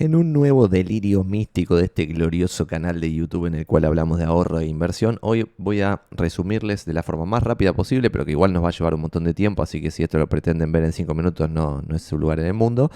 En un nuevo delirio místico de este glorioso canal de YouTube en el cual hablamos de ahorro e inversión, hoy voy a resumirles de la forma más rápida posible, pero que igual nos va a llevar un montón de tiempo, así que si esto lo pretenden ver en 5 minutos no es su lugar en el mundo.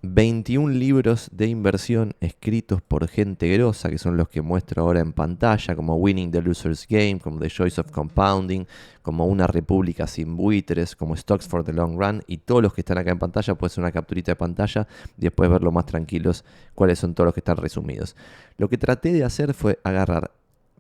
21 libros de inversión escritos por gente grosa, que son los que muestro ahora en pantalla, como Winning the Loser's Game, como The Choice of Compounding, como Una República sin buitres, como Stocks for the Long Run, y todos los que están acá en pantalla, puede ser una capturita de pantalla y después verlo más tranquilos cuáles son todos los que están resumidos. Lo que traté de hacer fue agarrar.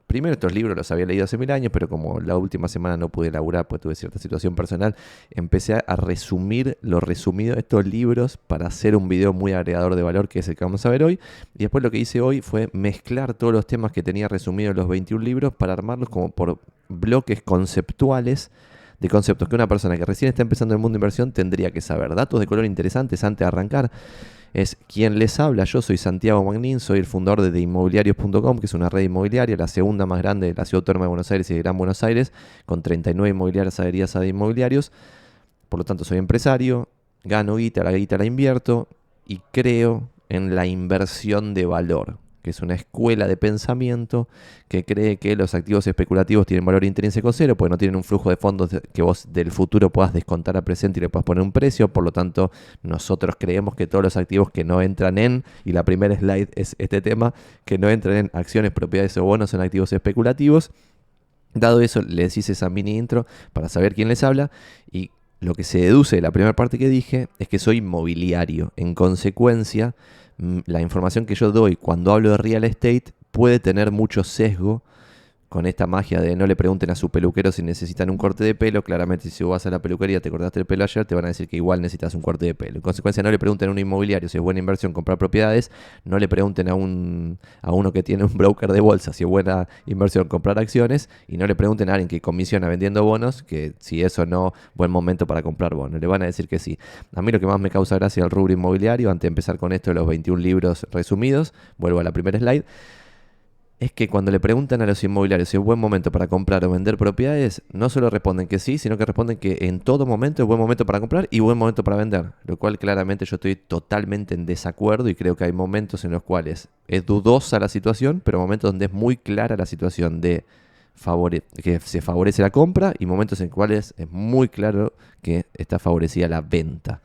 Primero, estos libros los había leído hace 1000 años, pero como la última semana no pude laburar, pues tuve cierta situación personal, empecé a resumir lo resumido de estos libros para hacer un video muy agregador de valor, que es el que vamos a ver hoy. Y después lo que hice hoy fue mezclar todos los temas que tenía resumidos en los 21 libros para armarlos como por bloques conceptuales, de conceptos que una persona que recién está empezando en el mundo de inversión tendría que saber. Datos de color interesantes antes de arrancar. Es quien les habla, yo soy Santiago Magnin, soy el fundador de Inmobiliarios.com, que es una red inmobiliaria, la segunda más grande de la Ciudad Autónoma de Buenos Aires y de Gran Buenos Aires, con 39 inmobiliarias adheridas a Inmobiliarios. Por lo tanto, soy empresario, gano guita, la guita la invierto y creo en la inversión de valor, que es una escuela de pensamiento que cree que los activos especulativos tienen valor intrínseco cero, porque no tienen un flujo de fondos que vos del futuro puedas descontar al presente y le puedas poner un precio. Por lo tanto, nosotros creemos que todos los activos que no entran en, y la primera slide es este tema, que no entran en acciones, propiedades o bonos, son activos especulativos. Dado eso, les hice esa mini intro para saber quién les habla, y lo que se deduce de la primera parte que dije es que soy inmobiliario. En consecuencia, la información que yo doy cuando hablo de real estate puede tener mucho sesgo con esta magia de no le pregunten a su peluquero si necesitan un corte de pelo. Claramente, si vos vas a la peluquería, te cortaste el pelo ayer, te van a decir que igual necesitas un corte de pelo. En consecuencia, no le pregunten a un inmobiliario si es buena inversión comprar propiedades. No le pregunten a uno que tiene un broker de bolsa si es buena inversión comprar acciones. Y no le pregunten a alguien que comisiona vendiendo bonos que si eso no buen momento para comprar bonos. Le van a decir que sí. A mí lo que más me causa gracia es el rubro inmobiliario. Antes de empezar con esto de los 21 libros resumidos, vuelvo a la primera slide, es que cuando le preguntan a los inmobiliarios si es buen momento para comprar o vender propiedades, no solo responden que sí, sino que responden que en todo momento es buen momento para comprar y buen momento para vender. Lo cual claramente yo estoy totalmente en desacuerdo, y creo que hay momentos en los cuales es dudosa la situación, pero momentos donde es muy clara la situación de que se favorece la compra, y momentos en los cuales es muy claro que está favorecida la venta.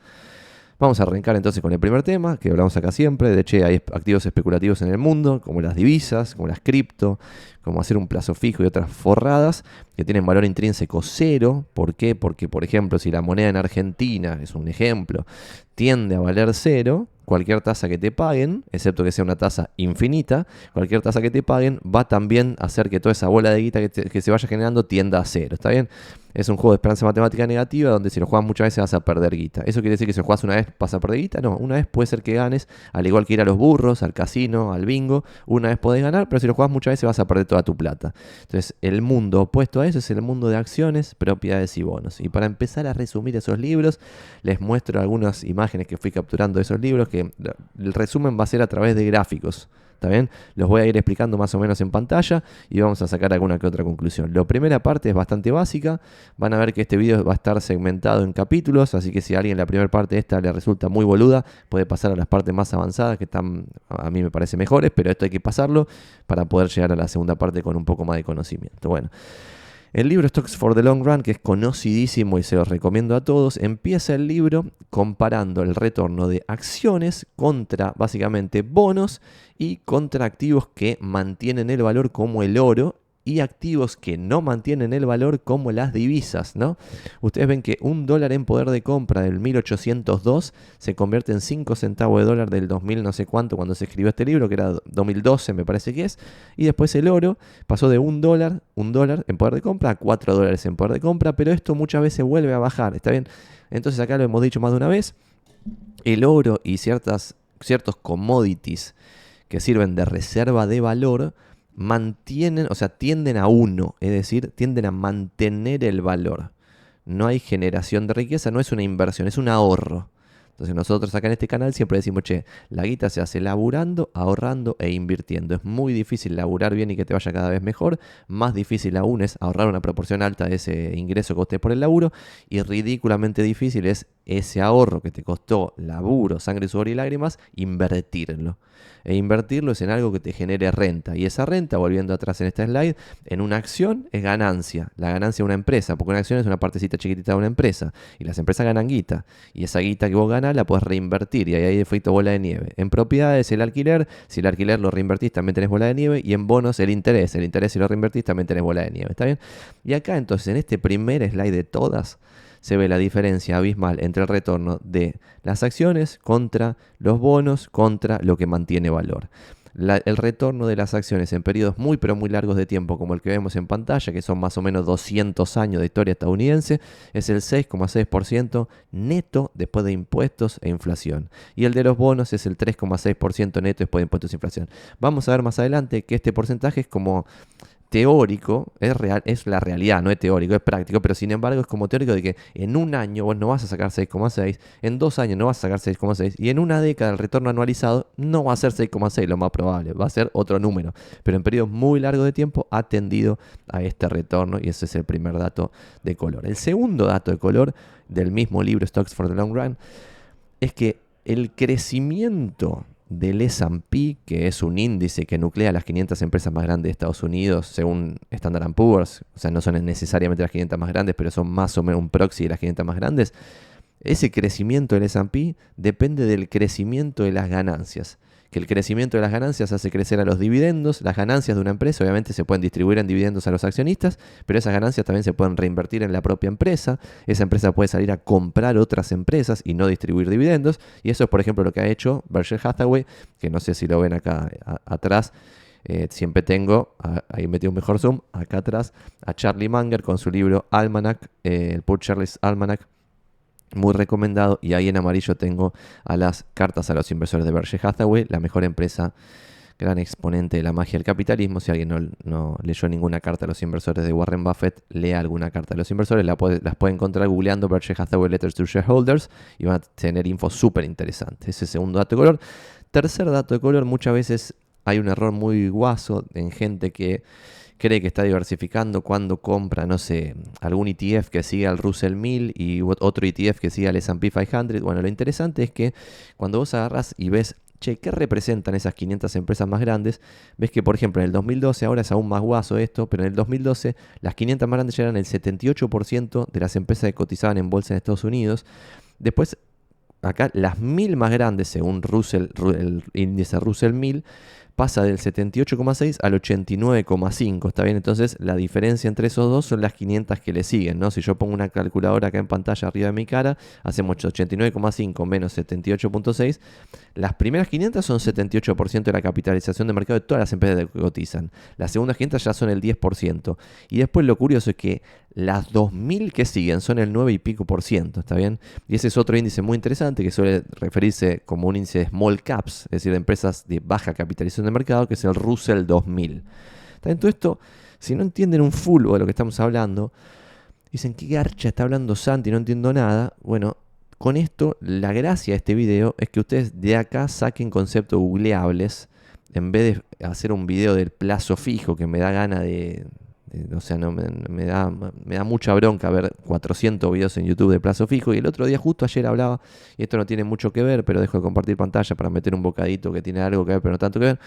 Vamos a arrancar entonces con el primer tema, que hablamos acá siempre. De hecho, hay activos especulativos en el mundo, como las divisas, como las cripto, como hacer un plazo fijo y otras forradas, que tienen valor intrínseco cero. ¿Por qué? Porque, por ejemplo, si la moneda en Argentina, es un ejemplo, tiende a valer cero, cualquier tasa que te paguen, excepto que sea una tasa infinita, cualquier tasa que te paguen va también a hacer que toda esa bola de guita que se vaya generando tienda a cero. ¿Está bien? Es un juego de esperanza matemática negativa donde si lo juegas muchas veces vas a perder guita. ¿Eso quiere decir que si lo juegas una vez vas a perder guita? No, una vez puede ser que ganes, al igual que ir a los burros, al casino, al bingo. Una vez podés ganar, pero si lo juegas muchas veces vas a perder toda tu plata. Entonces, el mundo opuesto a eso es el mundo de acciones, propiedades y bonos. Y para empezar a resumir esos libros, les muestro algunas imágenes que fui capturando de esos libros, que el resumen va a ser a través de gráficos. ¿Está bien? Los voy a ir explicando más o menos en pantalla y vamos a sacar alguna que otra conclusión. La primera parte es bastante básica. Van a ver que este video va a estar segmentado en capítulos, así que si a alguien la primera parte de esta le resulta muy boluda, puede pasar a las partes más avanzadas, que están, a mí me parecen mejores, pero esto hay que pasarlo para poder llegar a la segunda parte con un poco más de conocimiento. Bueno, el libro Stocks for the Long Run, que es conocidísimo y se los recomiendo a todos, empieza el libro comparando el retorno de acciones contra básicamente bonos y contra activos que mantienen el valor como el oro y activos que no mantienen el valor como las divisas, ¿no? Ustedes ven que $1 en poder de compra del 1802 se convierte en 5 centavos de dólar del 2000 no sé cuánto cuando se escribió este libro, que era 2012 me parece que es, y después el oro pasó de $1 en poder de compra a $4 en poder de compra, pero esto muchas veces vuelve a bajar, ¿está bien? Entonces acá lo hemos dicho más de una vez, el oro y ciertos commodities que sirven de reserva de valor mantienen, o sea, tienden a uno, es decir, tienden a mantener el valor. No hay generación de riqueza, no es una inversión, es un ahorro. Entonces nosotros acá en este canal siempre decimos, che, la guita se hace laburando, ahorrando e invirtiendo. Es muy difícil laburar bien y que te vaya cada vez mejor. Más difícil aún es ahorrar una proporción alta de ese ingreso que usted por el laburo. Y ridículamente difícil es ese ahorro que te costó laburo, sangre, sudor y lágrimas, invertirlo. E invertirlo es en algo que te genere renta. Y esa renta, volviendo atrás en esta slide, en una acción es ganancia. La ganancia de una empresa, porque una acción es una partecita chiquitita de una empresa. Y las empresas ganan guita. Y esa guita que vos ganás la podés reinvertir. Y ahí hay efecto bola de nieve. En propiedades, el alquiler. Si el alquiler lo reinvertís, también tenés bola de nieve. Y en bonos, el interés. El interés, si lo reinvertís, también tenés bola de nieve. ¿Está bien? Y acá, entonces, en este primer slide de todas, se ve la diferencia abismal entre el retorno de las acciones contra los bonos, contra lo que mantiene valor. El retorno de las acciones en periodos muy pero muy largos de tiempo, como el que vemos en pantalla, que son más o menos 200 años de historia estadounidense, es el 6,6% neto después de impuestos e inflación. Y el de los bonos es el 3,6% neto después de impuestos e inflación. Vamos a ver más adelante que este porcentaje es como teórico, es real, es la realidad, no es teórico, es práctico, pero sin embargo es como teórico de que en un año vos no vas a sacar 6,6, en 2 años no vas a sacar 6,6 y en una década el retorno anualizado no va a ser 6,6, lo más probable, va a ser otro número, pero en periodos muy largos de tiempo ha tendido a este retorno y ese es el primer dato de color. El segundo dato de color del mismo libro Stocks for the Long Run es que el crecimiento del S&P, que es un índice que nuclea las 500 empresas más grandes de Estados Unidos, según Standard & Poor's, o sea, no son necesariamente las 500 más grandes, pero son más o menos un proxy de las 500 más grandes, ese crecimiento del S&P depende del crecimiento de las ganancias. Que el crecimiento de las ganancias hace crecer a los dividendos. Las ganancias de una empresa obviamente se pueden distribuir en dividendos a los accionistas, pero esas ganancias también se pueden reinvertir en la propia empresa. Esa empresa puede salir a comprar otras empresas y no distribuir dividendos. Y eso es, por ejemplo, lo que ha hecho Berkshire Hathaway, que no sé si lo ven acá atrás. Siempre tengo, ahí metí un mejor zoom, acá atrás, a Charlie Munger con su libro Almanac, el Poor Charlie's Almanac. Muy recomendado. Y ahí en amarillo tengo a las cartas a los inversores de Berkshire Hathaway, la mejor empresa, gran exponente de la magia del capitalismo. Si alguien no leyó ninguna carta a los inversores de Warren Buffett, lea alguna carta a los inversores. Las puede encontrar googleando Berkshire Hathaway Letters to Shareholders y van a tener info súper interesante. Ese segundo dato de color. Tercer dato de color, muchas veces hay un error muy guaso en gente que cree que está diversificando cuando compra, no sé, algún ETF que siga al Russell 1000 y otro ETF que siga al S&P 500. Bueno, lo interesante es que cuando vos agarras y ves, che, ¿qué representan esas 500 empresas más grandes? Ves que, por ejemplo, en el 2012, ahora es aún más guaso esto, pero en el 2012 las 500 más grandes ya eran el 78% de las empresas que cotizaban en bolsa en Estados Unidos. Después, acá las 1000 más grandes, según el índice Russell 1000, pasa del 78,6 al 89,5, ¿está bien? Entonces la diferencia entre esos dos son las 500 que le siguen, ¿no? Si yo pongo una calculadora acá en pantalla arriba de mi cara, hacemos 89,5 menos 78,6, las primeras 500 son 78% de la capitalización de mercado de todas las empresas que cotizan. Las segundas 500 ya son el 10%. Y después lo curioso es que las 2000 que siguen son el 9 y pico por ciento, ¿está bien? Y ese es otro índice muy interesante que suele referirse como un índice de small caps, es decir, de empresas de baja capitalización de mercado, que es el Russell 2000. ¿Está bien? Todo esto, si no entienden un fulbo de lo que estamos hablando, dicen, ¿qué garcha está hablando Santi? No entiendo nada. Bueno, con esto, la gracia de este video es que ustedes de acá saquen conceptos googleables, en vez de hacer un video del plazo fijo que me da gana o sea, no, me da mucha bronca ver 400 videos en YouTube de plazo fijo. Y el otro día, justo ayer hablaba, y esto no tiene mucho que ver, pero dejo de compartir pantalla para meter un bocadito que tiene algo que ver, pero no tanto que ver,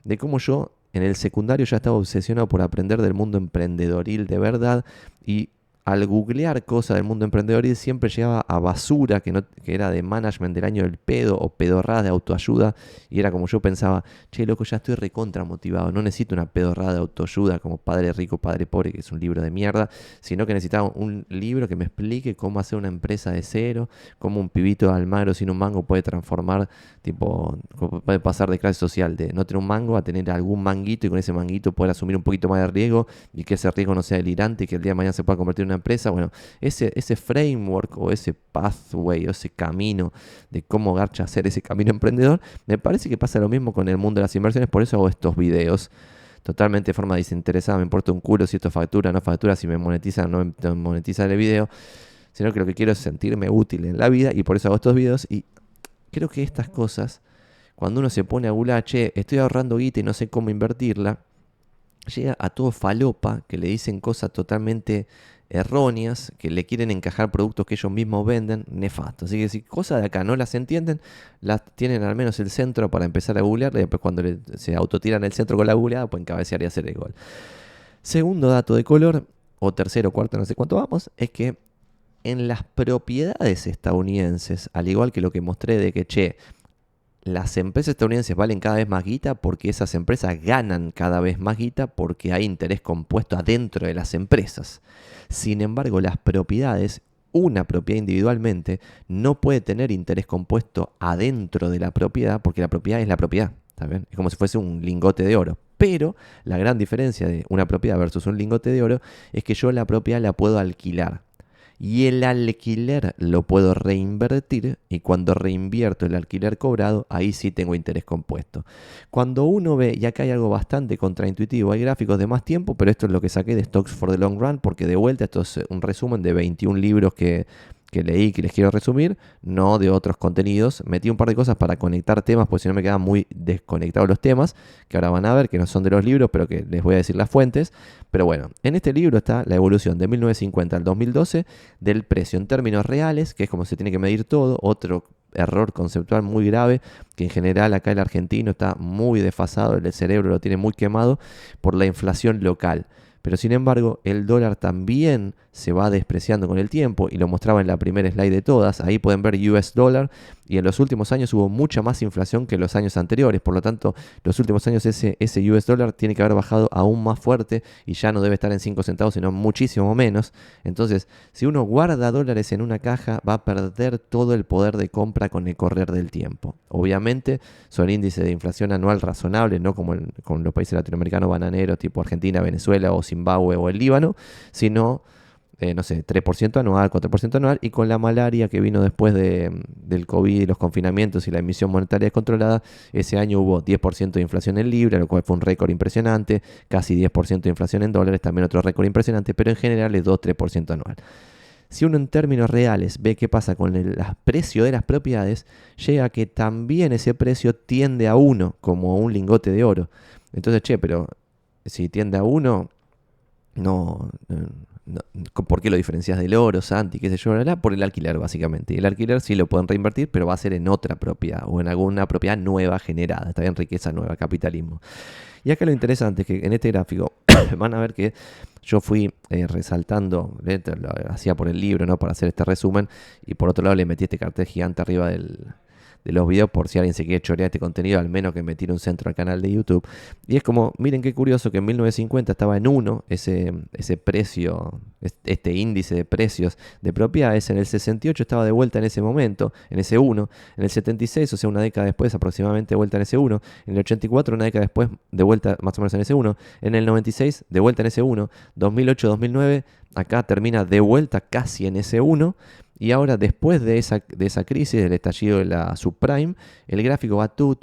de cómo yo en el secundario ya estaba obsesionado por aprender del mundo emprendedoril de verdad. Y al googlear cosas del mundo emprendedoril siempre llegaba a basura que era de management del año del pedo o pedorrada de autoayuda, y era como yo pensaba, che, loco, ya estoy recontra motivado, no necesito una pedorrada de autoayuda como Padre Rico, Padre Pobre, que es un libro de mierda, sino que necesitaba un libro que me explique cómo hacer una empresa de cero, cómo un pibito de Almagro sin un mango puede transformar, tipo, puede pasar de clase social de no tener un mango a tener algún manguito, y con ese manguito poder asumir un poquito más de riesgo y que ese riesgo no sea delirante y que el día de mañana se pueda convertir en una empresa. Bueno, ese framework o ese pathway o ese camino de cómo garcha hacer ese camino emprendedor, me parece que pasa lo mismo con el mundo de las inversiones. Por eso hago estos videos totalmente de forma desinteresada. Me importa un culo si esto factura o no factura, si me monetiza o no me monetiza el video, sino que lo que quiero es sentirme útil en la vida, y por eso hago estos videos. Y creo que estas cosas, cuando uno se pone a googlear, che, estoy ahorrando guita y no sé cómo invertirla, llega a todo falopa que le dicen cosas totalmente erróneas, que le quieren encajar productos que ellos mismos venden, nefasto. Así que si cosas de acá no las entienden, las tienen al menos el centro para empezar a googlear, y después cuando se autotiran el centro con la googleada, pueden cabecear y hacer el gol. Segundo dato de color, o tercero, cuarto, no sé cuánto vamos, es que en las propiedades estadounidenses, al igual que lo que mostré de que, las empresas estadounidenses valen cada vez más guita porque esas empresas ganan cada vez más guita porque hay interés compuesto adentro de las empresas. Sin embargo, las propiedades, una propiedad individualmente, no puede tener interés compuesto adentro de la propiedad porque la propiedad es la propiedad. ¿Está bien? Es como si fuese un lingote de oro. Pero la gran diferencia de una propiedad versus un lingote de oro es que yo la propiedad la puedo alquilar. Y el alquiler lo puedo reinvertir y cuando reinvierto el alquiler cobrado, ahí sí tengo interés compuesto. Cuando uno ve, y acá hay algo bastante contraintuitivo, hay gráficos de más tiempo, pero esto es lo que saqué de Stocks for the Long Run, porque de vuelta esto es un resumen de 21 libros que leí, que les quiero resumir, no de otros contenidos. Metí un par de cosas para conectar temas, porque si no me quedan muy desconectados los temas, que ahora van a ver, que no son de los libros, pero que les voy a decir las fuentes. Pero bueno, en este libro está la evolución de 1950 al 2012 del precio en términos reales, que es como se tiene que medir todo, otro error conceptual muy grave, que en general acá el argentino está muy desfasado, el cerebro lo tiene muy quemado por la inflación local. Pero sin embargo, el dólar también se va despreciando con el tiempo y lo mostraba en la primera slide de todas. Ahí pueden ver US dólar y en los últimos años hubo mucha más inflación que en los años anteriores. Por lo tanto, los últimos años ese US dólar tiene que haber bajado aún más fuerte y ya no debe estar en 5 centavos, sino muchísimo menos. Entonces, si uno guarda dólares en una caja, va a perder todo el poder de compra con el correr del tiempo. Obviamente, son índices de inflación anual razonable, no como con los países latinoamericanos bananeros tipo Argentina, Venezuela o Zimbabue o el Líbano, sino, no sé, 3% anual, 4% anual, y con la malaria que vino después del COVID y los confinamientos y la emisión monetaria descontrolada, ese año hubo 10% de inflación en libra, lo cual fue un récord impresionante, casi 10% de inflación en dólares, también otro récord impresionante, pero en general es 2-3% anual. Si uno en términos reales ve qué pasa con el precio de las propiedades, llega a que también ese precio tiende a 1, como un lingote de oro. Entonces, pero si tiende a 1, no, ¿por qué lo diferencias del oro, Santi? ¿Qué sé yo? Por el alquiler, básicamente. Y el alquiler sí lo pueden reinvertir, pero va a ser en otra propiedad o en alguna propiedad nueva generada. Está bien, riqueza nueva, capitalismo. Y acá lo interesante es que en este gráfico van a ver que yo fui resaltando, lo hacía por el libro, ¿no? Para hacer este resumen, y por otro lado le metí este cartel gigante arriba de los videos por si alguien se quiere chorear este contenido, al menos que me tire un centro al canal de YouTube. Y es como, miren qué curioso que en 1950 estaba en 1 ese precio, este índice de precios de propiedades. En el 68 estaba de vuelta en ese momento, en ese 1. En el 76, o sea, una década después aproximadamente, de vuelta en ese 1. En el 84, una década después, de vuelta más o menos en ese 1. En el 96, de vuelta en ese 1. 2008-2009, acá termina de vuelta casi en ese 1. Y ahora, después de esa crisis, del estallido de la subprime, el gráfico va tú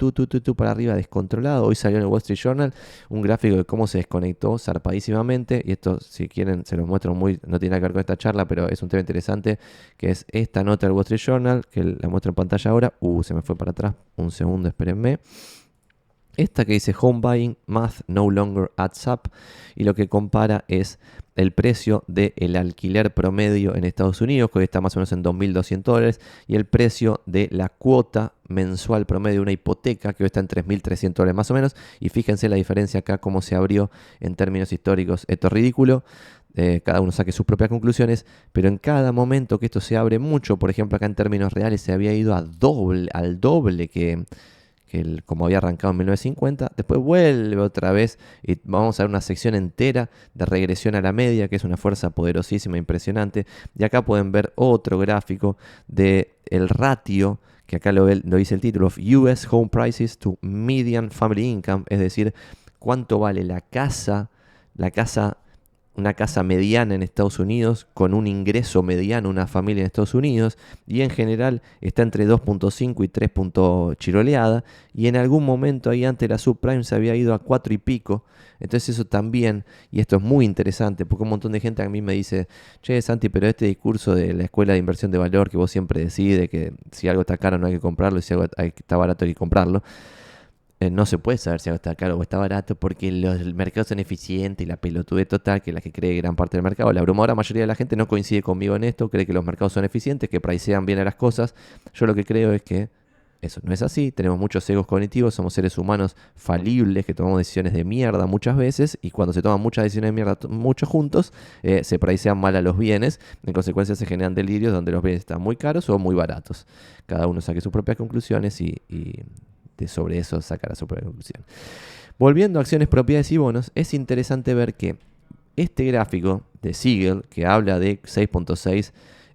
para arriba descontrolado. Hoy salió en el Wall Street Journal un gráfico de cómo se desconectó zarpadísimamente. Y esto, si quieren, se los muestro no tiene nada que ver con esta charla, pero es un tema interesante, que es esta nota del Wall Street Journal, que la muestro en pantalla ahora. Se me fue para atrás. Un segundo, espérenme. Esta que dice Home Buying Math No Longer Adds Up, y lo que compara es el precio del alquiler promedio en Estados Unidos, que hoy está más o menos en $2.200, y el precio de la cuota mensual promedio de una hipoteca, que hoy está en $3.300 más o menos. Y fíjense la diferencia acá, cómo se abrió en términos históricos. Esto es ridículo. Cada uno saque sus propias conclusiones, pero en cada momento que esto se abre mucho, por ejemplo acá en términos reales se había ido al doble que como había arrancado en 1950, después vuelve otra vez y vamos a ver una sección entera de regresión a la media, que es una fuerza poderosísima, impresionante. Y acá pueden ver otro gráfico del ratio, que acá lo dice el título, of US Home Prices to Median Family Income, es decir, cuánto vale una casa mediana en Estados Unidos, con un ingreso mediano, una familia en Estados Unidos, y en general está entre 2.5 y 3 chiroleada, y en algún momento ahí antes de la subprime se había ido a 4 y pico. Entonces eso también, y esto es muy interesante, porque un montón de gente a mí me dice, che, Santi, pero este discurso de la escuela de inversión de valor que vos siempre decís, de que si algo está caro no hay que comprarlo, y si algo está barato hay que comprarlo. no se puede saber si algo está caro o está barato porque los mercados son eficientes y la pelotudez total, que es la que cree gran parte del mercado. La abrumadora mayoría de la gente no coincide conmigo en esto, cree que los mercados son eficientes, que pricean bien a las cosas. Yo lo que creo es que eso no es así, tenemos muchos egos cognitivos, somos seres humanos falibles que tomamos decisiones de mierda muchas veces y cuando se toman muchas decisiones de mierda muchos juntos, se pricean mal a los bienes, en consecuencia se generan delirios donde los bienes están muy caros o muy baratos. Cada uno saque sus propias conclusiones y sobre eso sacará su propia conclusión. Volviendo a acciones, propiedades y bonos, es interesante ver que este gráfico de Siegel, que habla de 6.6,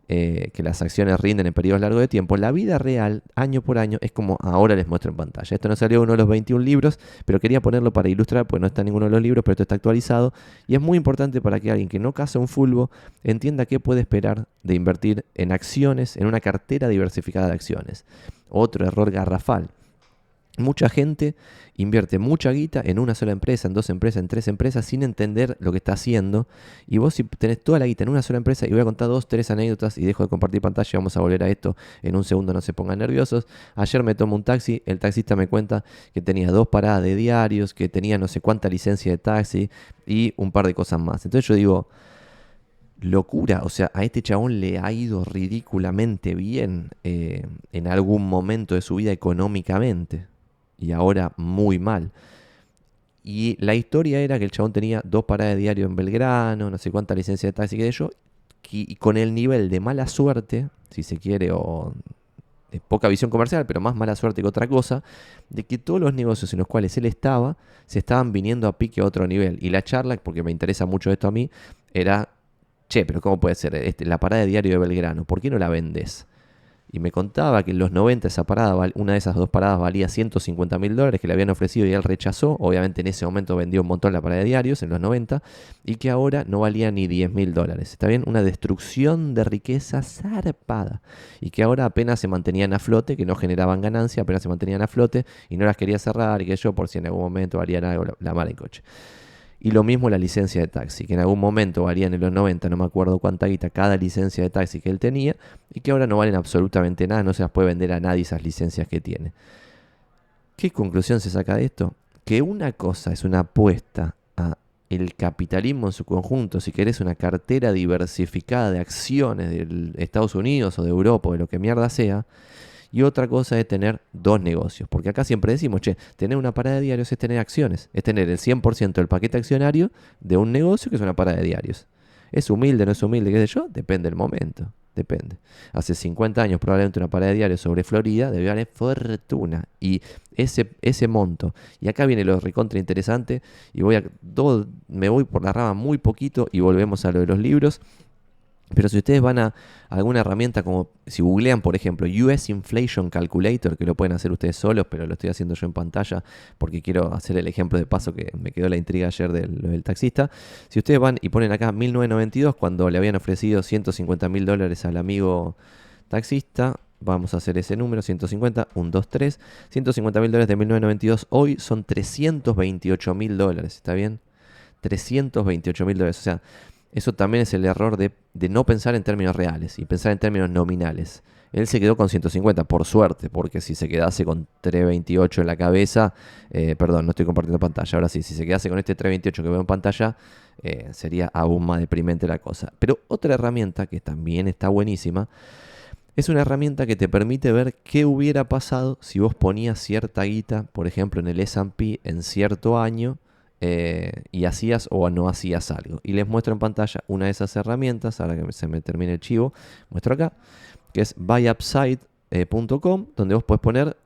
que las acciones rinden en periodos largos de tiempo, la vida real, año por año, es como ahora les muestro en pantalla. Esto no salió en uno de los 21 libros, pero quería ponerlo para ilustrar, porque no está en ninguno de los libros, pero esto está actualizado, y es muy importante para que alguien que no caza un fulbo entienda qué puede esperar de invertir en acciones, en una cartera diversificada de acciones. Otro error garrafal. Mucha gente invierte mucha guita en una sola empresa, en 2 empresas, en 3 empresas, sin entender lo que está haciendo. Y vos si tenés toda la guita en una sola empresa, y voy a contar 2, 3 anécdotas y dejo de compartir pantalla, vamos a volver a esto en un segundo, no se pongan nerviosos. Ayer me tomo un taxi, el taxista me cuenta que tenía 2 paradas de diarios, que tenía no sé cuánta licencia de taxi y un par de cosas más. Entonces yo digo, locura, o sea, a este chabón le ha ido ridículamente bien en algún momento de su vida económicamente. Y ahora muy mal. Y la historia era que el chabón tenía 2 paradas de diario en Belgrano, no sé cuánta licencia de taxi que yo, y con el nivel de mala suerte, si se quiere, o de poca visión comercial, pero más mala suerte que otra cosa, de que todos los negocios en los cuales él estaba, se estaban viniendo a pique a otro nivel. Y la charla, porque me interesa mucho esto a mí, era, che, pero ¿cómo puede ser la parada de diario de Belgrano? ¿Por qué no la vendes? Y me contaba que en los 90 esa parada, una de esas 2 paradas valía $150.000 que le habían ofrecido y él rechazó. Obviamente en ese momento vendió un montón la parada de diarios en los 90 y que ahora no valía ni $10.000. ¿Está bien? Una destrucción de riqueza zarpada. Y que ahora apenas se mantenían a flote, que no generaban ganancia, apenas se mantenían a flote y no las quería cerrar y que yo por si en algún momento valían algo la mala en coche. Y lo mismo la licencia de taxi, que en algún momento valían en los 90, no me acuerdo cuánta guita cada licencia de taxi que él tenía, y que ahora no valen absolutamente nada, no se las puede vender a nadie esas licencias que tiene. ¿Qué conclusión se saca de esto? Que una cosa es una apuesta a el capitalismo en su conjunto, si querés una cartera diversificada de acciones de Estados Unidos o de Europa o de lo que mierda sea, y otra cosa es tener 2 negocios. Porque acá siempre decimos, che, tener una parada de diarios es tener acciones. Es tener el 100% del paquete accionario de un negocio que es una parada de diarios. ¿Es humilde, no es humilde, qué sé yo? Depende del momento. Depende. Hace 50 años probablemente una parada de diarios sobre Florida debió valer fortuna. Y ese monto. Y acá viene lo recontra interesante. Y me voy por la rama muy poquito y volvemos a lo de los libros. Pero si ustedes van a alguna herramienta como si googlean, por ejemplo, US Inflation Calculator, que lo pueden hacer ustedes solos, pero lo estoy haciendo yo en pantalla porque quiero hacer el ejemplo de paso que me quedó la intriga ayer del taxista. Si ustedes van y ponen acá 1992, cuando le habían ofrecido $150.000 al amigo taxista, vamos a hacer ese número, 150, 1, 2, 3. $150.000 de 1992 hoy son $328.000, ¿está bien? $328.000, o sea, eso también es el error de no pensar en términos reales y pensar en términos nominales. Él se quedó con 150, por suerte, porque si se quedase con 328 en la cabeza, perdón, no estoy compartiendo pantalla, ahora sí, si se quedase con este 328 que veo en pantalla, sería aún más deprimente la cosa. Pero otra herramienta que también está buenísima, es una herramienta que te permite ver qué hubiera pasado si vos ponías cierta guita, por ejemplo en el S&P en cierto año, y hacías o no hacías algo. Y les muestro en pantalla una de esas herramientas, ahora que se me termine el chivo, muestro acá, que es buyupside.com, donde vos podés poner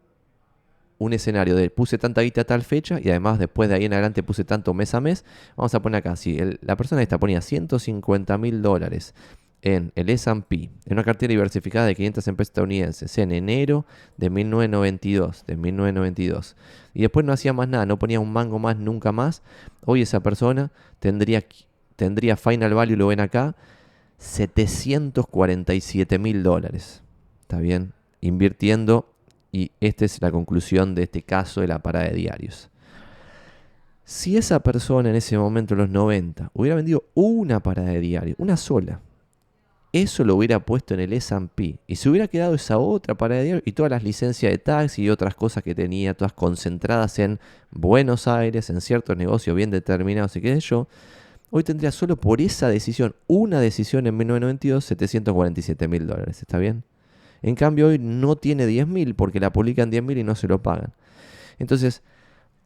un escenario de puse tanta guita a tal fecha y además después de ahí en adelante puse tanto mes a mes. Vamos a poner acá, si la persona esta ponía $150.000 en el S&P, en una cartera diversificada de 500 empresas estadounidenses, en enero de 1992, y después no hacía más nada, no ponía un mango más nunca más, hoy esa persona tendría final value, lo ven acá, $747.000. ¿Está bien? Invirtiendo, y esta es la conclusión de este caso de la parada de diarios. Si esa persona en ese momento, en los 90, hubiera vendido una parada de diario, una sola, eso lo hubiera puesto en el S&P y se hubiera quedado esa otra parada de diario y todas las licencias de taxi y otras cosas que tenía, todas concentradas en Buenos Aires, en ciertos negocios bien determinados y qué sé yo, hoy tendría solo por esa decisión, una decisión en 1992, $747.000. ¿Está bien? En cambio hoy no tiene 10.000 porque la publican 10.000 y no se lo pagan. Entonces,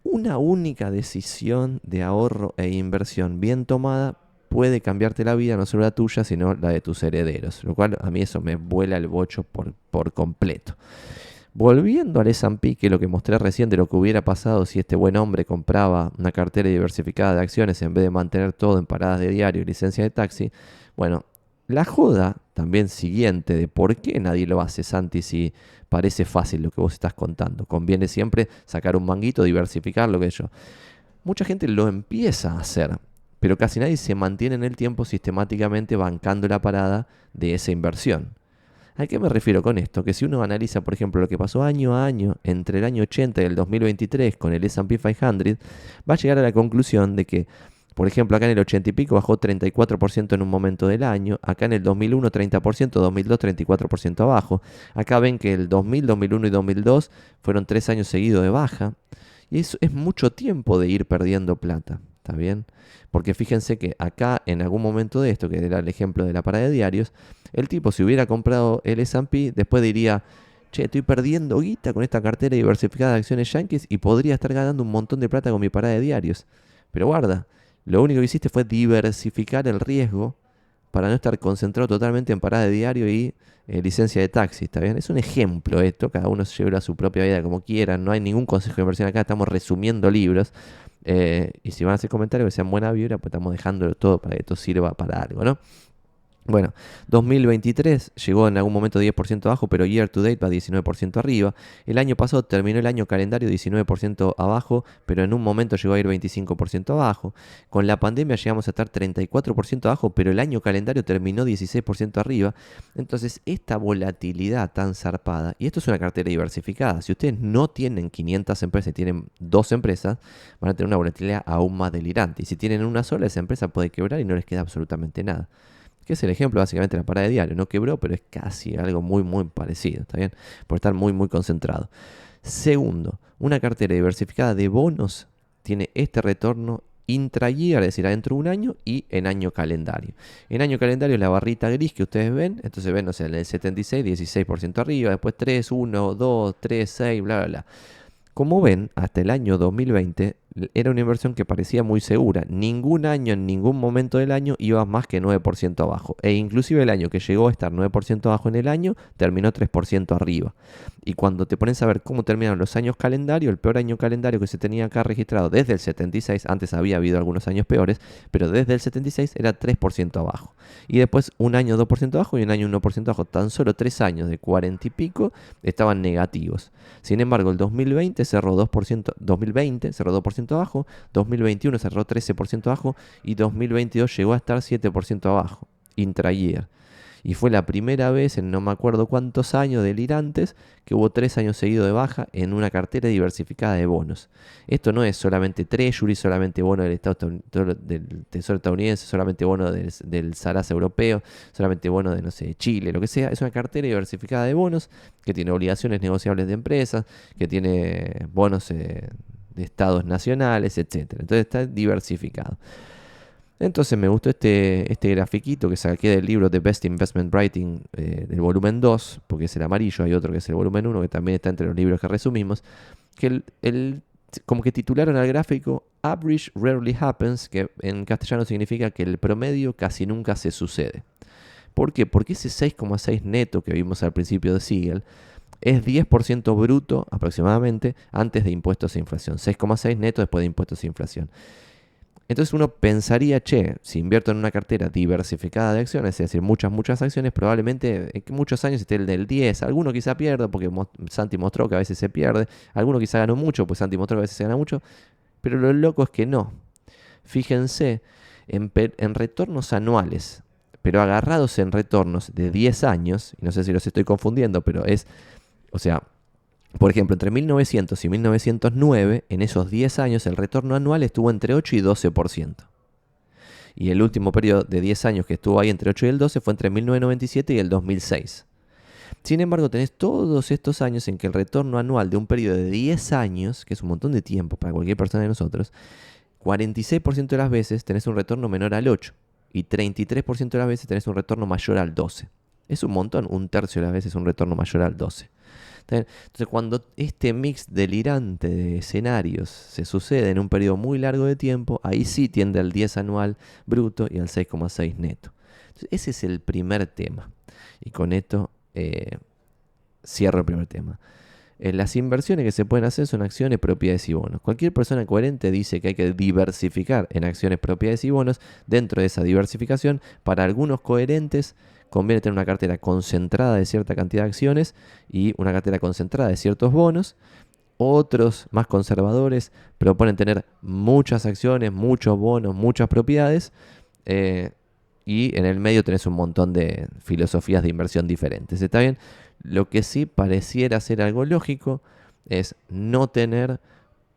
una única decisión de ahorro e inversión bien tomada puede cambiarte la vida, no solo la tuya, sino la de tus herederos. Lo cual a mí eso me vuela el bocho por completo. Volviendo al S&P, que es lo que mostré recién de lo que hubiera pasado si este buen hombre compraba una cartera diversificada de acciones en vez de mantener todo en paradas de diario y licencia de taxi. Bueno, la joda también siguiente de por qué nadie lo hace, Santi, si parece fácil lo que vos estás contando. Conviene siempre sacar un manguito, diversificar lo que yo. Mucha gente lo empieza a hacer, pero casi nadie se mantiene en el tiempo sistemáticamente bancando la parada de esa inversión. ¿A qué me refiero con esto? Que si uno analiza, por ejemplo, lo que pasó año a año entre el año 80 y el 2023 con el S&P 500, va a llegar a la conclusión de que, por ejemplo, acá en el 80 y pico bajó 34% en un momento del año, acá en el 2001 30%, 2002 34% abajo, acá ven que el 2000, 2001 y 2002 fueron 3 años seguidos de baja, y eso es mucho tiempo de ir perdiendo plata, ¿está bien? Porque fíjense que acá en algún momento de esto, que era el ejemplo de la parada de diarios, el tipo si hubiera comprado el S&P, después diría, che, estoy perdiendo guita con esta cartera diversificada de acciones yankees y podría estar ganando un montón de plata con mi parada de diarios. Pero guarda, lo único que hiciste fue diversificar el riesgo para no estar concentrado totalmente en parada de diario y licencia de taxi, ¿está bien? Es un ejemplo esto, cada uno se lleva su propia vida como quiera, no hay ningún consejo de inversión acá, estamos resumiendo libros. Y si van a hacer comentarios que sean buena vibra, pues estamos dejándolo todo para que esto sirva para algo, ¿no? Bueno, 2023 llegó en algún momento 10% abajo, pero year to date va 19% arriba. El año pasado terminó el año calendario 19% abajo, pero en un momento llegó a ir 25% abajo. Con la pandemia llegamos a estar 34% abajo, pero el año calendario terminó 16% arriba. Entonces, esta volatilidad tan zarpada, y esto es una cartera diversificada, si ustedes no tienen 500 empresas y tienen 2 empresas, van a tener una volatilidad aún más delirante. Y si tienen una sola, esa empresa puede quebrar y no les queda absolutamente nada. Que es el ejemplo básicamente de la parada de diario. No quebró, pero es casi algo muy, muy parecido, ¿está bien? Por estar muy, muy concentrado. Segundo, una cartera diversificada de bonos tiene este retorno intra-year, es decir, adentro de un año y en año calendario. En año calendario la barrita gris que ustedes ven, entonces ven, no sé, en el 76, 16% arriba, después 3, 1, 2, 3, 6, bla, bla, bla. Como ven, hasta el año 2020 era una inversión que parecía muy segura. Ningún año, en ningún momento del año, iba más que 9% abajo. E inclusive el año que llegó a estar 9% abajo en el año, terminó 3% arriba. Y cuando te pones a ver cómo terminaron los años calendario, el peor año calendario que se tenía acá registrado desde el 76, antes había habido algunos años peores, pero desde el 76 era 3% abajo. Y después un año 2% abajo y un año 1% abajo. Tan solo 3 años de 40 y pico estaban negativos. Sin embargo, el 2020 cerró 2% abajo, 2021 cerró 13% abajo y 2022 llegó a estar 7% abajo, intra-year. Y fue la primera vez en no me acuerdo cuántos años delirantes que hubo 3 años seguidos de baja en una cartera diversificada de bonos. Esto no es solamente Treasury, solamente bono del Tesoro estadounidense, solamente bono del Sarasa europeo, solamente bono de, no sé, Chile, lo que sea. Es una cartera diversificada de bonos que tiene obligaciones negociables de empresas, que tiene bonos de estados nacionales, etc. Entonces está diversificado. Entonces me gustó este grafiquito que saqué del libro The Best Investment Writing del volumen 2, porque es el amarillo, hay otro que es el volumen 1, que también está entre los libros que resumimos, que como que titularon al gráfico Average Rarely Happens, que en castellano significa que el promedio casi nunca se sucede. ¿Por qué? Porque ese 6,6 neto que vimos al principio de Siegel es 10% bruto aproximadamente antes de impuestos e inflación. 6,6 neto después de impuestos e inflación. Entonces uno pensaría, che, si invierto en una cartera diversificada de acciones, es decir, muchas acciones, probablemente en muchos años esté el del 10. Alguno quizá pierda, porque Santi mostró que a veces se pierde. Alguno quizá ganó mucho, pues Santi mostró que a veces se gana mucho. Pero lo loco es que no. Fíjense en retornos anuales, pero agarrados en retornos de 10 años, y no sé si los estoy confundiendo, pero es, o sea, por ejemplo, entre 1900 y 1909, en esos 10 años, el retorno anual estuvo entre 8 y 12%. Y el último periodo de 10 años que estuvo ahí entre el 8 y el 12 fue entre 1997 y el 2006. Sin embargo, tenés todos estos años en que el retorno anual de un periodo de 10 años, que es un montón de tiempo para cualquier persona de nosotros, 46% de las veces tenés un retorno menor al 8 y 33% de las veces tenés un retorno mayor al 12. Es un montón, un tercio de las veces un retorno mayor al 12. Entonces, cuando este mix delirante de escenarios se sucede en un periodo muy largo de tiempo, ahí sí tiende al 10 anual bruto y al 6,6 neto. Entonces, ese es el primer tema. Y con esto cierro el primer tema. Las inversiones que se pueden hacer son acciones, propiedades y bonos. Cualquier persona coherente dice que hay que diversificar en acciones, propiedades y bonos. Dentro de esa diversificación, para algunos coherentes, conviene tener una cartera concentrada de cierta cantidad de acciones y una cartera concentrada de ciertos bonos. Otros, más conservadores, proponen tener muchas acciones, muchos bonos, muchas propiedades. Y en el medio tenés un montón de filosofías de inversión diferentes. ¿Está bien? Lo que sí pareciera ser algo lógico es no tener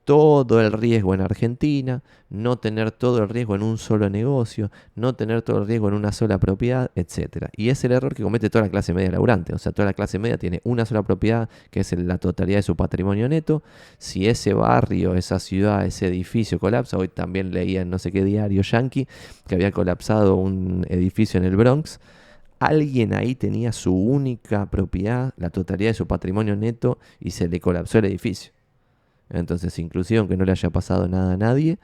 todo el riesgo en Argentina, no tener todo el riesgo en un solo negocio, no tener todo el riesgo en una sola propiedad, etc. Y es el error que comete toda la clase media laburante. O sea, toda la clase media tiene una sola propiedad, que es la totalidad de su patrimonio neto. Si ese barrio, esa ciudad, ese edificio colapsa, hoy también leía en no sé qué diario yankee que había colapsado un edificio en el Bronx. Alguien ahí tenía su única propiedad, la totalidad de su patrimonio neto, y se le colapsó el edificio. Entonces, inclusive aunque no le haya pasado nada a nadie,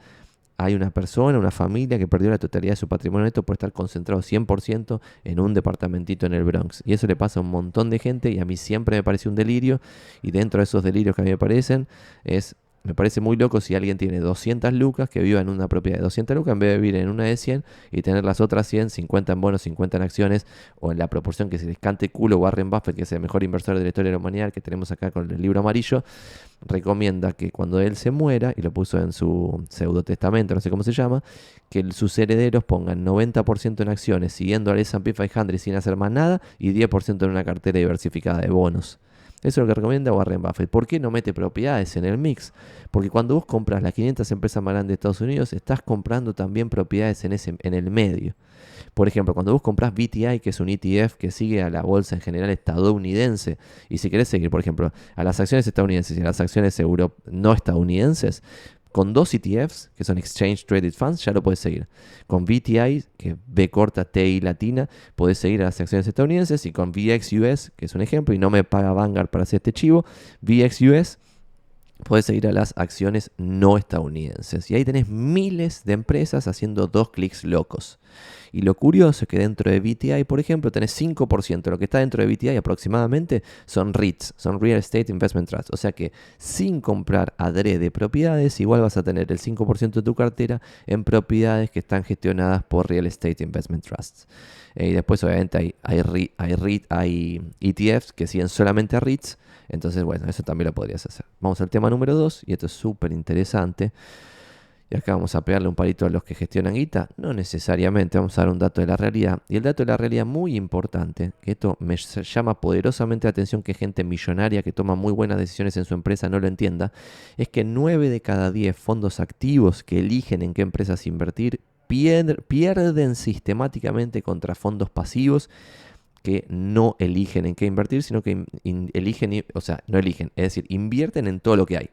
hay una persona, una familia que perdió la totalidad de su patrimonio neto por estar concentrado 100% en un departamentito en el Bronx. Y eso le pasa a un montón de gente y a mí siempre me parece un delirio. Y dentro de esos delirios que a mí me parecen me parece muy loco si alguien tiene 200 lucas que viva en una propiedad de 200 lucas en vez de vivir en una de 100 y tener las otras 100, 50 en bonos, 50 en acciones o en la proporción que se les cante culo. Warren Buffett, que es el mejor inversor de la historia de la humanidad, que tenemos acá con el libro amarillo, recomienda que cuando él se muera, y lo puso en su pseudotestamento, no sé cómo se llama, que sus herederos pongan 90% en acciones siguiendo al S&P 500 sin hacer más nada y 10% en una cartera diversificada de bonos. Eso es lo que recomienda Warren Buffett. ¿Por qué no mete propiedades en el mix? Porque cuando vos compras las 500 empresas más grandes de Estados Unidos, estás comprando también propiedades en el medio. Por ejemplo, cuando vos compras BTI, que es un ETF que sigue a la bolsa en general estadounidense, y si querés seguir, por ejemplo, a las acciones estadounidenses y a las acciones no estadounidenses, con dos ETFs, que son Exchange Traded Funds, ya lo puedes seguir. Con BTI, que es B corta, T I latina, podés seguir a las acciones estadounidenses. Y con VXUS, que es un ejemplo, y no me paga Vanguard para hacer este chivo, VXUS, podés seguir a las acciones no estadounidenses. Y ahí tenés miles de empresas haciendo 2 clics locos. Y lo curioso es que dentro de BTI, por ejemplo, tenés 5%. Lo que está dentro de BTI aproximadamente son REITs, son Real Estate Investment Trusts. O sea que sin comprar adrede propiedades, igual vas a tener el 5% de tu cartera en propiedades que están gestionadas por Real Estate Investment Trusts. Y después obviamente hay ETFs que siguen solamente a REITs. Entonces, bueno, eso también lo podrías hacer. Vamos al tema número 2, y esto es súper interesante. Y acá vamos a pegarle un palito a los que gestionan guita. No necesariamente, vamos a dar un dato de la realidad. Y el dato de la realidad muy importante, que esto me llama poderosamente la atención que gente millonaria que toma muy buenas decisiones en su empresa no lo entienda, es que 9 de cada 10 fondos activos que eligen en qué empresas invertir pierden sistemáticamente contra fondos pasivos que no eligen en qué invertir, sino que eligen, o sea, no eligen, es decir, invierten en todo lo que hay.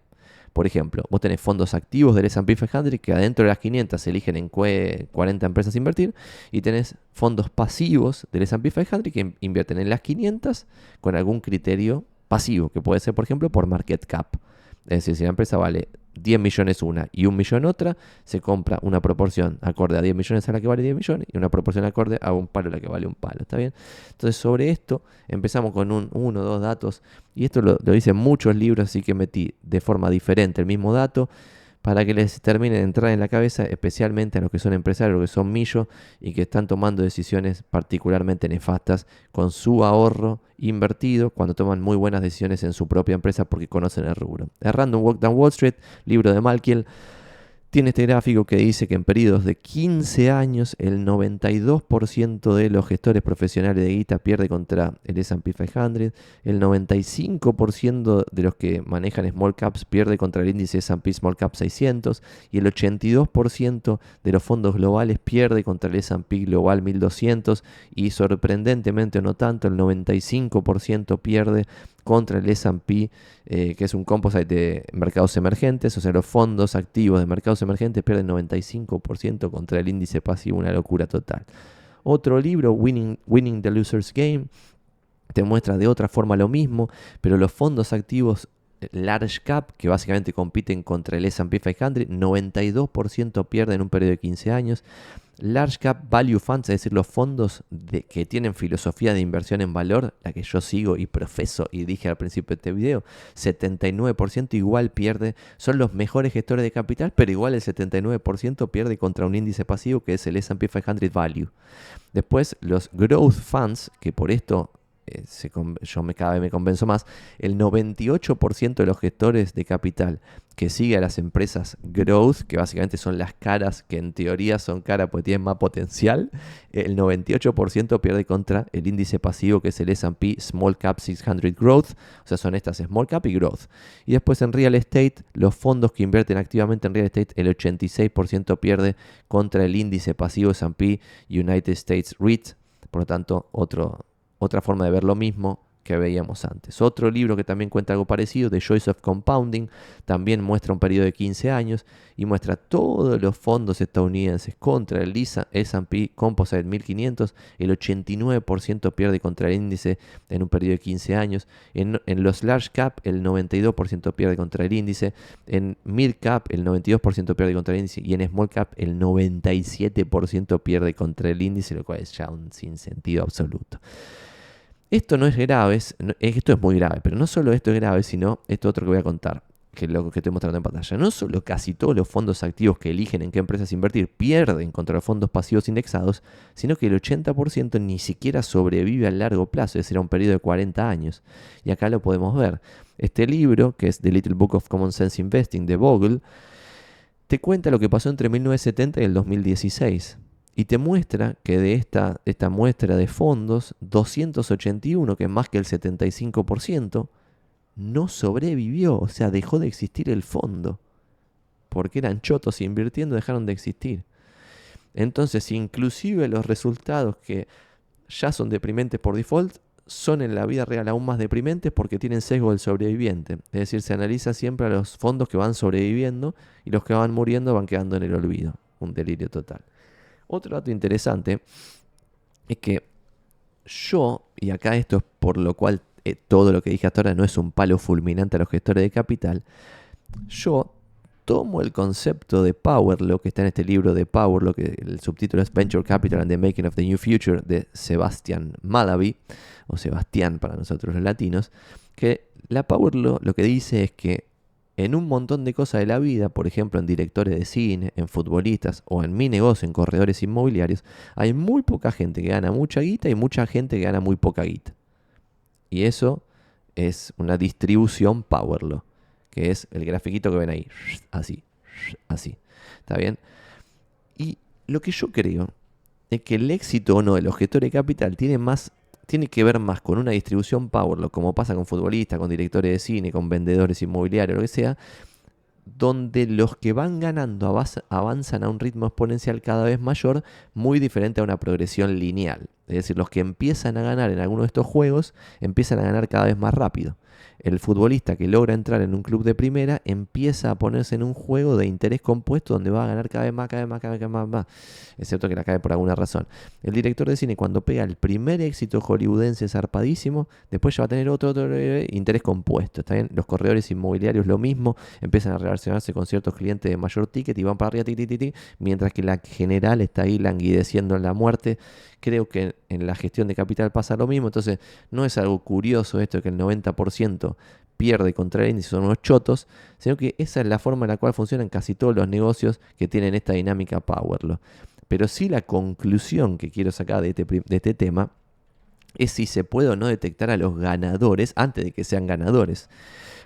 Por ejemplo, vos tenés fondos activos del S&P 500 que adentro de las 500 se eligen en 40 empresas invertir, y tenés fondos pasivos del S&P 500 que invierten en las 500 con algún criterio pasivo, que puede ser, por ejemplo, por market cap. Es decir, si la empresa vale 10 millones una y 1 millón otra, se compra una proporción acorde a 10 millones a la que vale 10 millones y una proporción acorde a un palo a la que vale un palo. ¿Está bien? Entonces, sobre esto empezamos con uno o dos datos, y esto lo dicen muchos libros, así que metí de forma diferente el mismo dato para que les termine de entrar en la cabeza, especialmente a los que son empresarios, los que son millos y que están tomando decisiones particularmente nefastas con su ahorro invertido cuando toman muy buenas decisiones en su propia empresa porque conocen el rubro. The Random Walk Down Wall Street, libro de Malkiel. Tiene este gráfico que dice que en periodos de 15 años el 92% de los gestores profesionales de guita pierde contra el S&P 500, el 95% de los que manejan small caps pierde contra el índice S&P Small Cap 600 y el 82% de los fondos globales pierde contra el S&P Global 1200 y sorprendentemente o no tanto el 95% pierde contra el S&P, que es un composite de mercados emergentes, o sea, los fondos activos de mercados emergentes pierden 95% contra el índice pasivo, una locura total. Otro libro, Winning the Loser's Game, te muestra de otra forma lo mismo, pero los fondos activos large cap, que básicamente compiten contra el S&P 500, 92% pierden en un periodo de 15 años. Large Cap Value Funds, es decir, los fondos que tienen filosofía de inversión en valor, la que yo sigo y profeso y dije al principio de este video, 79% igual pierde, son los mejores gestores de capital, pero igual el 79% pierde contra un índice pasivo que es el S&P 500 Value. Después los Growth Funds, que por esto cada vez me convenzo más, el 98% de los gestores de capital que sigue a las empresas growth, que básicamente son las caras, que en teoría son caras porque tienen más potencial, el 98% pierde contra el índice pasivo que es el S&P Small Cap 600 Growth, o sea, son estas Small Cap y Growth. Y después en Real Estate, los fondos que invierten activamente en Real Estate, el 86% pierde contra el índice pasivo S&P United States REIT, por lo tanto, otra forma de ver lo mismo que veíamos antes. Otro libro que también cuenta algo parecido, The Choice of Compounding, también muestra un periodo de 15 años y muestra todos los fondos estadounidenses contra el S&P Composite 1500, el 89% pierde contra el índice en un periodo de 15 años, en los large cap el 92% pierde contra el índice, en mid cap el 92% pierde contra el índice y en small cap el 97% pierde contra el índice, lo cual es ya un sinsentido absoluto. Esto no es grave, esto es muy grave, pero no solo esto es grave, sino esto otro que voy a contar, que es lo que estoy mostrando en pantalla. No solo casi todos los fondos activos que eligen en qué empresas invertir pierden contra los fondos pasivos indexados, sino que el 80% ni siquiera sobrevive a largo plazo, es decir, a un periodo de 40 años. Y acá lo podemos ver. Este libro, que es The Little Book of Common Sense Investing de Bogle, te cuenta lo que pasó entre 1970 y el 2016. Y te muestra que de esta muestra de fondos, 281, que es más que el 75%, no sobrevivió, o sea, dejó de existir el fondo. Porque eran chotos invirtiendo, dejaron de existir. Entonces, inclusive los resultados que ya son deprimentes por default, son en la vida real aún más deprimentes porque tienen sesgo del sobreviviente. Es decir, se analiza siempre a los fondos que van sobreviviendo y los que van muriendo van quedando en el olvido. Un delirio total. Otro dato interesante es que yo, y acá esto es por lo cual todo lo que dije hasta ahora no es un palo fulminante a los gestores de capital, yo tomo el concepto de Power Law, que está en este libro de Power Law, que el subtítulo es Venture Capital and the Making of the New Future, de Sebastian Malaby, o Sebastián para nosotros los latinos, que la Power Law lo que dice es que en un montón de cosas de la vida, por ejemplo en directores de cine, en futbolistas o en mi negocio, en corredores inmobiliarios, hay muy poca gente que gana mucha guita y mucha gente que gana muy poca guita. Y eso es una distribución Power Law, que es el grafiquito que ven ahí, así, así. ¿Está bien? Y lo que yo creo es que el éxito o no de los gestores de capital tiene que ver más con una distribución Power Law, como pasa con futbolistas, con directores de cine, con vendedores inmobiliarios, lo que sea, donde los que van ganando avanzan a un ritmo exponencial cada vez mayor, muy diferente a una progresión lineal. Es decir, los que empiezan a ganar en alguno de estos juegos, empiezan a ganar cada vez más rápido. El futbolista que logra entrar en un club de primera empieza a ponerse en un juego de interés compuesto donde va a ganar cada vez más, excepto que la cae por alguna razón. El director de cine, cuando pega el primer éxito hollywoodense zarpadísimo, después ya va a tener otro interés compuesto, ¿está bien? Los corredores inmobiliarios lo mismo, empiezan a relacionarse con ciertos clientes de mayor ticket y van para arriba, mientras que la general está ahí languideciendo en la muerte. Creo que en la gestión de capital pasa lo mismo, entonces no es algo curioso esto de que el 90% pierde contra el índice, son unos chotos, sino que esa es la forma en la cual funcionan casi todos los negocios que tienen esta dinámica Power Law. Pero sí, la conclusión que quiero sacar de este tema es si se puede o no detectar a los ganadores antes de que sean ganadores.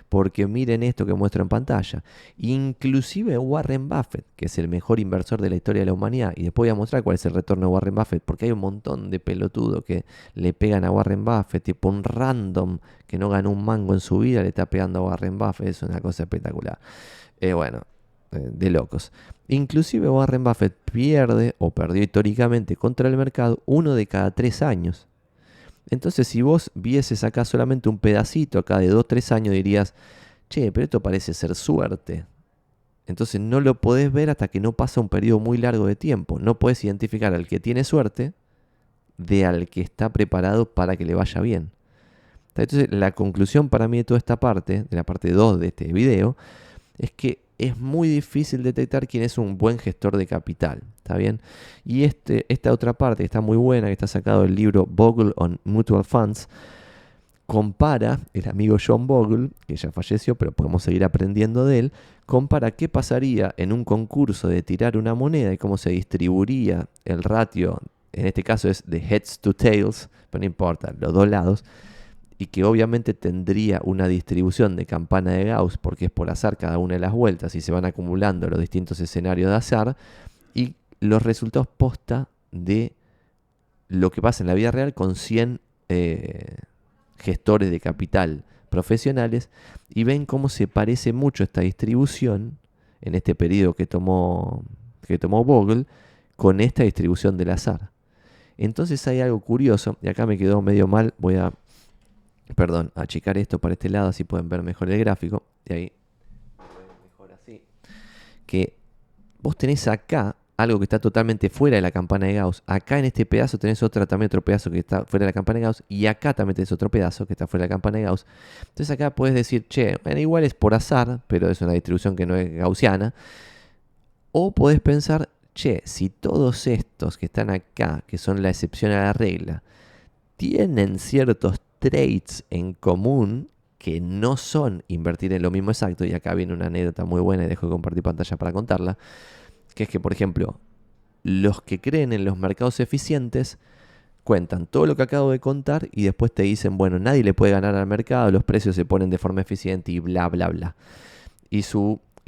porque miren esto que muestro en pantalla. Inclusive Warren Buffett, que es el mejor inversor de la historia de la humanidad, y después voy a mostrar cuál es el retorno de Warren Buffett, porque hay un montón de pelotudos que le pegan a Warren Buffett, tipo un random que no ganó un mango en su vida, le está pegando a Warren Buffett, es una cosa espectacular. De locos. Inclusive Warren Buffett pierde o perdió históricamente contra el mercado 1 de cada 3 años. Entonces si vos vieses acá solamente un pedacito acá de 2-3 años dirías, che, pero esto parece ser suerte. Entonces no lo podés ver hasta que no pasa un periodo muy largo de tiempo. No podés identificar al que tiene suerte de al que está preparado para que le vaya bien. Entonces la conclusión para mí de toda esta parte, de la parte 2 de este video, es que es muy difícil detectar quién es un buen gestor de capital, ¿está bien? Y esta otra parte que está muy buena, que está sacado del libro Bogle on Mutual Funds, compara, el amigo John Bogle, que ya falleció, pero podemos seguir aprendiendo de él, compara qué pasaría en un concurso de tirar una moneda y cómo se distribuiría el ratio, en este caso es de heads to tails, pero no importa, los dos lados, y que obviamente tendría una distribución de campana de Gauss porque es por azar cada una de las vueltas y se van acumulando los distintos escenarios de azar y los resultados posta de lo que pasa en la vida real con 100 gestores de capital profesionales y ven cómo se parece mucho esta distribución en este periodo que tomó Bogle con esta distribución del azar. Entonces hay algo curioso, y acá me quedó medio mal, voy a achicar esto para este lado, así pueden ver mejor el gráfico. Y ahí, mejor así. Que vos tenés acá algo que está totalmente fuera de la campana de Gauss. Acá en este pedazo tenés también otro pedazo que está fuera de la campana de Gauss. Y acá también tenés otro pedazo que está fuera de la campana de Gauss. Entonces acá puedes decir, che, bueno, igual es por azar, pero es una distribución que no es gaussiana. O podés pensar, che, si todos estos que están acá, que son la excepción a la regla, tienen ciertos traits en común que no son invertir en lo mismo exacto, y acá viene una anécdota muy buena y dejo de compartir pantalla para contarla, que es que, por ejemplo, los que creen en los mercados eficientes cuentan todo lo que acabo de contar y después te dicen, bueno, nadie le puede ganar al mercado, los precios se ponen de forma eficiente y bla, bla, bla. Y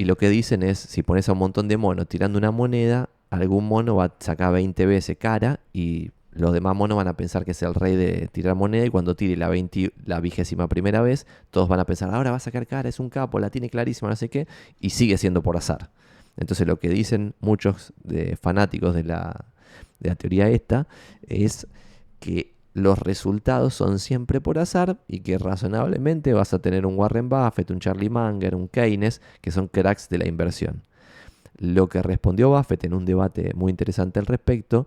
lo que dicen es, si pones a un montón de monos tirando una moneda, algún mono va a sacar 20 veces cara y los demás monos van a pensar que es el rey de tirar moneda y cuando tire la 21ª vez, todos van a pensar, ahora va a sacar cara, es un capo, la tiene clarísima, no sé qué, y sigue siendo por azar. Entonces lo que dicen muchos fanáticos de la teoría esta es que los resultados son siempre por azar y que razonablemente vas a tener un Warren Buffett, un Charlie Munger, un Keynes, que son cracks de la inversión. Lo que respondió Buffett en un debate muy interesante al respecto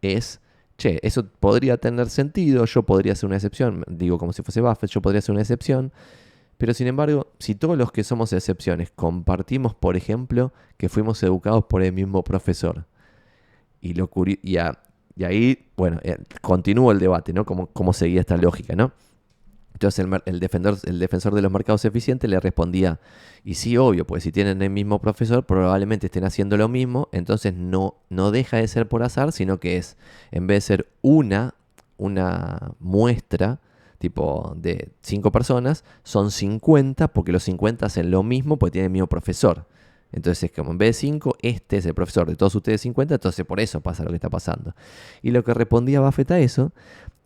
es, che, eso podría tener sentido, yo podría ser una excepción, digo como si fuese Buffett, yo podría ser una excepción, pero sin embargo, si todos los que somos excepciones compartimos, por ejemplo, que fuimos educados por el mismo profesor, y ahí, bueno, continúa el debate, ¿no? ¿Cómo seguía esta lógica, ¿no? Entonces el defensor de los mercados eficientes le respondía, y sí, obvio, pues si tienen el mismo profesor, probablemente estén haciendo lo mismo, entonces no deja de ser por azar, sino que es, en vez de ser una muestra, tipo de 5 personas, son 50, porque los 50 hacen lo mismo porque tienen el mismo profesor. Entonces es como en vez de 5, este es el profesor de todos ustedes 50, entonces por eso pasa lo que está pasando. Y lo que respondía Buffett a eso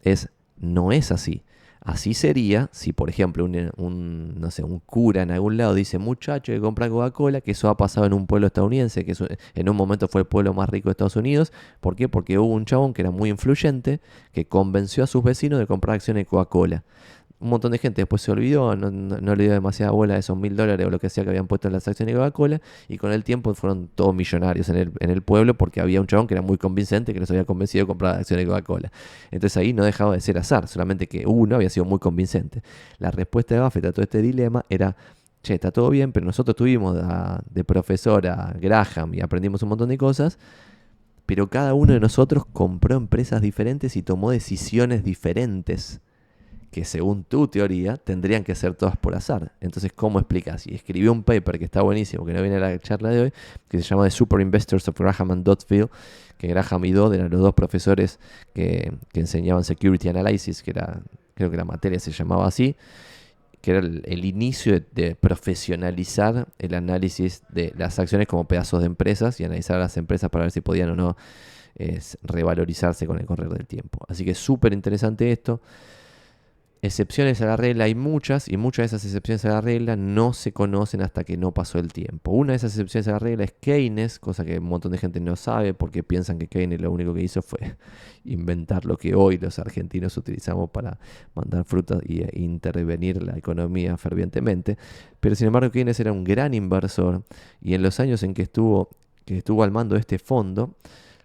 es, no es así. Así sería si, por ejemplo, un cura en algún lado dice, muchacho que compra Coca-Cola, que eso ha pasado en un pueblo estadounidense, que en un momento fue el pueblo más rico de Estados Unidos. ¿Por qué? Porque hubo un chabón que era muy influyente, que convenció a sus vecinos de comprar acciones de Coca-Cola. Un montón de gente después se olvidó, no le dio demasiada bola a esos $1000 o lo que sea que habían puesto en las acciones de Coca-Cola, y con el tiempo fueron todos millonarios en el pueblo porque había un chabón que era muy convincente que los había convencido de comprar acciones de Coca-Cola. Entonces ahí no dejaba de ser azar, solamente que uno había sido muy convincente. La respuesta de Buffett a todo este dilema era, che, está todo bien, pero nosotros tuvimos de profesor a Graham y aprendimos un montón de cosas, pero cada uno de nosotros compró empresas diferentes y tomó decisiones diferentes, que según tu teoría tendrían que ser todas por azar. Entonces, ¿cómo explicas? Y escribió un paper que está buenísimo, que no viene a la charla de hoy, que se llama The Super Investors of Graham and Dotfield, que Graham y Dodd eran los dos profesores que enseñaban Security Analysis, creo que la materia se llamaba así, que era el inicio de profesionalizar el análisis de las acciones como pedazos de empresas y analizar a las empresas para ver si podían o no revalorizarse con el correr del tiempo. Así que súper interesante esto. Excepciones a la regla hay muchas, y muchas de esas excepciones a la regla no se conocen hasta que no pasó el tiempo. Una de esas excepciones a la regla es Keynes, cosa que un montón de gente no sabe porque piensan que Keynes lo único que hizo fue inventar lo que hoy los argentinos utilizamos para mandar frutas e intervenir la economía fervientemente. Pero sin embargo Keynes era un gran inversor, y en los años en que estuvo al mando de este fondo,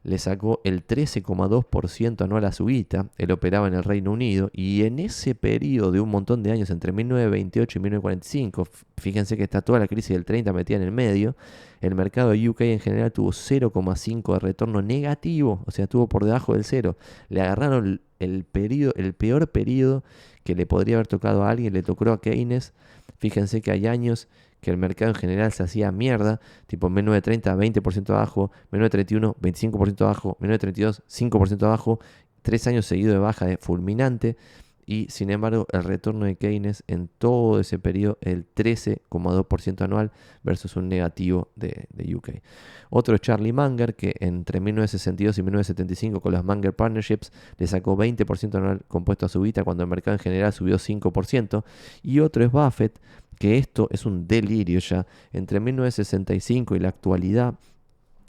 le sacó el 13,2% anual a su guita. Él operaba en el Reino Unido, y en ese periodo de un montón de años, entre 1928 y 1945, fíjense que está toda la crisis del 30 metida en el medio, el mercado de UK en general tuvo 0,5 de retorno negativo, o sea, estuvo por debajo del cero. Le agarraron el peor periodo que le podría haber tocado a alguien, le tocó a Keynes. Fíjense que hay años que el mercado en general se hacía mierda, tipo 1930, 20% abajo, 1931, 25% abajo, 1932, 5% abajo, 3 años seguidos de baja fulminante, y sin embargo el retorno de Keynes en todo ese periodo, el 13,2% anual versus un negativo de UK. Otro es Charlie Munger, que entre 1962 y 1975 con las Munger Partnerships le sacó 20% anual compuesto a su guita cuando el mercado en general subió 5%. Y otro es Buffett, que esto es un delirio ya. Entre 1965 y la actualidad,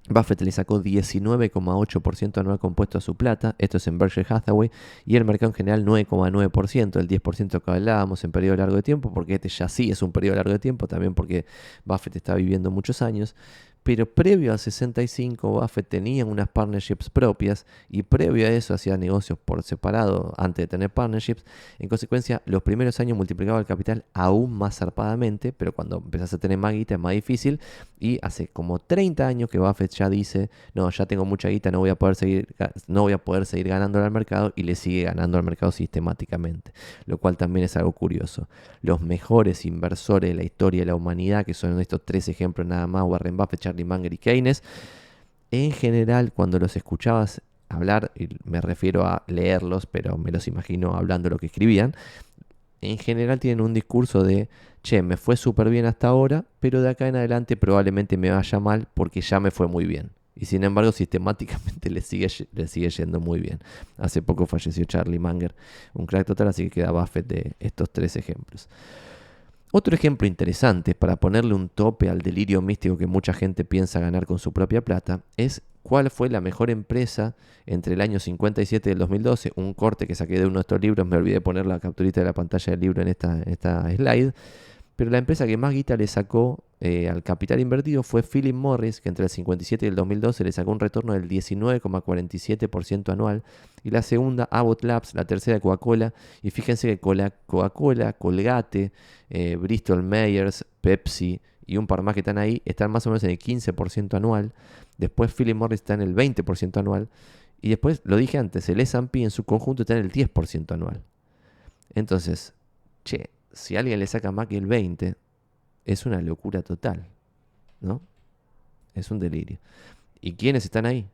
Buffett le sacó 19,8% anual compuesto a su plata, esto es en Berkshire Hathaway, y el mercado en general 9,9%, el 10% que hablábamos en periodo largo de tiempo, porque este ya sí es un periodo largo de tiempo, también porque Buffett está viviendo muchos años. Pero previo al 65, Buffett tenía unas partnerships propias, y previo a eso hacía negocios por separado antes de tener partnerships. En consecuencia, los primeros años multiplicaba el capital aún más zarpadamente, pero cuando empezás a tener más guita es más difícil. Y hace como 30 años que Buffett ya dice, no, ya tengo mucha guita, no voy a poder seguir ganando al mercado, y le sigue ganando al mercado sistemáticamente. Lo cual también es algo curioso. Los mejores inversores de la historia de la humanidad, que son estos 3 ejemplos nada más, Warren Buffett, Charlie Munger y Keynes, en general cuando los escuchabas hablar, y me refiero a leerlos, pero me los imagino hablando lo que escribían, en general tienen un discurso de, che, me fue súper bien hasta ahora, pero de acá en adelante probablemente me vaya mal porque ya me fue muy bien. Y sin embargo, sistemáticamente le sigue yendo muy bien. Hace poco falleció Charlie Munger, un crack total, así que queda Buffett de estos 3 ejemplos. Otro ejemplo interesante para ponerle un tope al delirio místico que mucha gente piensa ganar con su propia plata es cuál fue la mejor empresa entre el año 57 y el 2012. Un corte que saqué de uno de estos libros, me olvidé poner la capturita de la pantalla del libro en esta slide. Pero la empresa que más guita le sacó al capital invertido fue Philip Morris, que entre el 57 y el 2012 le sacó un retorno del 19,47% anual. Y la segunda, Abbott Labs, la tercera, Coca-Cola. Y fíjense que Coca-Cola, Colgate, Bristol Myers, Pepsi y un par más que están ahí, están más o menos en el 15% anual. Después Philip Morris está en el 20% anual. Y después, lo dije antes, el S&P en su conjunto está en el 10% anual. Entonces, che, si alguien le saca más que el 20, es una locura total, ¿no? Es un delirio. ¿Y quiénes están ahí?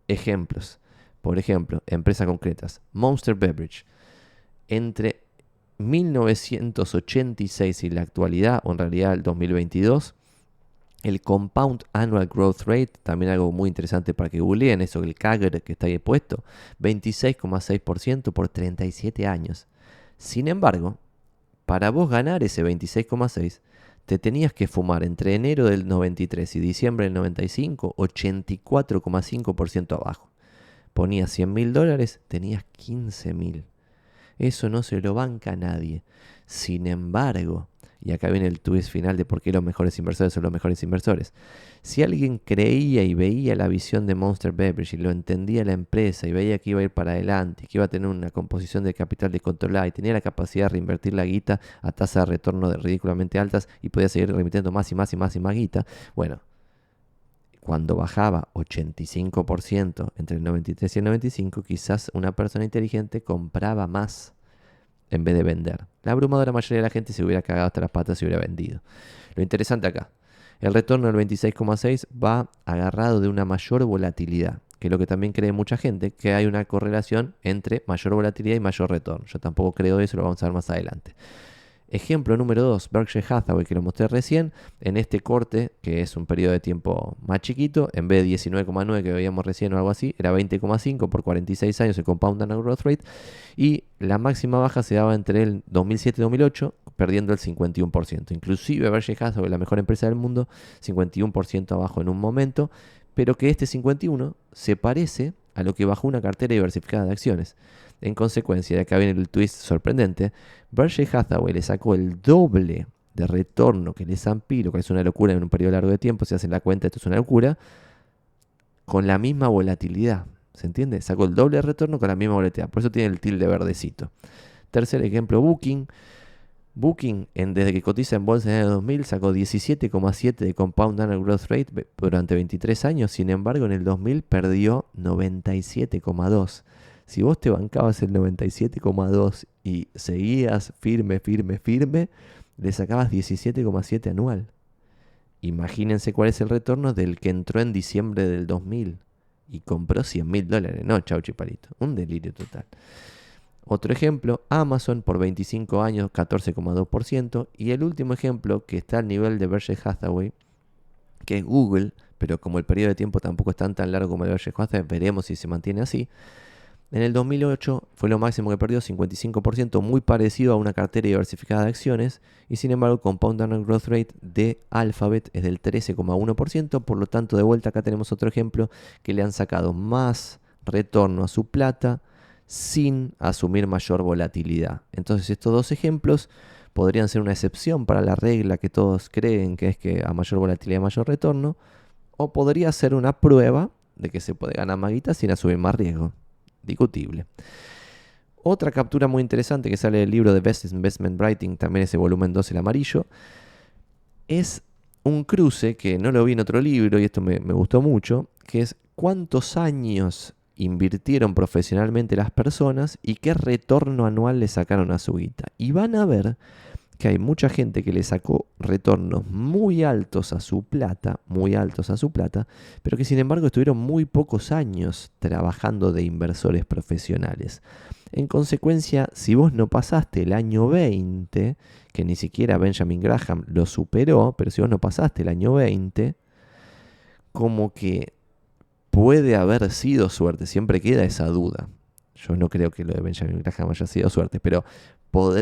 Ejemplos. Por ejemplo, empresas concretas. Monster Beverage. Entre 1986 y la actualidad, o en realidad el 2022, el Compound Annual Growth Rate, también algo muy interesante para que googleen eso, el CAGR que está ahí puesto, 26,6% por 37 años. Sin embargo, para vos ganar ese 26,6, te tenías que fumar entre enero del 93 y diciembre del 95, 84,5% abajo. Ponías $100.000, tenías 15.000. Eso no se lo banca a nadie. Sin embargo, y acá viene el twist final de por qué los mejores inversores son los mejores inversores. Si alguien creía y veía la visión de Monster Beverage y lo entendía la empresa y veía que iba a ir para adelante, que iba a tener una composición de capital descontrolada y tenía la capacidad de reinvertir la guita a tasas de retorno ridículamente altas y podía seguir remitiendo más y más y más y más guita, bueno, cuando bajaba 85% entre el 93 y el 95, quizás una persona inteligente compraba más en vez de vender. La abrumadora mayoría de la gente se hubiera cagado hasta las patas y hubiera vendido. Lo interesante acá, el retorno del 26,6 va agarrado de una mayor volatilidad, que es lo que también cree mucha gente, que hay una correlación entre mayor volatilidad y mayor retorno. Yo tampoco creo eso, lo vamos a ver más adelante. Ejemplo número 2, Berkshire Hathaway, que lo mostré recién, en este corte, que es un periodo de tiempo más chiquito, en vez de 19,9 que veíamos recién o algo así, era 20,5 por 46 años el Compound Annual Growth Rate, y la máxima baja se daba entre el 2007 y 2008, perdiendo el 51%. Inclusive Berkshire Hathaway, la mejor empresa del mundo, 51% abajo en un momento, pero que este 51 se parece a lo que bajó una cartera diversificada de acciones. En consecuencia, de acá viene el twist sorprendente, Berkshire Hathaway le sacó el doble de retorno que el S&P, lo que es una locura en un periodo largo de tiempo, si hacen la cuenta esto es una locura, con la misma volatilidad. ¿Se entiende? Sacó el doble de retorno con la misma volatilidad. Por eso tiene el tilde verdecito. Tercer ejemplo, Booking. Booking, desde que cotiza en bolsa en el año 2000, sacó 17,7 de Compound Annual Growth Rate durante 23 años. Sin embargo, en el 2000 perdió 97,2. Si vos te bancabas el 97,2 y seguías firme, le sacabas 17,7 anual. Imagínense cuál es el retorno del que entró en diciembre del 2000 y compró $100.000. No, chau chiparito. Un delirio total. Otro ejemplo, Amazon por 25 años, 14,2%. Y el último ejemplo, que está al nivel de Berkshire Hathaway, que es Google, pero como el periodo de tiempo tampoco es tan largo como el de Berkshire Hathaway, veremos si se mantiene así. En el 2008 fue lo máximo que perdió, 55%, muy parecido a una cartera diversificada de acciones, y sin embargo el Compound Annual Growth Rate de Alphabet es del 13,1%, por lo tanto de vuelta acá tenemos otro ejemplo que le han sacado más retorno a su plata sin asumir mayor volatilidad. Entonces estos dos ejemplos podrían ser una excepción para la regla que todos creen que es que a mayor volatilidad mayor retorno, o podría ser una prueba de que se puede ganar más guita sin asumir más riesgo. Discutible. Otra captura muy interesante que sale del libro de Best Investment Writing, también ese volumen 2, el amarillo, es un cruce que no lo vi en otro libro y esto me gustó mucho, que es cuántos años invirtieron profesionalmente las personas y qué retorno anual le sacaron a su guita. Y van a ver que hay mucha gente que le sacó retornos muy altos a su plata, pero que sin embargo estuvieron muy pocos años trabajando de inversores profesionales. En consecuencia, si vos no pasaste el año 20, que ni siquiera Benjamin Graham lo superó, pero si vos no pasaste el año 20, como que puede haber sido suerte, siempre queda esa duda. Yo no creo que lo de Benjamin Graham haya sido suerte, pero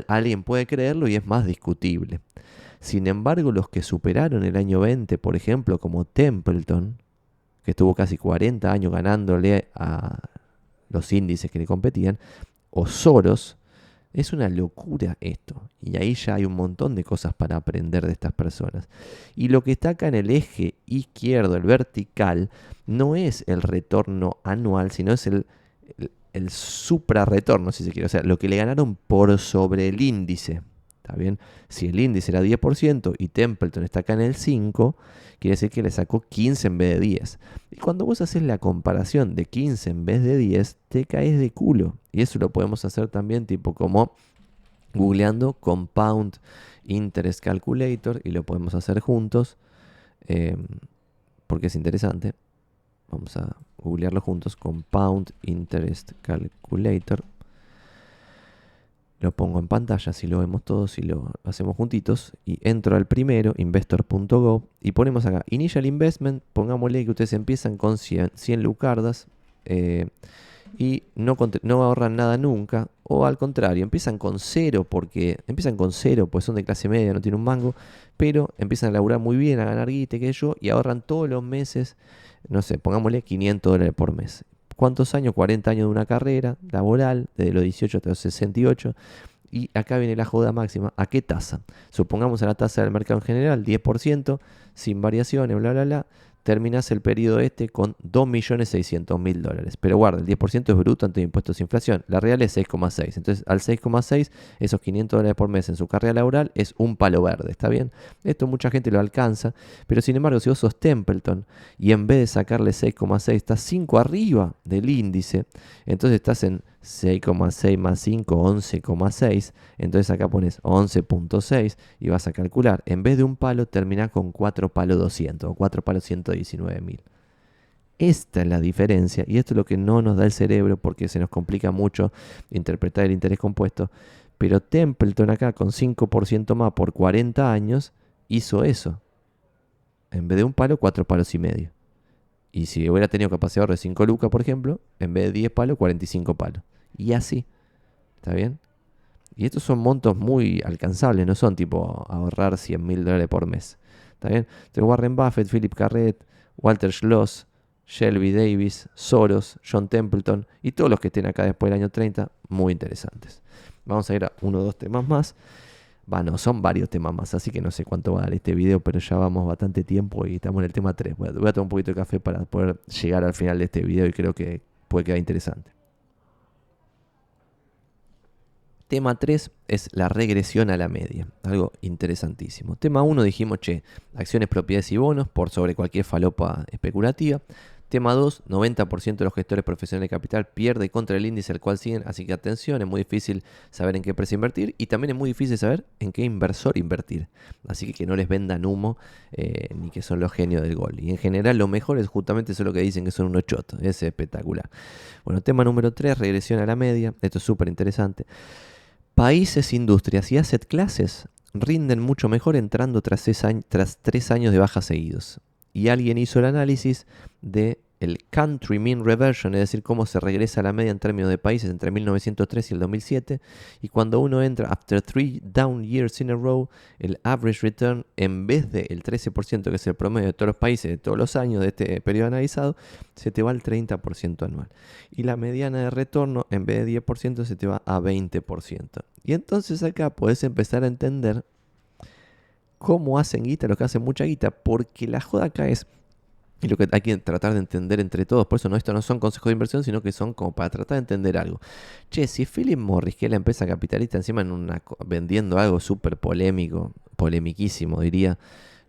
alguien puede creerlo y es más discutible. Sin embargo, los que superaron el año 20, por ejemplo, como Templeton, que estuvo casi 40 años ganándole a los índices que le competían, o Soros, es una locura esto. Y ahí ya hay un montón de cosas para aprender de estas personas. Y lo que está acá en el eje izquierdo, el vertical, no es el retorno anual, sino es el suprarretorno, si se quiere. O sea, lo que le ganaron por sobre el índice. ¿Está bien? Si el índice era 10% y Templeton está acá en el 5%, quiere decir que le sacó 15 en vez de 10. Y cuando vos haces la comparación de 15 en vez de 10, te caes de culo. Y eso lo podemos hacer también tipo como googleando Compound Interest Calculator y lo podemos hacer juntos porque es interesante. Vamos a googlearlo juntos, Compound Interest Calculator. Lo pongo en pantalla, así lo vemos todos y lo hacemos juntitos. Y entro al primero, investor.gov, y ponemos acá Initial Investment. Pongámosle que ustedes empiezan con 100 lucardas y no ahorran nada nunca. O al contrario, empiezan con cero, pues son de clase media, no tienen un mango, pero empiezan a laburar muy bien, a ganar guita, y ahorran todos los meses, no sé, pongámosle $500 por mes. ¿Cuántos años? 40 años de una carrera laboral, desde los 18 hasta los 68. Y acá viene la joda máxima. ¿A qué tasa? Supongamos a la tasa del mercado en general, 10%, sin variaciones, bla, bla, bla. Terminás el periodo con $2.600.000. Pero guarda, el 10% es bruto antes de impuestos e inflación. La real es 6,6. Entonces, al 6,6, esos $500 por mes en su carrera laboral es un palo verde. ¿Está bien? Esto mucha gente lo alcanza. Pero sin embargo, si vos sos Templeton y en vez de sacarle 6,6, estás 5 arriba del índice, entonces estás en 6,6 más 5, 11,6. Entonces acá pones 11,6 y vas a calcular. En vez de un palo, termina con 4 palos 200 o 4 palos 119.000. Esta es la diferencia y esto es lo que no nos da el cerebro porque se nos complica mucho interpretar el interés compuesto. Pero Templeton acá con 5% más por 40 años hizo eso. En vez de un palo, 4 palos y medio. Y si hubiera tenido capacidad de ahorro de 5 lucas, por ejemplo, en vez de 10 palos, 45 palos. Y así. ¿Está bien? Y estos son montos muy alcanzables, no son tipo ahorrar $100.000 por mes. ¿Está bien? Entonces Warren Buffett, Philip Carret, Walter Schloss, Shelby Davis, Soros, John Templeton y todos los que estén acá después del año 30, muy interesantes. Vamos a ir a uno o dos temas más. Bueno, son varios temas más, así que no sé cuánto va a dar este video, pero ya vamos bastante tiempo y estamos en el tema 3. Voy a tomar un poquito de café para poder llegar al final de este video y creo que puede quedar interesante. Tema 3 es la regresión a la media, algo interesantísimo. Tema 1 dijimos, acciones, propiedades y bonos por sobre cualquier falopa especulativa. Tema 2, 90% de los gestores profesionales de capital pierde contra el índice al cual siguen, así que atención, es muy difícil saber en qué empresa invertir y también es muy difícil saber en qué inversor invertir. Así que no les vendan humo ni que son los genios del gol. Y en general lo mejor es justamente eso lo que dicen que son unos chotos, es espectacular. Bueno, tema número 3, regresión a la media, esto es súper interesante. Países, industrias y asset classes rinden mucho mejor entrando tras 3 años de bajas seguidos. Y alguien hizo el análisis de el Country Mean Reversion, es decir, cómo se regresa a la media en términos de países entre 1903 y el 2007. Y cuando uno entra after 3 down years in a row, el average return, en vez del 13%, que es el promedio de todos los países de todos los años de este periodo analizado, se te va al 30% anual. Y la mediana de retorno, en vez de 10%, se te va a 20%. Y entonces acá podés empezar a entender cómo hacen guita los que hacen mucha guita, porque la joda acá es, y lo que hay que tratar de entender entre todos, por eso esto no son consejos de inversión, sino que son como para tratar de entender algo. Si Philip Morris, que es la empresa capitalista, encima vendiendo algo súper polémico, polemiquísimo diría,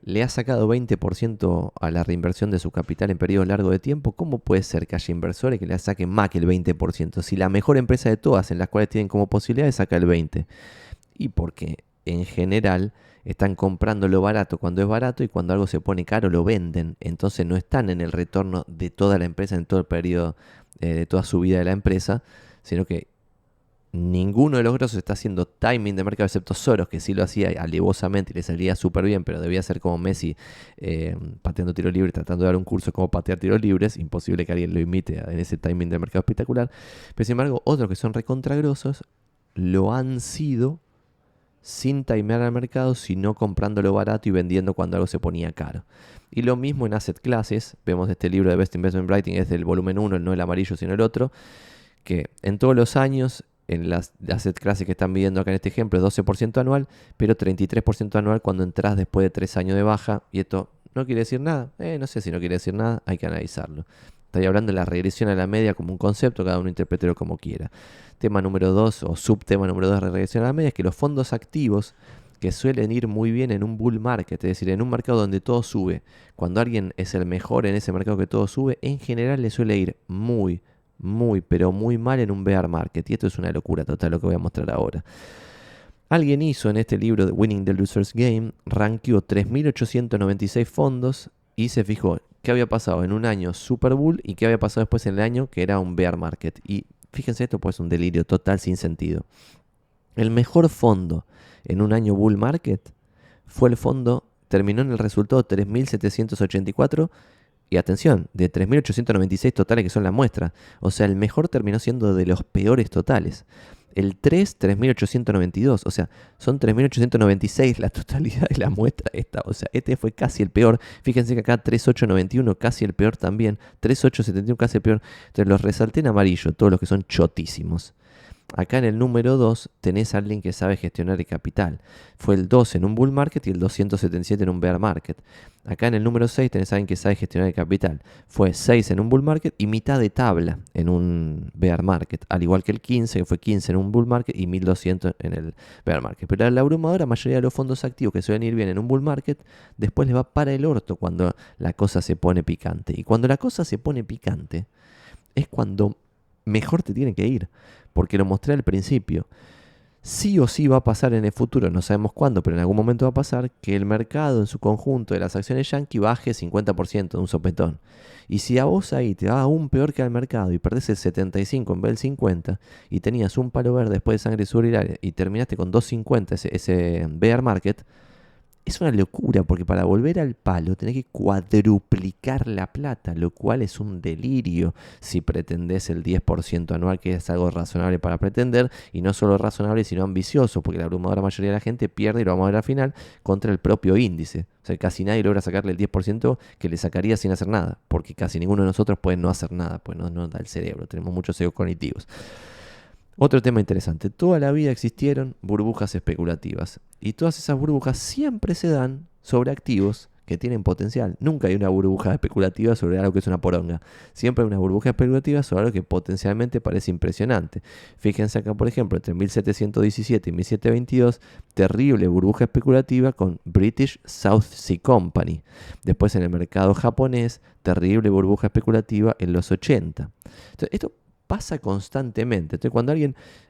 le ha sacado 20% a la reinversión de su capital en periodos largos de tiempo, ¿cómo puede ser que haya inversores que le saquen más que el 20%? Si la mejor empresa de todas, en las cuales tienen como posibilidad, saca el 20%. Y porque en general están comprando lo barato cuando es barato y cuando algo se pone caro lo venden. Entonces no están en el retorno de toda la empresa en todo el periodo de toda su vida de la empresa, sino que ninguno de los grosos está haciendo timing de mercado, excepto Soros, que sí lo hacía alevosamente y le salía súper bien, pero debía ser como Messi pateando tiros libres, tratando de dar un curso como patear tiros libres. Imposible que alguien lo imite en ese timing de mercado espectacular. Pero sin embargo, otros que son recontragrosos lo han sido sin timear al mercado, sino comprándolo barato y vendiendo cuando algo se ponía caro. Y lo mismo en asset classes. Vemos este libro de Best Investment Writing, es del volumen 1, no el amarillo sino el otro, que en todos los años, en las asset classes que están viendo acá en este ejemplo, es 12% anual, pero 33% anual cuando entras después de 3 años de baja. Y esto no quiere decir nada. No sé si no quiere decir nada, hay que analizarlo. Estoy hablando de la regresión a la media como un concepto, cada uno interpretelo como quiera. Tema número 2 o subtema número 2 de regresión a la media es que los fondos activos, que suelen ir muy bien en un bull market, es decir, en un mercado donde todo sube, cuando alguien es el mejor en ese mercado que todo sube, en general le suele ir muy, pero muy mal en un bear market. Y esto es una locura total lo que voy a mostrar ahora. Alguien hizo en este libro de Winning the Loser's Game, rankeó 3.896 fondos y se fijó qué había pasado en un año super bull y qué había pasado después en el año que era un bear market. Y fíjense, esto pues es un delirio total sin sentido. El mejor fondo en un año bull market fue el fondo, terminó en el resultado 3.784 y atención, de 3.896 totales que son la muestra. O sea, el mejor terminó siendo de los peores totales. El 3.892, o sea, son 3.896 la totalidad de la muestra esta. O sea, este fue casi el peor. Fíjense que acá 3.891 casi el peor también. 3.871 casi el peor. Entonces los resalté en amarillo, todos los que son chotísimos. Acá en el número 2 tenés a alguien que sabe gestionar el capital. Fue el 2 en un bull market y el 277 en un bear market. Acá en el número 6 tenés a alguien que sabe gestionar el capital. Fue 6 en un bull market y mitad de tabla en un bear market. Al igual que el 15, que fue 15 en un bull market y 1200 en el bear market. Pero la abrumadora mayoría de los fondos activos que suelen ir bien en un bull market, después les va para el orto cuando la cosa se pone picante. Y cuando la cosa se pone picante, es cuando mejor te tiene que ir. Porque lo mostré al principio. sí o sí va a pasar en el futuro, no sabemos cuándo, pero en algún momento va a pasar que el mercado en su conjunto de las acciones yankee baje 50% de un sopetón. Y si a vos ahí te va aún peor que al mercado y perdés el 75 en vez del 50 y tenías un palo verde después de sangre sur y terminaste con 250 ese bear market, es una locura, porque para volver al palo tenés que cuadruplicar la plata, lo cual es un delirio si pretendés el 10% anual, que es algo razonable para pretender, y no solo razonable, sino ambicioso, porque la abrumadora mayoría de la gente pierde, y lo vamos a ver al final, contra el propio índice. O sea, casi nadie logra sacarle el 10% que le sacaría sin hacer nada, porque casi ninguno de nosotros puede no hacer nada, pues no nos da el cerebro, tenemos muchos egos cognitivos. Otro tema interesante, toda la vida existieron burbujas especulativas y todas esas burbujas siempre se dan sobre activos que tienen potencial. Nunca hay una burbuja especulativa sobre algo que es una poronga. Siempre hay una burbuja especulativa sobre algo que potencialmente parece impresionante. Fíjense acá, por ejemplo, entre 1717 y 1722, terrible burbuja especulativa con British South Sea Company. Después en el mercado japonés, terrible burbuja especulativa en los 80. Entonces, esto pasa constantemente. Entonces, cuando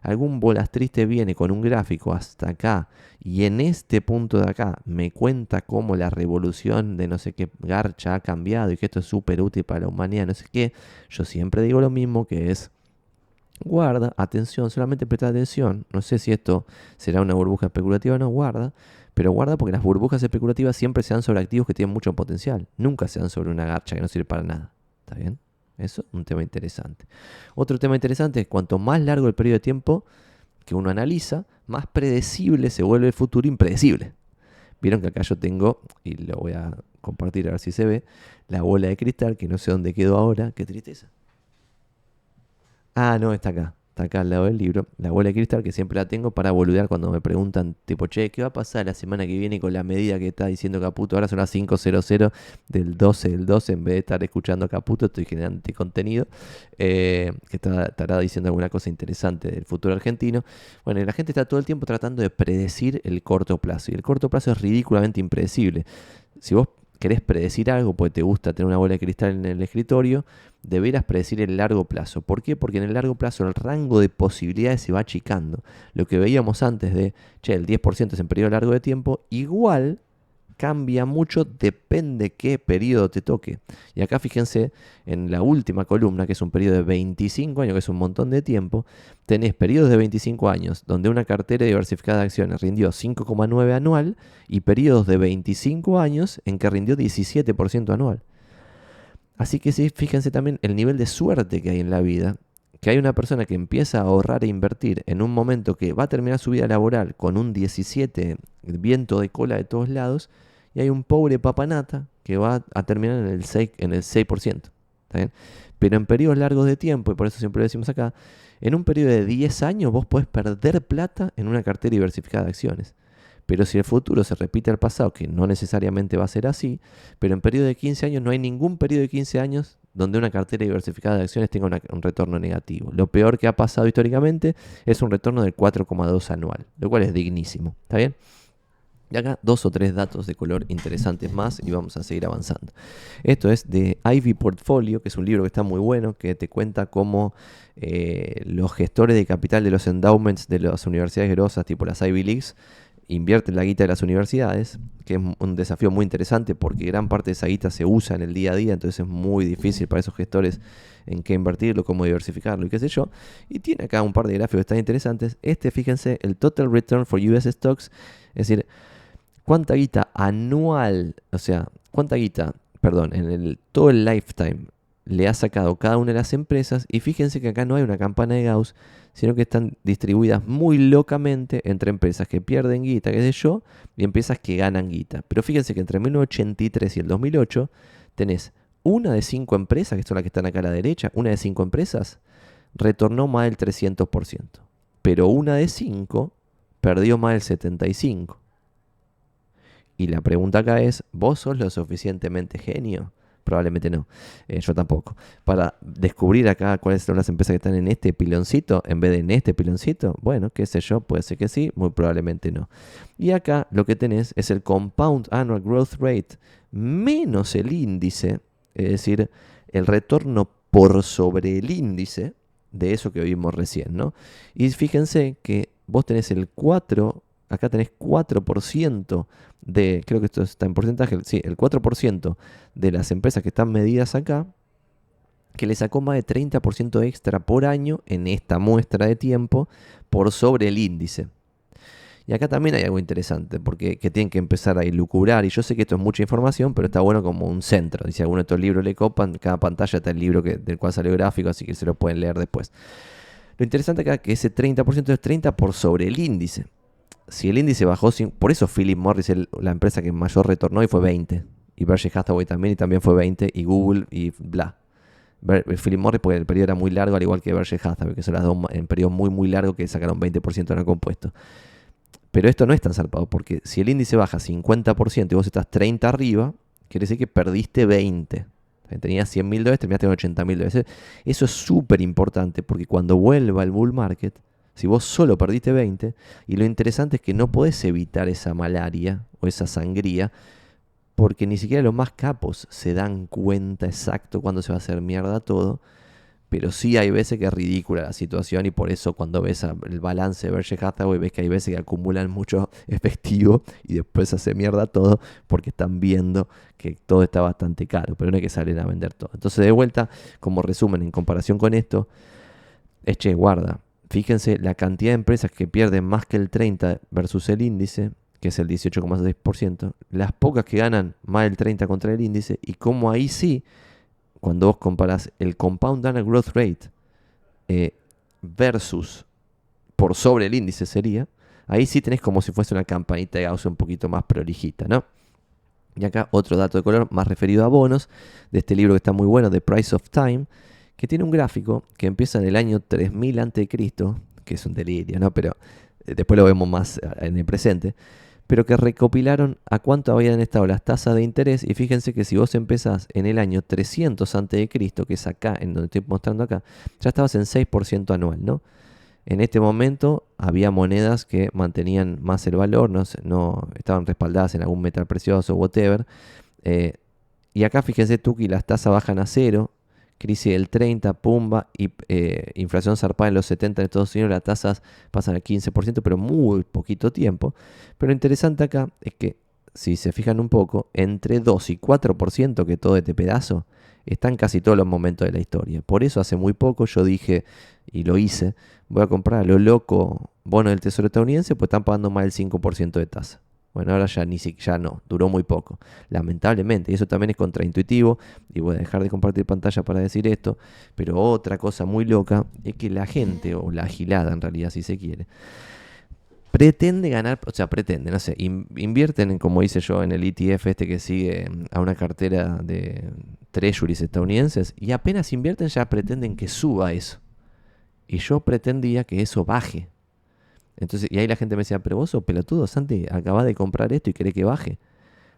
algún bolas triste viene con un gráfico hasta acá y en este punto de acá me cuenta cómo la revolución de no sé qué garcha ha cambiado y que esto es súper útil para la humanidad, no sé qué, yo siempre digo lo mismo, que es: guarda, atención, solamente presta atención. No sé si esto será una burbuja especulativa o no, guarda. Pero guarda, porque las burbujas especulativas siempre se dan sobre activos que tienen mucho potencial. Nunca se dan sobre una garcha que no sirve para nada. ¿Está bien? Eso es un tema interesante. Otro tema interesante es: cuanto más largo el periodo de tiempo que uno analiza, más predecible se vuelve el futuro impredecible. Vieron que acá yo tengo, y lo voy a compartir a ver si se ve, la bola de cristal, que no sé dónde quedó ahora. Qué tristeza. Ah, no, está acá al lado del libro, la bola de cristal, que siempre la tengo para boludear cuando me preguntan, tipo, che, ¿qué va a pasar la semana que viene con la medida que está diciendo Caputo? Ahora son las 5:00 del 12 del 12, en vez de estar escuchando a Caputo, estoy generando este contenido, que estará diciendo alguna cosa interesante del futuro argentino. Bueno, y la gente está todo el tiempo tratando de predecir el corto plazo, y el corto plazo es ridículamente impredecible. Si vos querés predecir algo, porque te gusta tener una bola de cristal en el escritorio, deberás predecir el largo plazo. ¿Por qué? Porque en el largo plazo el rango de posibilidades se va achicando. Lo que veíamos antes de, che, el 10% es en periodo largo de tiempo, igual cambia mucho, depende qué periodo te toque. Y acá fíjense en la última columna, que es un periodo de 25 años, que es un montón de tiempo. Tenés periodos de 25 años donde una cartera diversificada de acciones rindió 5,9 anual, y periodos de 25 años en que rindió 17% anual. Así que sí, fíjense también el nivel de suerte que hay en la vida, que hay una persona que empieza a ahorrar e invertir en un momento que va a terminar su vida laboral con un 17, viento de cola de todos lados, y hay un pobre papanata que va a terminar en el 6%. ¿Está bien? Pero en periodos largos de tiempo, y por eso siempre lo decimos acá, en un periodo de 10 años vos podés perder plata en una cartera diversificada de acciones. Pero si el futuro se repite al pasado, que no necesariamente va a ser así, pero en periodo de 15 años no hay ningún periodo de 15 años donde una cartera diversificada de acciones tenga un retorno negativo. Lo peor que ha pasado históricamente es un retorno del 4,2 anual, lo cual es dignísimo. ¿Está bien? Y acá 2 o 3 datos de color interesantes más y vamos a seguir avanzando. Esto es de Ivy Portfolio, que es un libro que está muy bueno, que te cuenta cómo los gestores de capital de los endowments de las universidades grosas, tipo las Ivy Leagues, invierten la guita de las universidades, que es un desafío muy interesante porque gran parte de esa guita se usa en el día a día, entonces es muy difícil para esos gestores en qué invertirlo, cómo diversificarlo y qué sé yo. Y tiene acá un par de gráficos que están interesantes. Fíjense, el Total Return for US Stocks, es decir, cuánta guita anual, o sea, cuánta guita, perdón, todo el lifetime le ha sacado cada una de las empresas. Y fíjense que acá no hay una campana de Gauss, sino que están distribuidas muy locamente entre empresas que pierden guita, qué sé yo, y empresas que ganan guita. Pero fíjense que entre 1983 y el 2008 tenés una de 5 empresas, que son las que están acá a la derecha, una de 5 empresas retornó más del 300%. Pero una de 5 perdió más del 75%. Y la pregunta acá es, ¿vos sos lo suficientemente genio? Probablemente no, yo tampoco. Para descubrir acá cuáles son las empresas que están en este piloncito en vez de en este piloncito, bueno, qué sé yo, puede ser que sí, muy probablemente no. Y acá lo que tenés es el Compound Annual Growth Rate menos el índice, es decir, el retorno por sobre el índice de eso que vimos recién, ¿no? Y fíjense que vos tenés el 4, acá tenés 4% de, creo que esto está en porcentaje, sí, el 4% de las empresas que están medidas acá, que le sacó más de 30% extra por año en esta muestra de tiempo por sobre el índice. Y acá también hay algo interesante, porque que tienen que empezar a ilucubrar, y yo sé que esto es mucha información, pero está bueno como un centro. Y si alguno de estos libros le copan, en cada pantalla está el libro del cual salió gráfico, así que se lo pueden leer después. Lo interesante acá es que ese 30% es 30 por sobre el índice. Si el índice bajó, por eso Philip Morris es la empresa que mayor retornó y fue 20. Y Berkshire Hathaway también fue 20, y Google y bla. Philip Morris porque el periodo era muy largo, al igual que Berkshire Hathaway, que son las dos en periodo muy muy largo que sacaron 20% en el compuesto. Pero esto no es tan zarpado, porque si el índice baja 50% y vos estás 30 arriba, quiere decir que perdiste 20. Tenías 100 mil dólares, terminaste con 80 mil dólares. Eso es súper importante, porque cuando vuelva el bull market, si vos solo perdiste 20, y lo interesante es que no podés evitar esa malaria o esa sangría, porque ni siquiera los más capos se dan cuenta exacto cuándo se va a hacer mierda todo. Pero sí hay veces que es ridícula la situación, y por eso cuando ves el balance de Berkshire Hathaway ves que hay veces que acumulan mucho efectivo y después se hace mierda todo porque están viendo que todo está bastante caro, pero no hay que salir a vender todo. Entonces, de vuelta, como resumen en comparación con esto, es guarda, fíjense la cantidad de empresas que pierden más que el 30 versus el índice, que es el 18,6%, las pocas que ganan más del 30 contra el índice, y cómo ahí sí, cuando vos comparás el compound annual growth rate versus por sobre el índice sería, ahí sí tenés como si fuese una campanita de Gauss un poquito más prolijita, ¿no? Y acá otro dato de color más referido a bonos, de este libro que está muy bueno, The Price of Time, que tiene un gráfico que empieza en el año 3000 a.C., que es un delirio, ¿no? Pero después lo vemos más en el presente, pero que recopilaron a cuánto habían estado las tasas de interés. Y fíjense que si vos empezás en el año 300 a.C., que es acá, en donde estoy mostrando acá, ya estabas en 6% anual, ¿no? En este momento había monedas que mantenían más el valor, no estaban respaldadas en algún metal precioso, whatever. Y acá fíjense tú que las tasas bajan a cero, crisis del 30, pumba, y inflación zarpada en los 70 en Estados Unidos, las tasas pasan al 15%, pero muy poquito tiempo. Pero lo interesante acá es que, si se fijan un poco, entre 2 y 4% que todo este pedazo están casi todos los momentos de la historia. Por eso hace muy poco yo dije, y lo hice, voy a comprar a lo loco bonos del Tesoro estadounidense, pues están pagando más del 5% de tasa. Bueno, ahora ya no, duró muy poco, lamentablemente, y eso también es contraintuitivo, y voy a dejar de compartir pantalla para decir esto, pero otra cosa muy loca es que la gente, o la agilada en realidad si se quiere, pretende ganar, o sea, pretende, no sé, invierten, como hice yo, en el ETF este que sigue a una cartera de treasuries estadounidenses, y apenas invierten ya pretenden que suba eso, y yo pretendía que eso baje. Entonces, y ahí la gente me decía, pero vos sos pelotudo, Santi, acabás de comprar esto y querés que baje.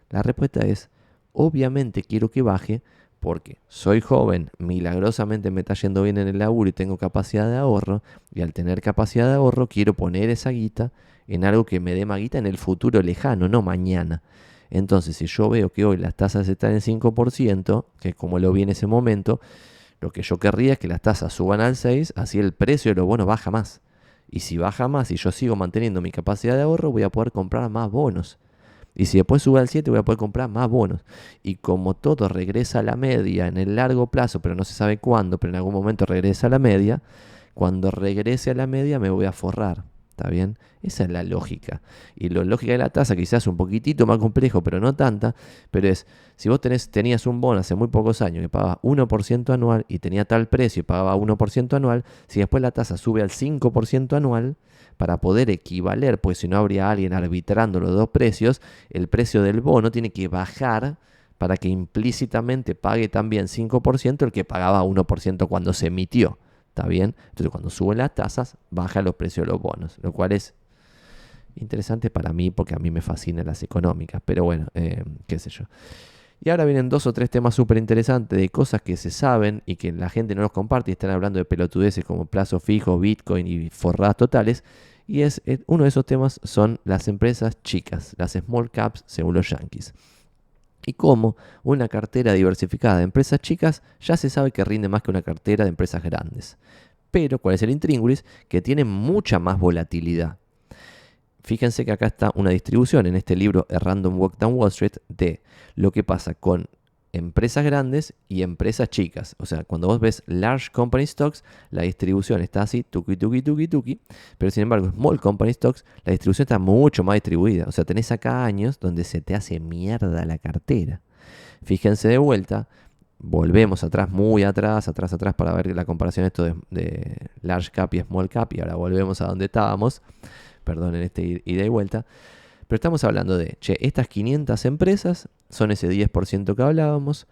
La respuesta es, obviamente quiero que baje porque soy joven, milagrosamente me está yendo bien en el laburo y tengo capacidad de ahorro, y al tener capacidad de ahorro quiero poner esa guita en algo que me dé más guita en el futuro lejano, no mañana. Entonces, si yo veo que hoy las tasas están en 5%, que es como lo vi en ese momento, lo que yo querría es que las tasas suban al 6%, así el precio de los bonos baja más. Y si baja más y yo sigo manteniendo mi capacidad de ahorro, voy a poder comprar más bonos. Y si después sube al 7, voy a poder comprar más bonos. Y como todo regresa a la media en el largo plazo, pero no se sabe cuándo, pero en algún momento regresa a la media, cuando regrese a la media me voy a forrar. ¿Está bien? Esa es la lógica. Y la lógica de la tasa quizás un poquitito más complejo, pero no tanta. Pero es, si vos tenías un bono hace muy pocos años que pagaba 1% anual y tenía tal precio y pagaba 1% anual, si después la tasa sube al 5% anual, para poder equivaler, pues si no habría alguien arbitrando los dos precios, el precio del bono tiene que bajar para que implícitamente pague también 5% el que pagaba 1% cuando se emitió. ¿Está bien? Entonces cuando suben las tasas, bajan los precios de los bonos, lo cual es interesante para mí porque a mí me fascinan las económicas, pero bueno, qué sé yo. Y ahora vienen 2 o 3 temas súper interesantes de cosas que se saben y que la gente no los comparte y están hablando de pelotudeces como plazo fijo, Bitcoin y forradas totales. Y uno de esos temas son las empresas chicas, las small caps según los yankees. Y cómo una cartera diversificada de empresas chicas ya se sabe que rinde más que una cartera de empresas grandes. Pero, ¿cuál es el intríngulis? Que tiene mucha más volatilidad. fíjense que acá está una distribución en este libro A Random Walk Down Wall Street de lo que pasa con empresas grandes y empresas chicas. O sea, cuando vos ves Large Company Stocks, la distribución está así, tuki, tuki, tuki, tuki. Pero sin embargo, Small Company Stocks, la distribución está mucho más distribuida. O sea, tenés acá años donde se te hace mierda la cartera. Fíjense de vuelta, volvemos atrás, muy atrás, para ver la comparación esto de Large Cap y Small Cap. Y ahora volvemos a donde estábamos. Perdón, en este ida y vuelta. Pero estamos hablando de, estas 500 empresas son ese 10% que hablábamos.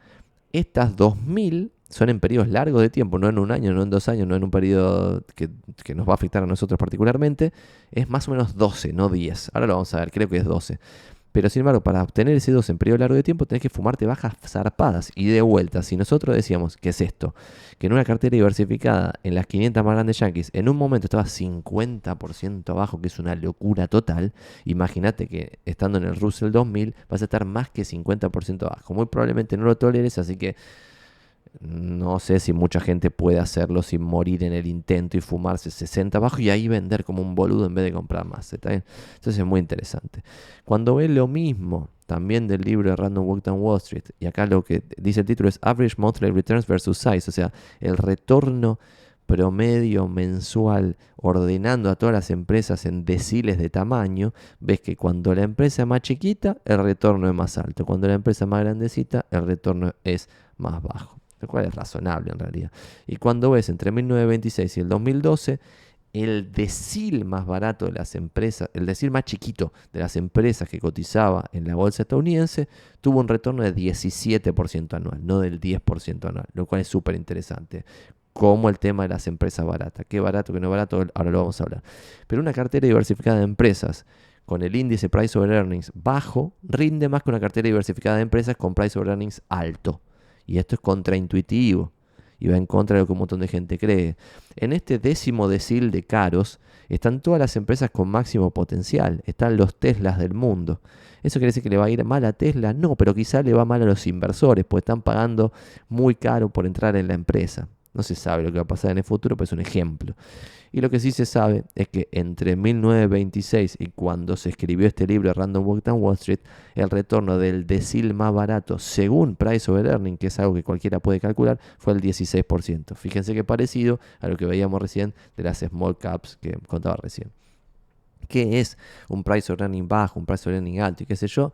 Estas 2000 son en periodos largos de tiempo, no en un año, no en 2 años, no en un periodo que nos va a afectar a nosotros particularmente. Es más o menos 12, no 10. Ahora lo vamos a ver, creo que es 12. Pero sin embargo, para obtener ese 12 en periodo largo de tiempo, tenés que fumarte bajas zarpadas. Y de vuelta, si nosotros decíamos, ¿qué es esto? Que en una cartera diversificada, en las 500 más grandes yankees, en un momento estaba 50% abajo, que es una locura total. Imagínate que estando en el Russell 2000, vas a estar más que 50% abajo. Muy probablemente no lo toleres, así que no sé si mucha gente puede hacerlo sin morir en el intento y fumarse 60 abajo y ahí vender como un boludo en vez de comprar más. ¿Está bien? Entonces es muy interesante. Cuando ves lo mismo también del libro de Random Walk Down Wall Street, y acá lo que dice el título es Average Monthly Returns versus Size, o sea, el retorno promedio mensual ordenando a todas las empresas en deciles de tamaño, ves que cuando la empresa es más chiquita, el retorno es más alto. Cuando la empresa es más grandecita, el retorno es más bajo. Lo cual es razonable en realidad. Y cuando ves entre 1926 y el 2012, el decil más barato de las empresas, el decil más chiquito de las empresas que cotizaba en la bolsa estadounidense, tuvo un retorno de 17% anual, no del 10% anual, lo cual es súper interesante. Como el tema de las empresas baratas. Qué barato, qué no barato, ahora lo vamos a hablar. Pero una cartera diversificada de empresas con el índice Price over Earnings bajo, rinde más que una cartera diversificada de empresas con Price over Earnings alto. Y esto es contraintuitivo y va en contra de lo que un montón de gente cree. En este 10º decil de caros están todas las empresas con máximo potencial. Están los Teslas del mundo. ¿Eso quiere decir que le va a ir mal a Tesla? No, pero quizá le va mal a los inversores, porque están pagando muy caro por entrar en la empresa. No se sabe lo que va a pasar en el futuro, pero es un ejemplo. Y lo que sí se sabe es que entre 1926 y cuando se escribió este libro Random Walk Down Wall Street, el retorno del decil más barato según Price over Earning, que es algo que cualquiera puede calcular, fue el 16%. Fíjense que parecido a lo que veíamos recién de las small caps que contaba recién. ¿Qué es un Price over Earning bajo, un Price over Earning alto y qué sé yo?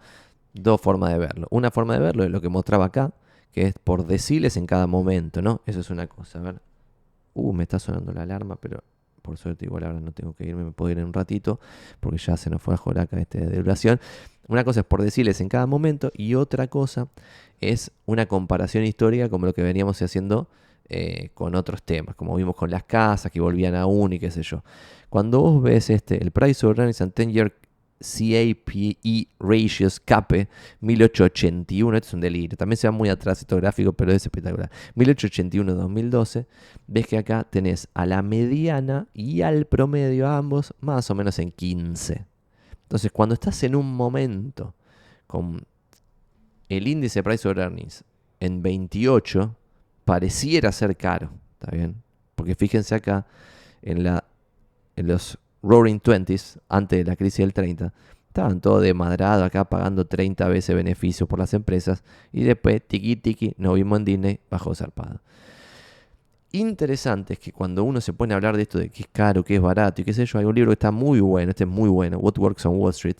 Dos formas de verlo. Una forma de verlo es lo que mostraba acá, que es por deciles en cada momento, ¿no? Eso es una cosa, a ver. Me está sonando la alarma, pero por suerte igual ahora no tengo que irme, me puedo ir en un ratito, porque ya se nos fue a Joraca de duración. Una cosa es por deciles en cada momento y otra cosa es una comparación histórica como lo que veníamos haciendo con otros temas, como vimos con las casas que volvían a 1 y qué sé yo. Cuando vos ves el Price over Earnings and 10-year CAPE Ratios CAPE 1881, esto es un delirio, también se va muy atrás esto gráfico, pero es espectacular. 1881-2012, ves que acá tenés a la mediana y al promedio a ambos más o menos en 15. Entonces cuando estás en un momento con el índice Price over Earnings en 28, pareciera ser caro, ¿está bien? Porque fíjense acá en los Roaring Twenties, antes de la crisis del 30, estaban todos desmadrados acá pagando 30 veces beneficios por las empresas y después, tiki tiki, nos vimos en Disney bajo zarpado. Interesante es que cuando uno se pone a hablar de esto de qué es caro, qué es barato y qué sé yo, hay un libro que está muy bueno, este es muy bueno, What Works on Wall Street,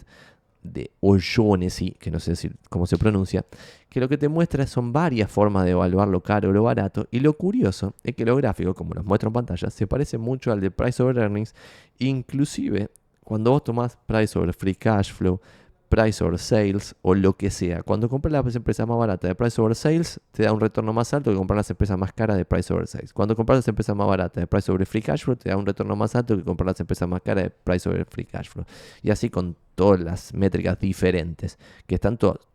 de O'Shaughnessy, que no sé cómo se pronuncia, que lo que te muestra son varias formas de evaluar lo caro o lo barato, y lo curioso es que los gráficos, como los muestro en pantalla, se parecen mucho al de Price over Earnings, inclusive cuando vos tomás Price over Free Cash Flow, Price over Sales o lo que sea. Cuando compras las empresas más baratas de Price over Sales, te da un retorno más alto que comprar las empresas más caras de Price over Sales. Cuando compras las empresas más baratas de Price over Free Cash Flow, te da un retorno más alto que comprar las empresas más caras de Price over Free Cash Flow. Y así con todas las métricas diferentes, que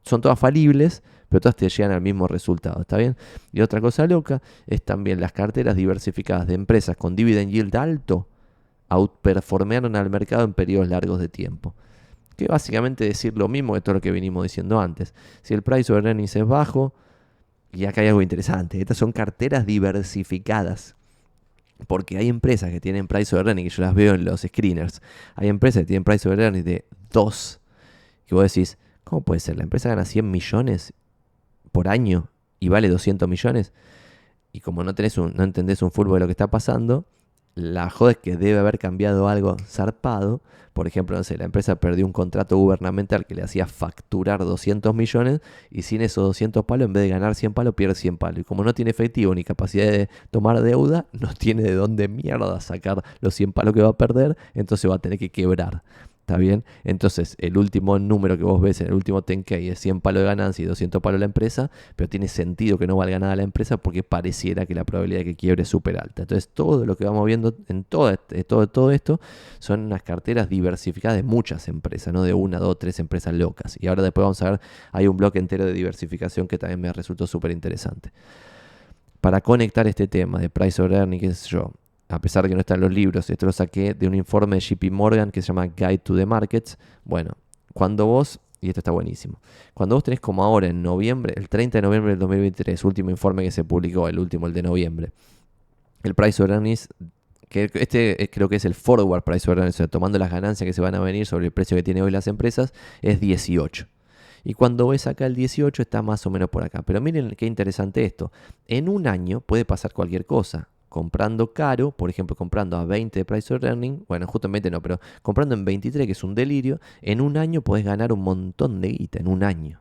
son todas falibles, pero todas te llegan al mismo resultado, ¿está bien? Y otra cosa loca es también las carteras diversificadas de empresas con dividend yield alto outperformaron al mercado en periodos largos de tiempo. Que básicamente decir lo mismo de todo lo que venimos diciendo antes. Si el Price over Earnings es bajo, y acá hay algo interesante, estas son carteras diversificadas. Porque hay empresas que tienen price over earnings, que yo las veo en los screeners. Hay empresas que tienen price over earnings de 2. Que vos decís, ¿cómo puede ser? La empresa gana 100 millones por año y vale 200 millones. Y como no entendés un fútbol de lo que está pasando, la joda es que debe haber cambiado algo zarpado. Por ejemplo, no sé, la empresa perdió un contrato gubernamental que le hacía facturar 200 millones y sin esos 200 palos, en vez de ganar 100 palos, pierde 100 palos. Y como no tiene efectivo ni capacidad de tomar deuda, no tiene de dónde mierda sacar los 100 palos que va a perder, entonces va a tener que quebrar. ¿Está bien? Entonces, el último número que vos ves en el último Tenkei es 100 palos de ganancia y 200 palos la empresa, pero tiene sentido que no valga nada la empresa porque pareciera que la probabilidad de que quiebre es súper alta. Entonces, todo lo que vamos viendo en todo esto son unas carteras diversificadas de muchas empresas, no de una, dos, tres empresas locas. Y ahora después vamos a ver, hay un bloque entero de diversificación que también me resultó súper interesante. Para conectar este tema de price over earning, qué sé yo, a pesar de que no están los libros, esto lo saqué de un informe de JP Morgan que se llama Guide to the Markets. Bueno, cuando vos, y esto está buenísimo, cuando vos tenés como ahora en noviembre, el 30 de noviembre del 2023, último informe que se publicó, el de noviembre, el price over earnings, que creo que es el forward price over earnings, o sea, tomando las ganancias que se van a venir sobre el precio que tienen hoy las empresas, es 18. Y cuando ves acá el 18 está más o menos por acá. Pero miren qué interesante esto. En un año puede pasar cualquier cosa. Comprando caro, por ejemplo, comprando a 20 de price over earning, bueno, justamente no, pero comprando en 23, que es un delirio, en un año podés ganar un montón de guita, en un año.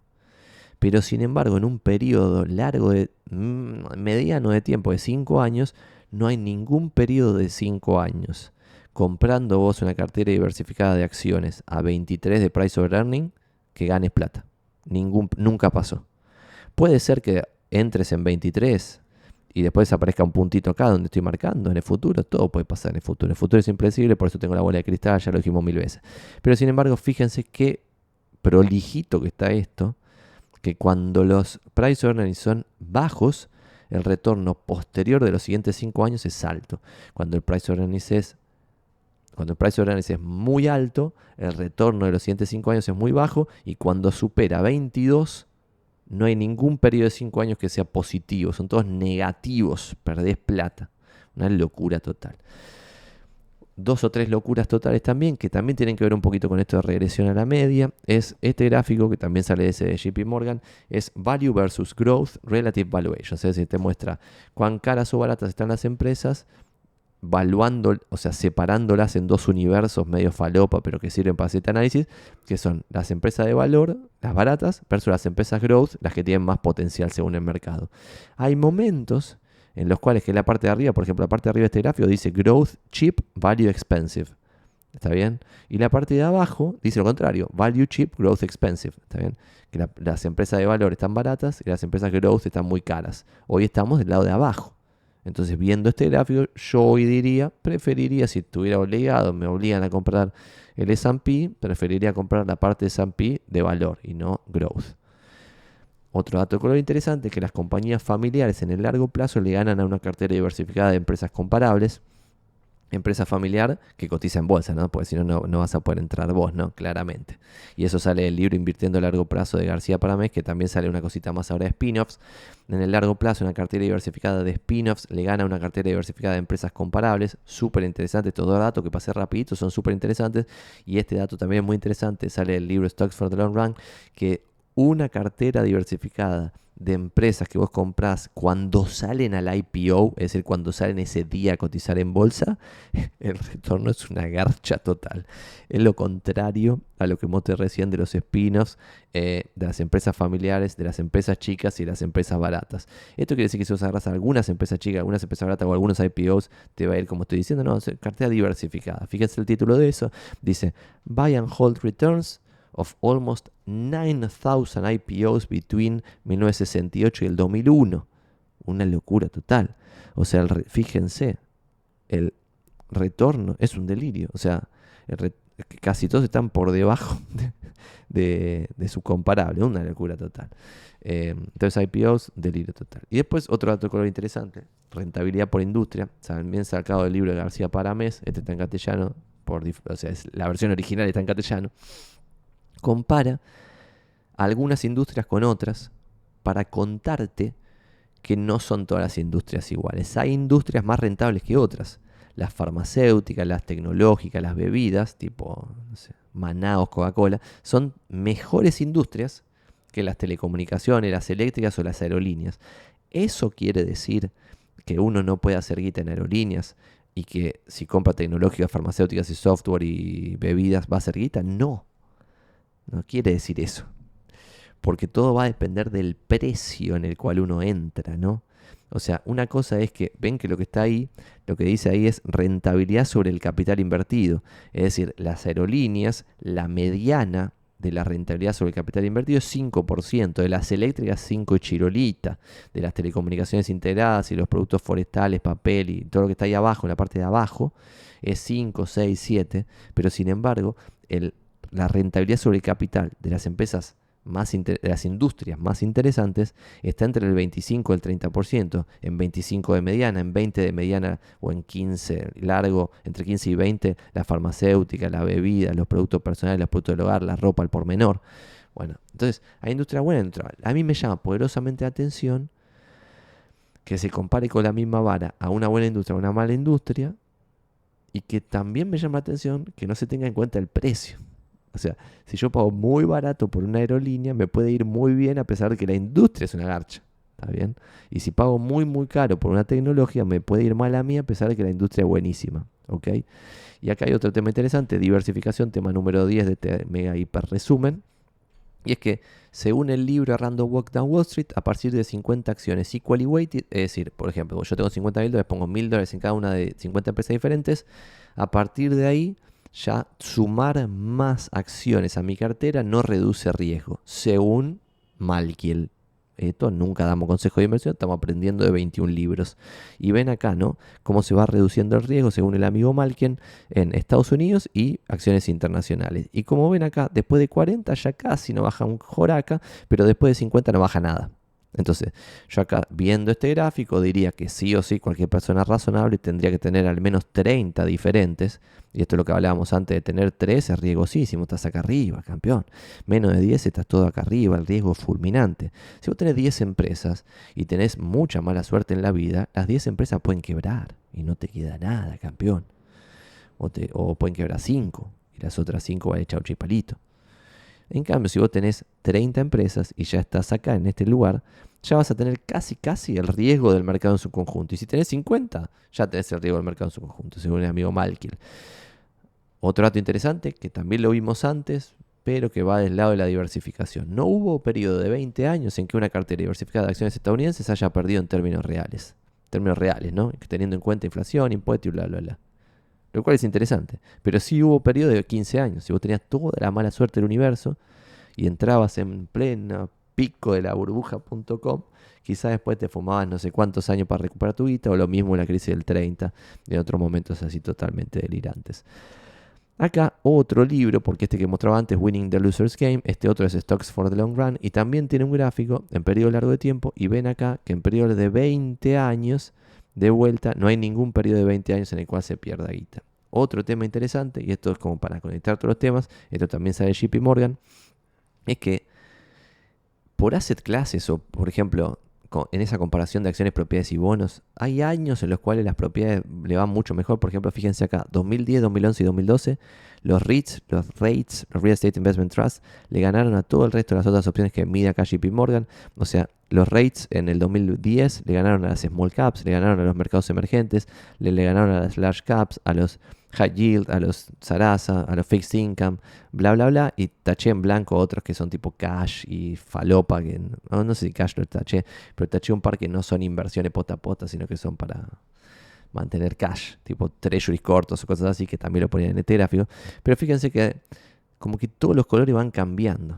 Pero sin embargo, en un periodo largo, mediano de tiempo, de 5 años, no hay ningún periodo de 5 años. Comprando vos una cartera diversificada de acciones a 23 de price over earning, que ganes plata. Nunca pasó. Puede ser que entres en 23 y después aparezca un puntito acá donde estoy marcando en el futuro. Todo puede pasar en el futuro. El futuro es impredecible, por eso tengo la bola de cristal, ya lo dijimos 1000 veces. Pero sin embargo, fíjense qué prolijito que está esto, que cuando los price earnings son bajos, el retorno posterior de los siguientes 5 años es alto. Cuando el price earnings es muy alto, el retorno de los siguientes 5 años es muy bajo, y cuando supera 22, no hay ningún periodo de 5 años que sea positivo, son todos negativos, perdés plata. Una locura total. 2 o 3 locuras totales también, que también tienen que ver un poquito con esto de regresión a la media. Es este gráfico, que también sale de ese de JP Morgan, es Value versus Growth Relative Valuation. O sea, si te muestra cuán caras o baratas están las empresas, valuando, o sea, separándolas en dos universos medio falopa, pero que sirven para este análisis, que son las empresas de valor, las baratas, versus las empresas growth, las que tienen más potencial según el mercado. Hay momentos en los cuales, que es la parte de arriba, por ejemplo, la parte de arriba de este gráfico dice growth cheap, value expensive. ¿Está bien? Y la parte de abajo dice lo contrario, value cheap, growth expensive. ¿Está bien? Que las empresas de valor están baratas y las empresas growth están muy caras. Hoy estamos del lado de abajo. Entonces, viendo este gráfico, yo hoy preferiría, si estuviera obligado, me obligan a comprar el S&P, preferiría comprar la parte de S&P de valor y no growth. Otro dato de color interesante es que las compañías familiares en el largo plazo le ganan a una cartera diversificada de empresas comparables. Empresa familiar que cotiza en bolsa, ¿no? Porque si no, no vas a poder entrar vos, ¿no? Claramente. Y eso sale del libro Invirtiendo a largo plazo de García Paramés, que también sale una cosita más ahora de spin-offs. En el largo plazo, una cartera diversificada de spin-offs le gana a una cartera diversificada de empresas comparables. Súper interesante. Estos dos datos que pasé rapidito son súper interesantes. Y este dato también es muy interesante. Sale del libro Stocks for the Long Run, que una cartera diversificada de empresas que vos comprás cuando salen al IPO, es decir, cuando salen ese día a cotizar en bolsa, el retorno es una garcha total. Es lo contrario a lo que mostré recién de los spin-offs, de las empresas familiares, de las empresas chicas y las empresas baratas. Esto quiere decir que si vos agarras algunas empresas chicas, algunas empresas baratas o algunos IPOs, te va a ir, como estoy diciendo, no, cartera diversificada. Fíjense el título de eso, dice Buy and Hold Returns of almost 9,000 IPOs between 1968 y el 2001. Una locura total. O sea, fíjense, el retorno es un delirio. O sea, casi todos están por debajo de su comparable. Una locura total. Entonces, IPOs, delirio total. Y después, otro dato de color interesante: rentabilidad por industria. También sacado del libro de García Paramés. Este está en castellano. O sea, la versión original está en castellano. Compara algunas industrias con otras para contarte que no son todas las industrias iguales. Hay industrias más rentables que otras. Las farmacéuticas, las tecnológicas, las bebidas, tipo no sé, Manaos, Coca-Cola, son mejores industrias que las telecomunicaciones, las eléctricas o las aerolíneas. ¿Eso quiere decir que uno no puede hacer guita en aerolíneas y que si compra tecnológicas, farmacéuticas y software y bebidas va a hacer guita? No, no quiere decir eso. Porque todo va a depender del precio en el cual uno entra, ¿no? O sea, una cosa es que, ven que lo que está ahí, lo que dice ahí es rentabilidad sobre el capital invertido. Es decir, las aerolíneas, la mediana de la rentabilidad sobre el capital invertido es 5%, de las eléctricas 5 y chirolita, de las telecomunicaciones integradas y los productos forestales, papel y todo lo que está ahí abajo, en la parte de abajo, es 5, 6, 7, pero sin embargo, la rentabilidad sobre el capital de las empresas de las industrias más interesantes está entre el 25 y el 30%, en 25 de mediana, en 20 de mediana o en 15 largo, entre 15 y 20 la farmacéutica, la bebida, los productos personales, los productos del hogar, la ropa al por menor. Bueno, entonces hay industria buena y industria mala. A mí me llama poderosamente la atención que se compare con la misma vara a una buena industria o una mala industria, y que también me llama la atención que no se tenga en cuenta el precio. O sea, si yo pago muy barato por una aerolínea, me puede ir muy bien a pesar de que la industria es una garcha. ¿Está bien? Y si pago muy, muy caro por una tecnología, me puede ir mal a mí a pesar de que la industria es buenísima. ¿Ok? Y acá hay otro tema interesante, diversificación, tema número 10 de este mega hiper resumen. Y es que, según el libro Random Walk Down Wall Street, a partir de 50 acciones equally weighted, es decir, por ejemplo, yo tengo $50,000, pongo $1,000 en cada una de 50 empresas diferentes, a partir de ahí ya sumar más acciones a mi cartera no reduce riesgo, según Malkiel. Esto nunca damos consejo de inversión, estamos aprendiendo de 21 libros. Y ven acá, ¿no? Cómo se va reduciendo el riesgo según el amigo Malkiel en Estados Unidos y acciones internacionales. Y como ven acá, después de 40 ya casi no baja un joraca, pero después de 50 no baja nada. Entonces, yo acá viendo este gráfico diría que sí o sí cualquier persona razonable tendría que tener al menos 30 diferentes. Y esto es lo que hablábamos antes de tener 3, es riesgosísimo, estás acá arriba, campeón. Menos de 10 estás todo acá arriba, el riesgo es fulminante. Si vos tenés 10 empresas y tenés mucha mala suerte en la vida, las 10 empresas pueden quebrar y no te queda nada, campeón. O pueden quebrar 5 y las otras 5 van a echar chipalito. En cambio, si vos tenés 30 empresas y ya estás acá en este lugar, ya vas a tener casi el riesgo del mercado en su conjunto. Y si tenés 50, ya tenés el riesgo del mercado en su conjunto, según el amigo Malkiel. Otro dato interesante, que también lo vimos antes, pero que va del lado de la diversificación. No hubo periodo de 20 años en que una cartera diversificada de acciones estadounidenses haya perdido en términos reales. Términos reales, ¿no? Teniendo en cuenta inflación, impuestos y bla, bla, bla. Lo cual es interesante. Pero sí hubo periodo de 15 años. Si vos tenías toda la mala suerte del universo y entrabas en pleno pico de la burbuja.com, quizás después te fumabas no sé cuántos años para recuperar tu guita, o lo mismo en la crisis del 30, y en otros momentos así totalmente delirantes. Acá otro libro, porque este que mostraba antes, Winning the Loser's Game, este otro es Stocks for the Long Run, y también tiene un gráfico en periodo largo de tiempo, y ven acá que en periodo de 20 años, de vuelta, no hay ningún periodo de 20 años en el cual se pierda guita. Otro tema interesante, y esto es como para conectar todos los temas, esto también sale de JP Morgan, es que por asset classes o, por ejemplo, en esa comparación de acciones, propiedades y bonos, hay años en los cuales las propiedades le van mucho mejor. Por ejemplo, fíjense acá, 2010, 2011 y 2012, los REITs, los Real Estate Investment Trust, le ganaron a todo el resto de las otras opciones que mide acá JP Morgan. O sea, los REITs en el 2010 le ganaron a las small caps, le ganaron a los mercados emergentes, le ganaron a las large caps, a los high yield, a los Sarasa, a los fixed income, bla, bla, bla, y taché en blanco otros que son tipo cash y falopa, que no sé si cash lo taché, pero taché un par que no son inversiones pota a pota, sino que son para mantener cash, tipo treasuries cortos o cosas así, que también lo ponían en este gráfico. Pero fíjense que como que todos los colores van cambiando.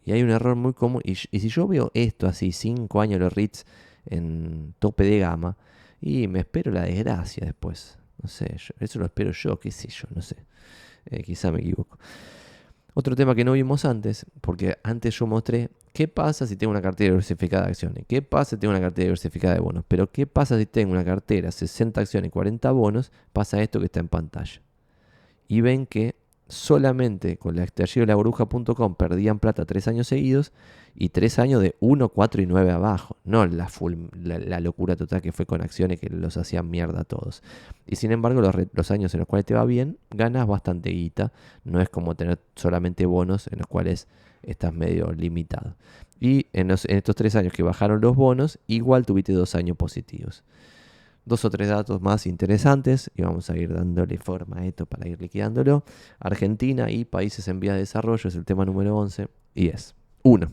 Y hay un error muy común. Y si yo veo esto así, 5 años los REITs en tope de gama, y me espero la desgracia después. No sé, eso lo espero yo, qué sé yo, no sé. Quizá me equivoco. Otro tema que no vimos antes, porque antes yo mostré qué pasa si tengo una cartera diversificada de acciones, qué pasa si tengo una cartera diversificada de bonos, pero qué pasa si tengo una cartera 60 acciones y 40 bonos, pasa esto que está en pantalla. Y ven que solamente con la estallido de la burbuja.com perdían plata 3 años seguidos y 3 años de 1, 4 y 9 abajo. No la locura total que fue con acciones que los hacían mierda a todos. Y sin embargo, los años en los cuales te va bien, ganas bastante guita. No es como tener solamente bonos en los cuales estás medio limitado. Y en estos 3 años que bajaron los bonos, igual tuviste 2 años positivos. 2 o 3 datos más interesantes y vamos a ir dándole forma a esto para ir liquidándolo. Argentina y países en vías de desarrollo es el tema número 11 y es 1.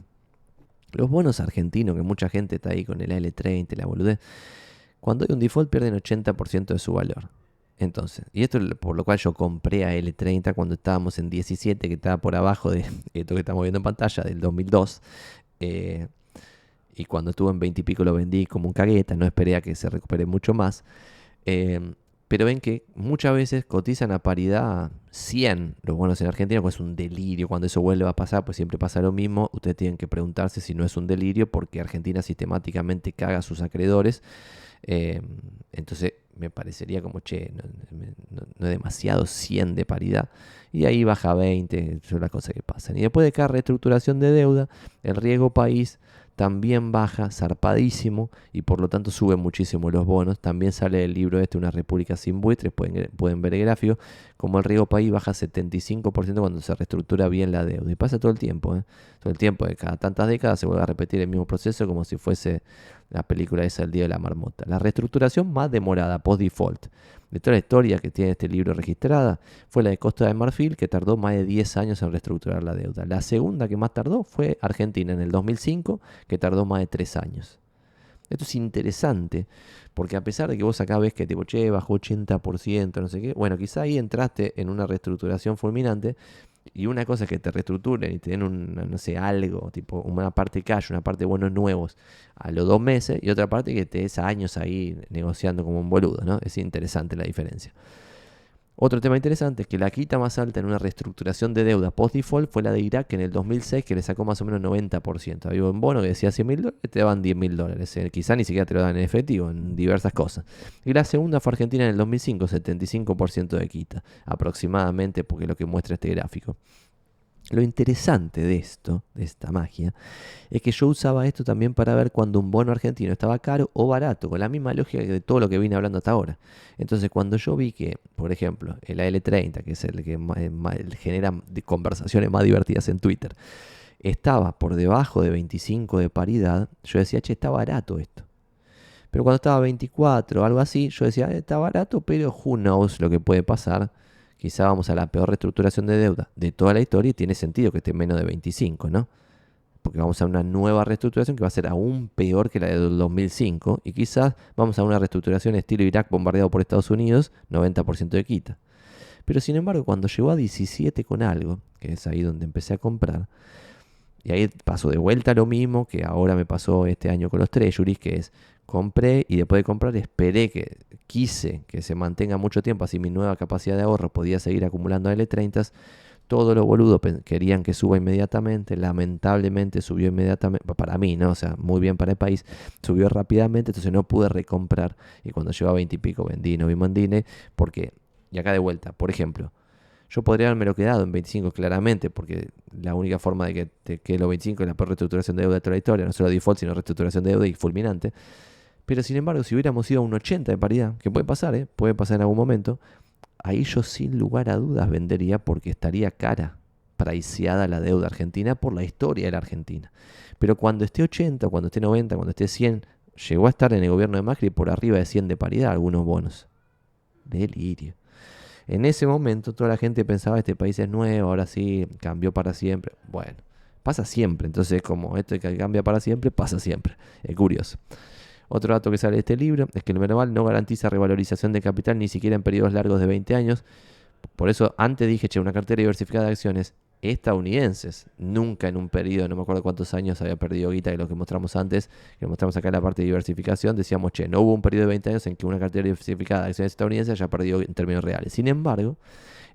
Los bonos argentinos, que mucha gente está ahí con el AL30, la boludez, cuando hay un default pierden 80% de su valor. Entonces, y esto es por lo cual yo compré a L30 cuando estábamos en 17, que estaba por abajo de esto que estamos viendo en pantalla, del 2002. Y cuando estuvo en 20 y pico lo vendí como un cagueta, no esperé a que se recupere mucho más. Pero ven que muchas veces cotizan a paridad 100 los bonos en Argentina, pues es un delirio. Cuando eso vuelve a pasar, pues siempre pasa lo mismo. Ustedes tienen que preguntarse si no es un delirio, porque Argentina sistemáticamente caga a sus acreedores. Entonces me parecería como, no es demasiado 100 de paridad. Y ahí baja 20, son las cosas que pasan. Y después de cada reestructuración de deuda, el riesgo país también baja zarpadísimo y por lo tanto suben muchísimo los bonos. También sale el libro Una república sin buitres, pueden ver el gráfico, como el riesgo país baja 75% cuando se reestructura bien la deuda. Y pasa todo el tiempo, todo el tiempo, de cada tantas décadas se vuelve a repetir el mismo proceso como si fuese la película esa El Día de la Marmota. La reestructuración más demorada, post-default, de toda la historia que tiene este libro registrada, fue la de Costa de Marfil, que tardó más de 10 años en reestructurar la deuda. La segunda que más tardó fue Argentina en el 2005, que tardó más de 3 años. Esto es interesante, porque a pesar de que vos acá ves que tipo, bajó 80%, no sé qué, bueno, quizá ahí entraste en una reestructuración fulminante, y una cosa es que te reestructuren y te den no sé, algo, tipo una parte cash, una parte de bonos nuevos a los 2 meses, y otra parte que te des años ahí negociando como un boludo, ¿no? Es interesante la diferencia. Otro tema interesante es que la quita más alta en una reestructuración de deuda post-default fue la de Irak en el 2006, que le sacó más o menos 90%. Había un bono que decía $100.000, te daban $10.000. Quizá ni siquiera te lo dan en efectivo, en diversas cosas. Y la segunda fue Argentina en el 2005, 75% de quita, aproximadamente, porque es lo que muestra este gráfico. Lo interesante de esto, de esta magia, es que yo usaba esto también para ver cuando un bono argentino estaba caro o barato, con la misma lógica de todo lo que vine hablando hasta ahora. Entonces, cuando yo vi que, por ejemplo, el AL30, que es el que genera conversaciones más divertidas en Twitter, estaba por debajo de 25 de paridad, yo decía, está barato esto. Pero cuando estaba 24 o algo así, yo decía, está barato, pero who knows lo que puede pasar. Quizá vamos a la peor reestructuración de deuda de toda la historia y tiene sentido que esté menos de 25, ¿no? Porque vamos a una nueva reestructuración que va a ser aún peor que la del 2005 y quizás vamos a una reestructuración estilo Irak bombardeado por Estados Unidos, 90% de quita. Pero sin embargo, cuando llegó a 17 con algo, que es ahí donde empecé a comprar, y ahí pasó de vuelta lo mismo que ahora me pasó este año con los treasuries, que es compré y después de comprar quise que se mantenga mucho tiempo, así mi nueva capacidad de ahorro podía seguir acumulando L30. Todos los boludos querían que suba inmediatamente, lamentablemente subió inmediatamente, para mí, ¿no? O sea, muy bien para el país, subió rápidamente, entonces no pude recomprar y cuando llegó a 20 y pico vendí, no vi mandine, porque, y acá de vuelta, por ejemplo, yo podría haberme lo quedado en 25 claramente, porque la única forma de que te quede los 25 es la peor reestructuración de deuda de toda la historia, no solo default, sino reestructuración de deuda y fulminante. Pero sin embargo, si hubiéramos ido a un 80 de paridad, que puede pasar, puede pasar en algún momento, ahí yo sin lugar a dudas vendería porque estaría cara, priceada la deuda argentina por la historia de la Argentina. Pero cuando esté 80, cuando esté 90, cuando esté 100, llegó a estar en el gobierno de Macri por arriba de 100 de paridad algunos bonos. Delirio. En ese momento toda la gente pensaba, este país es nuevo, ahora sí, cambió para siempre. Bueno, pasa siempre, entonces como esto que cambia para siempre, pasa siempre. Es curioso. Otro dato que sale de este libro es que el Merval no garantiza revalorización de capital ni siquiera en periodos largos de 20 años. Por eso antes dije, una cartera diversificada de acciones estadounidenses. Nunca en un periodo, no me acuerdo cuántos años había perdido guita de lo que mostramos antes, que mostramos acá en la parte de diversificación, decíamos, no hubo un periodo de 20 años en que una cartera diversificada de acciones estadounidenses haya perdido en términos reales. Sin embargo,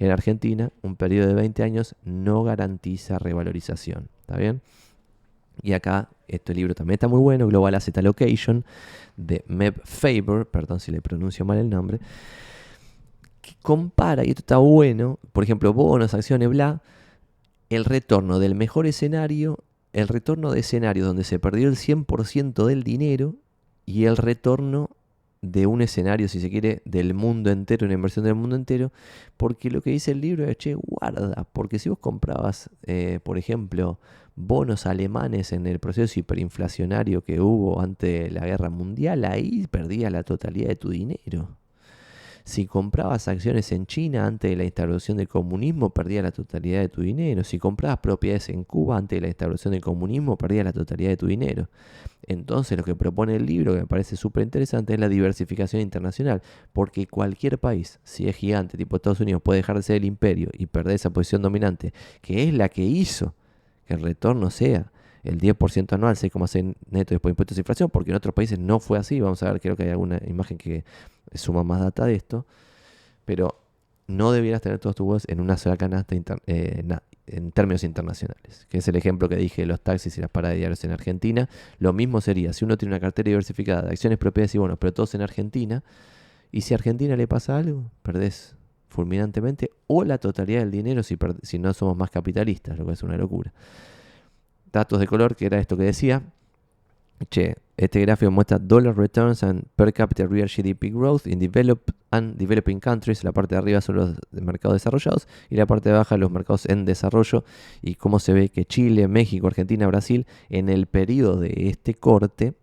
en Argentina, un periodo de 20 años no garantiza revalorización. ¿Está bien? Y acá, este libro también está muy bueno, Global Asset Allocation, de Meb Faber, perdón si le pronuncio mal el nombre, que compara, y esto está bueno, por ejemplo, bonos, acciones, bla, el retorno del mejor escenario, el retorno de escenarios donde se perdió el 100% del dinero y el retorno de un escenario, si se quiere, del mundo entero, una inversión del mundo entero, porque lo que dice el libro es, che, guarda, porque si vos comprabas, por ejemplo, bonos alemanes en el proceso hiperinflacionario que hubo ante la guerra mundial, ahí perdías la totalidad de tu dinero. Si comprabas acciones en China antes de la instauración del comunismo, perdías la totalidad de tu dinero. Si comprabas propiedades en Cuba antes de la instauración del comunismo, perdías la totalidad de tu dinero. Entonces lo que propone el libro, que me parece súper interesante, es la diversificación internacional. Porque cualquier país, si es gigante, tipo Estados Unidos, puede dejar de ser el imperio y perder esa posición dominante, que es la que hizo que el retorno sea el 10% anual, 6,6 neto después de impuestos de inflación, porque en otros países no fue así. Vamos a ver, creo que hay alguna imagen que suma más data de esto, pero no debieras tener todos tus huevos en una sola canasta en términos internacionales, que es el ejemplo que dije de los taxis y las paradas de diarios en Argentina. Lo mismo sería si uno tiene una cartera diversificada de acciones, propiedades y bonos, pero todos en Argentina, y si a Argentina le pasa algo, perdés fulminantemente o la totalidad del dinero si no somos más capitalistas, lo que es una locura. Datos de color, que era esto que decía. Che, este gráfico muestra dollar returns and per capita real GDP growth in developed and developing countries. La parte de arriba son los mercados desarrollados y la parte de abajo los mercados en desarrollo. Y cómo se ve que Chile, México, Argentina, Brasil, en el periodo de este corte,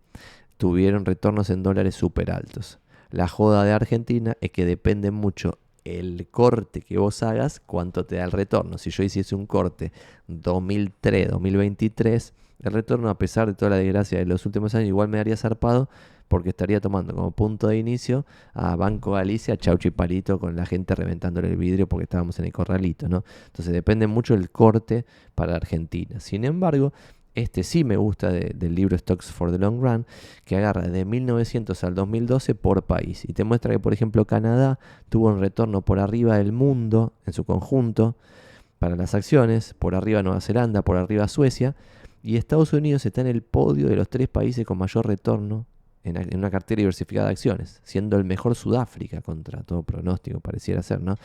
tuvieron retornos en dólares súper altos. La joda de Argentina es que depende mucho el corte que vos hagas, cuánto te da el retorno. Si yo hiciese un corte 2003-2023, el retorno, a pesar de toda la desgracia de los últimos años, igual me daría zarpado, porque estaría tomando como punto de inicio a Banco Galicia, Chauchi Palito, con la gente reventándole el vidrio porque estábamos en el corralito, ¿no? Entonces depende mucho el corte para Argentina. Sin embargo, este sí me gusta del libro Stocks for the Long Run, que agarra de 1900 al 2012 por país. Y te muestra que, por ejemplo, Canadá tuvo un retorno por arriba del mundo en su conjunto para las acciones, por arriba Nueva Zelanda, por arriba Suecia, y Estados Unidos está en el podio de los 3 países con mayor retorno en una cartera diversificada de acciones, siendo el mejor Sudáfrica, contra todo pronóstico pareciera ser, ¿no?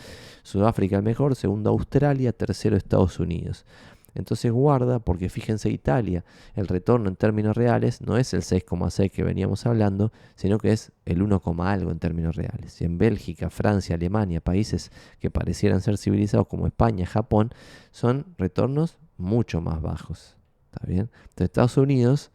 Sudáfrica el mejor, segundo Australia, tercero Estados Unidos. Entonces guarda, porque fíjense, Italia, el retorno en términos reales no es el 6,6 que veníamos hablando, sino que es el 1, algo en términos reales. Y en Bélgica, Francia, Alemania, países que parecieran ser civilizados como España, Japón, son retornos mucho más bajos. ¿Está bien? Entonces Estados Unidos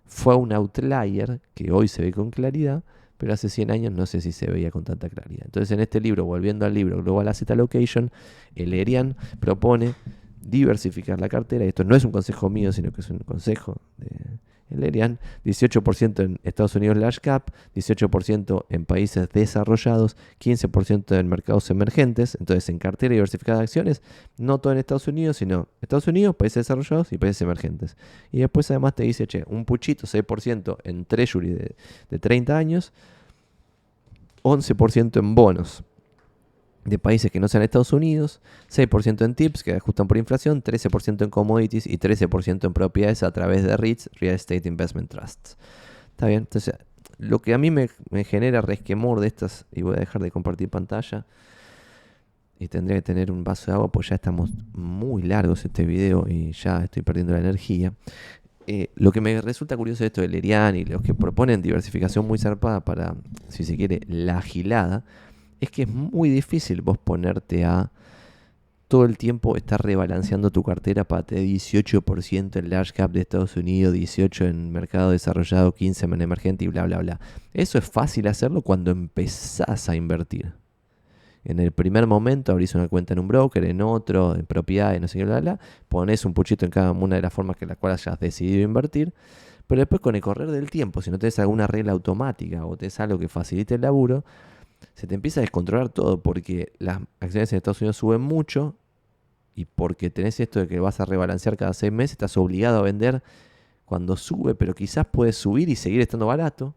fue un outlier que hoy se ve con claridad, pero hace 100 años no sé si se veía con tanta claridad. Entonces en este libro, volviendo al libro Global Asset Allocation, el Erian propone diversificar la cartera. Esto no es un consejo mío, sino que es un consejo de Erian. 18% en Estados Unidos large cap, 18% en países desarrollados, 15% en mercados emergentes. Entonces en cartera diversificada de acciones, no todo en Estados Unidos, sino Estados Unidos, países desarrollados y países emergentes. Y después además te dice, che, un puchito, 6% en treasury de 30 años, 11% en bonos de países que no sean Estados Unidos, 6% en tips que ajustan por inflación, 13% en commodities y 13% en propiedades a través de REITs, Real Estate Investment Trusts. ¿Está bien? Entonces, lo que a mí me genera resquemor de estas, y voy a dejar de compartir pantalla, y tendría que tener un vaso de agua, pues ya estamos muy largos este video y ya estoy perdiendo la energía. Lo que me resulta curioso de esto del Erian y los que proponen diversificación muy zarpada para, si se quiere, la agilada, es que es muy difícil vos ponerte a todo el tiempo estar rebalanceando tu cartera para tener 18% en large cap de Estados Unidos, 18% en mercado desarrollado, 15% en emergente y bla, bla, bla. Eso es fácil hacerlo cuando empezás a invertir. En el primer momento abrís una cuenta en un broker, en otro, en propiedades, no sé qué, bla, bla, ponés un puchito en cada una de las formas en las cuales hayas decidido invertir, pero después con el correr del tiempo, si no tenés alguna regla automática o tenés algo que facilite el laburo, se te empieza a descontrolar todo, porque las acciones en Estados Unidos suben mucho y porque tenés esto de que vas a rebalancear cada 6 meses, estás obligado a vender cuando sube, pero quizás puedes subir y seguir estando barato,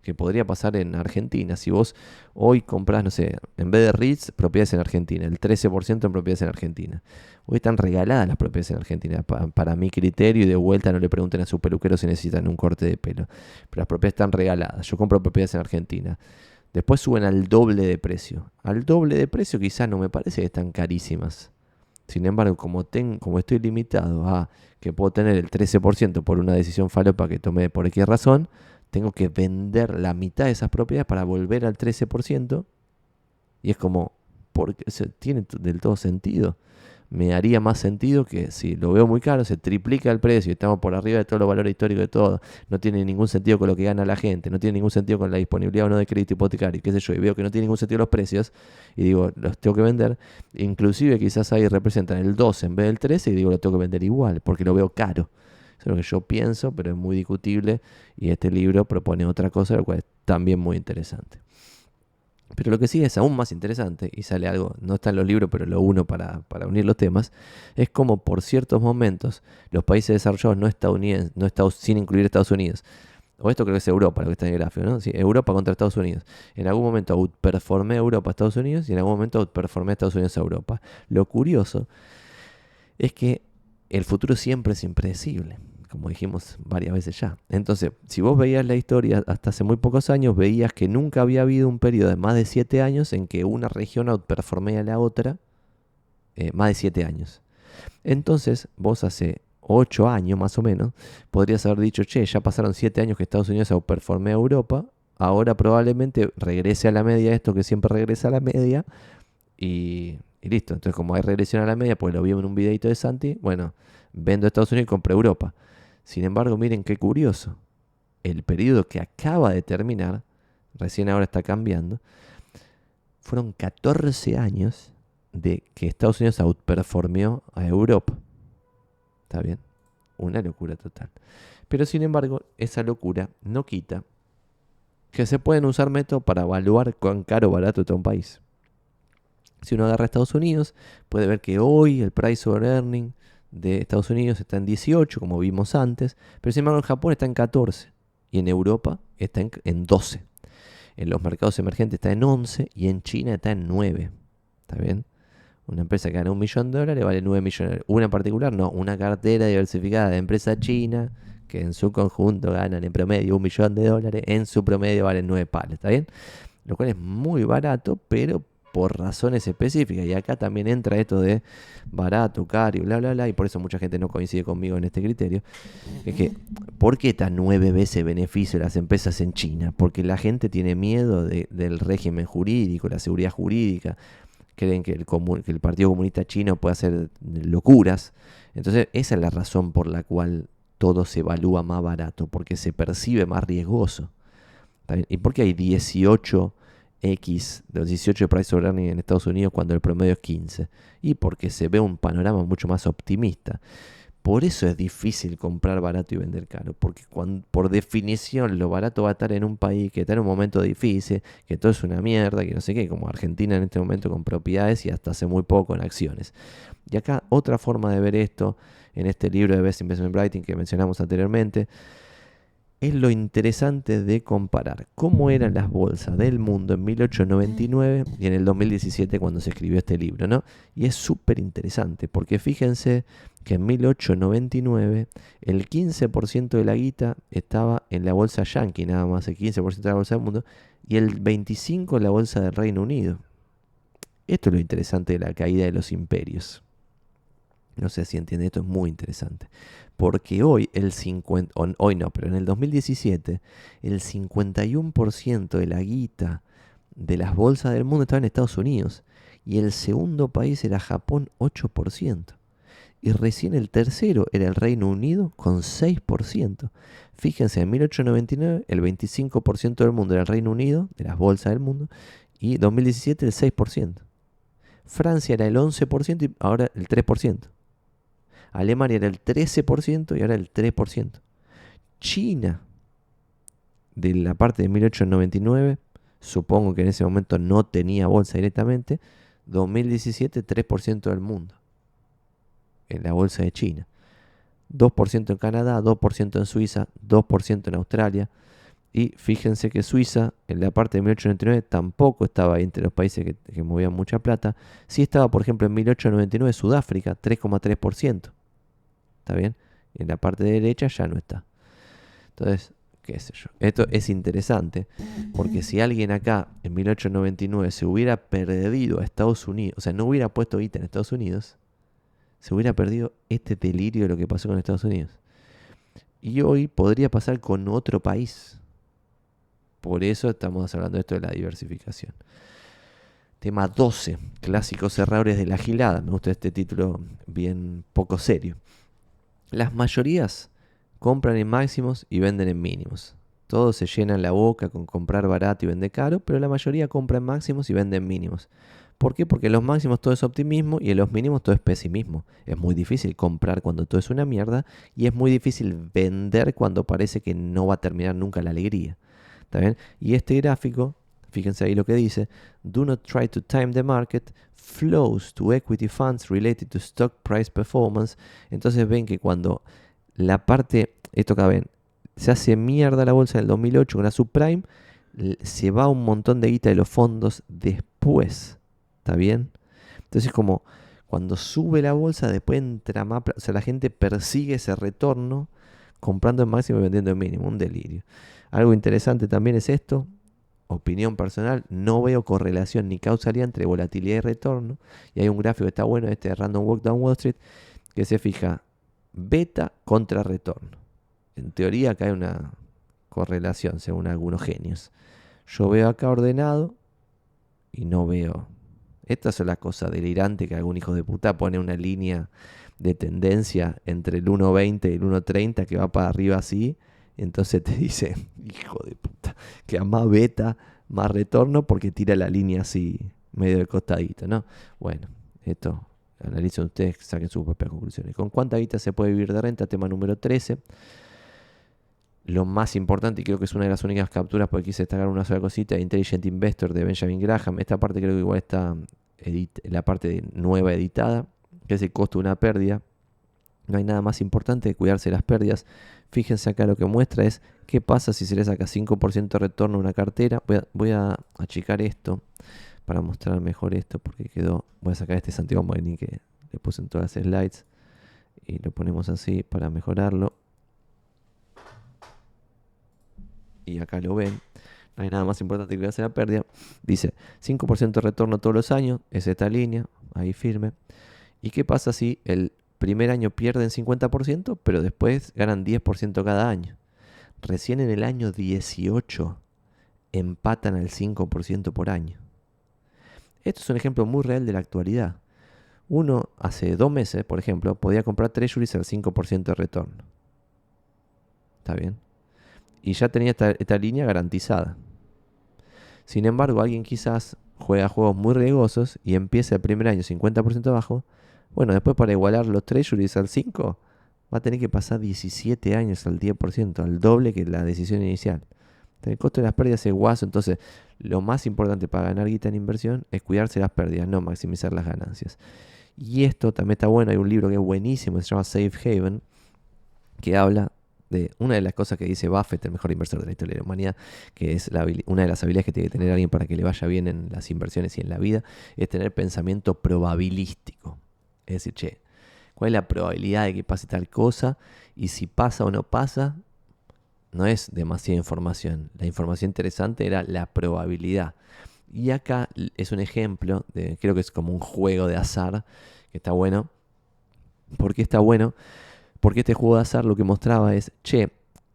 que podría pasar en Argentina. Si vos hoy comprás, no sé, en vez de REITs, propiedades en Argentina, el 13% en propiedades en Argentina. Hoy están regaladas las propiedades en Argentina, para mi criterio, y de vuelta no le pregunten a su peluquero si necesitan un corte de pelo. Pero las propiedades están regaladas. Yo compro propiedades en Argentina. Después suben al doble de precio. Al doble de precio quizás no me parece que están carísimas. Sin embargo, como estoy limitado a que puedo tener el 13% por una decisión falopa que tomé por X razón, tengo que vender la mitad de esas propiedades para volver al 13%. Y es como, porque tiene del todo sentido. Me haría más sentido que si lo veo muy caro, se triplica el precio y estamos por arriba de todos los valores históricos de todo. No tiene ningún sentido con lo que gana la gente, no tiene ningún sentido con la disponibilidad o no de crédito hipotecario, qué sé yo, y veo que no tiene ningún sentido los precios y digo, los tengo que vender. Inclusive quizás ahí representan el 12 en vez del 13 y digo, lo tengo que vender igual porque lo veo caro. Eso es lo que yo pienso, pero es muy discutible y este libro propone otra cosa, lo cual es también muy interesante. Pero lo que sí es aún más interesante, y sale algo, no está en los libros, pero lo uno para unir los temas, es como por ciertos momentos los países desarrollados no estadounidenses, sin incluir Estados Unidos, o esto creo que es Europa, lo que está en el gráfico, ¿no? Sí, Europa contra Estados Unidos. En algún momento outperformé a Europa a Estados Unidos y en algún momento outperformé a Estados Unidos a Europa. Lo curioso es que el futuro siempre es impredecible, como dijimos varias veces ya. Entonces, si vos veías la historia hasta hace muy pocos años, veías que nunca había habido un periodo de más de 7 años en que una región outperformé a la otra más de 7 años. Entonces, vos hace 8 años más o menos, podrías haber dicho, che, ya pasaron 7 años que Estados Unidos outperformé a Europa, ahora probablemente regrese a la media esto que siempre regresa a la media y listo. Entonces, como hay regresión a la media, pues lo vimos en un videito de Santi, bueno, vendo Estados Unidos y compro Europa. Sin embargo, miren qué curioso. El periodo que acaba de terminar, recién ahora está cambiando, fueron 14 años de que Estados Unidos outperformió a Europa. ¿Está bien? Una locura total. Pero sin embargo, esa locura no quita que se pueden usar métodos para evaluar cuán caro o barato está un país. Si uno agarra a Estados Unidos, puede ver que hoy el price over earning de Estados Unidos está en 18, como vimos antes, pero sin embargo en Japón está en 14 y en Europa está en 12. En los mercados emergentes está en 11 y en China está en 9. ¿Está bien? Una empresa que gana $1.000.000 vale 9 millones. Una en particular, no, una cartera diversificada de empresa china que en su conjunto ganan en promedio $1.000.000, en su promedio valen 9 palos, ¿está bien? Lo cual es muy barato, pero por razones específicas. Y acá también entra esto de barato, caro y bla, bla, bla. Y por eso mucha gente no coincide conmigo en este criterio. Es que, ¿por qué está 9 veces beneficio de las empresas en China? Porque la gente tiene miedo del régimen jurídico, la seguridad jurídica. Creen que el Partido Comunista Chino puede hacer locuras. Entonces, esa es la razón por la cual todo se evalúa más barato. Porque se percibe más riesgoso. ¿Y por qué hay 18 X de los 18 de price over earning en Estados Unidos cuando el promedio es 15? Y porque se ve un panorama mucho más optimista. Por eso es difícil comprar barato y vender caro, porque por definición lo barato va a estar en un país que está en un momento difícil, que todo es una mierda, que no sé qué, como Argentina en este momento con propiedades y hasta hace muy poco en acciones. Y acá otra forma de ver esto, en este libro de Best Investment Writing que mencionamos anteriormente, es lo interesante de comparar cómo eran las bolsas del mundo en 1899 y en el 2017 cuando se escribió este libro, ¿no? Y es súper interesante porque fíjense que en 1899 el 15% de la guita estaba en la bolsa yankee, nada más, el 15% de la bolsa del mundo, y el 25% en la bolsa del Reino Unido. Esto es lo interesante de la caída de los imperios. No sé si entiende, esto es muy interesante. Porque hoy hoy no, pero en el 2017, el 51% de la guita de las bolsas del mundo estaba en Estados Unidos. Y el segundo país era Japón, 8%. Y recién el tercero era el Reino Unido, con 6%. Fíjense, en 1899 el 25% del mundo era el Reino Unido, de las bolsas del mundo, y 2017 el 6%. Francia era el 11% y ahora el 3%. Alemania era el 13% y ahora el 3%. China, de la parte de 1899, supongo que en ese momento no tenía bolsa directamente, 2017 3% del mundo en la bolsa de China. 2% en Canadá, 2% en Suiza, 2% en Australia. Y fíjense que Suiza, en la parte de 1899, tampoco estaba ahí entre los países que movían mucha plata. Sí estaba, por ejemplo, en 1899 Sudáfrica, 3,3%. ¿Está bien? En la parte derecha ya no está. Entonces, qué sé yo. Esto es interesante porque si alguien acá en 1899 se hubiera perdido a Estados Unidos, o sea, no hubiera puesto guita en Estados Unidos, se hubiera perdido este delirio de lo que pasó con Estados Unidos. Y hoy podría pasar con otro país. Por eso estamos hablando de esto de la diversificación. Tema 12, clásicos errores de la gilada. Me gusta este título bien poco serio. Las mayorías compran en máximos y venden en mínimos. Todos se llenan la boca con comprar barato y vender caro, pero la mayoría compra en máximos y vende en mínimos. ¿Por qué? Porque en los máximos todo es optimismo y en los mínimos todo es pesimismo. Es muy difícil comprar cuando todo es una mierda y es muy difícil vender cuando parece que no va a terminar nunca la alegría. ¿Está bien? Y este gráfico, fíjense ahí lo que dice: do not try to time the market, flows to equity funds related to stock price performance. Entonces ven que cuando la parte, esto acá ven, se hace mierda la bolsa en el 2008 con la subprime, se va un montón de guita de los fondos después. ¿Está bien? Entonces como cuando sube la bolsa, después entra más, o sea, la gente persigue ese retorno comprando en máximo y vendiendo en mínimo. Un delirio. Algo interesante también es esto. Opinión personal, no veo correlación ni causalidad entre volatilidad y retorno. Y hay un gráfico que está bueno, este de Random Walk Down Wall Street, que se fija beta contra retorno. En teoría acá hay una correlación según algunos genios. Yo veo acá ordenado y no veo. Estas son las cosas delirantes que algún hijo de puta pone una línea de tendencia entre el 1.20 y el 1.30 que va para arriba así. Entonces te dice, hijo de puta, que a más beta, más retorno porque tira la línea así medio de costadito, ¿no? Bueno, esto analicen ustedes, saquen sus propias conclusiones. ¿Con cuánta guita se puede vivir de renta? Tema número 13. Lo más importante, y creo que es una de las únicas capturas porque quise destacar una sola cosita: Intelligent Investor de Benjamin Graham. Esta parte creo que igual está la parte nueva editada, que es el costo de una pérdida. No hay nada más importante que cuidarse de las pérdidas. Fíjense acá, lo que muestra es qué pasa si se le saca 5% de retorno a una cartera. Voy a achicar esto para mostrar mejor esto porque quedó. Voy a sacar este Santiago Magni que le puse en todas las slides y lo ponemos así para mejorarlo. Y acá lo ven, no hay nada más importante que cuidarse de la pérdida. Dice 5% de retorno todos los años, es esta línea, ahí firme. ¿Y qué pasa si el primer año pierden 50%, pero después ganan 10% cada año? Recién en el año 18 empatan al 5% por año. Esto es un ejemplo muy real de la actualidad. Uno hace 2 meses, por ejemplo, podía comprar treasuries al 5% de retorno. ¿Está bien? Y ya tenía esta línea garantizada. Sin embargo, alguien quizás juega juegos muy riesgosos y empieza el primer año 50% abajo. Bueno, después para igualar los treasuries al 5, va a tener que pasar 17 años al 10%, al doble que la decisión inicial. El costo de las pérdidas es guaso, entonces lo más importante para ganar guita en inversión es cuidarse de las pérdidas, no maximizar las ganancias. Y esto también está bueno, hay un libro que es buenísimo, se llama Safe Haven, que habla de una de las cosas que dice Buffett, el mejor inversor de la historia de la humanidad, que es una de las habilidades que tiene que tener alguien para que le vaya bien en las inversiones y en la vida, es tener pensamiento probabilístico. Es decir, che, ¿cuál es la probabilidad de que pase tal cosa? Y si pasa o no pasa, no es demasiada información. La información interesante era la probabilidad. Y acá es un ejemplo, creo que es como un juego de azar, que está bueno. ¿Por qué está bueno? Porque este juego de azar lo que mostraba es, che,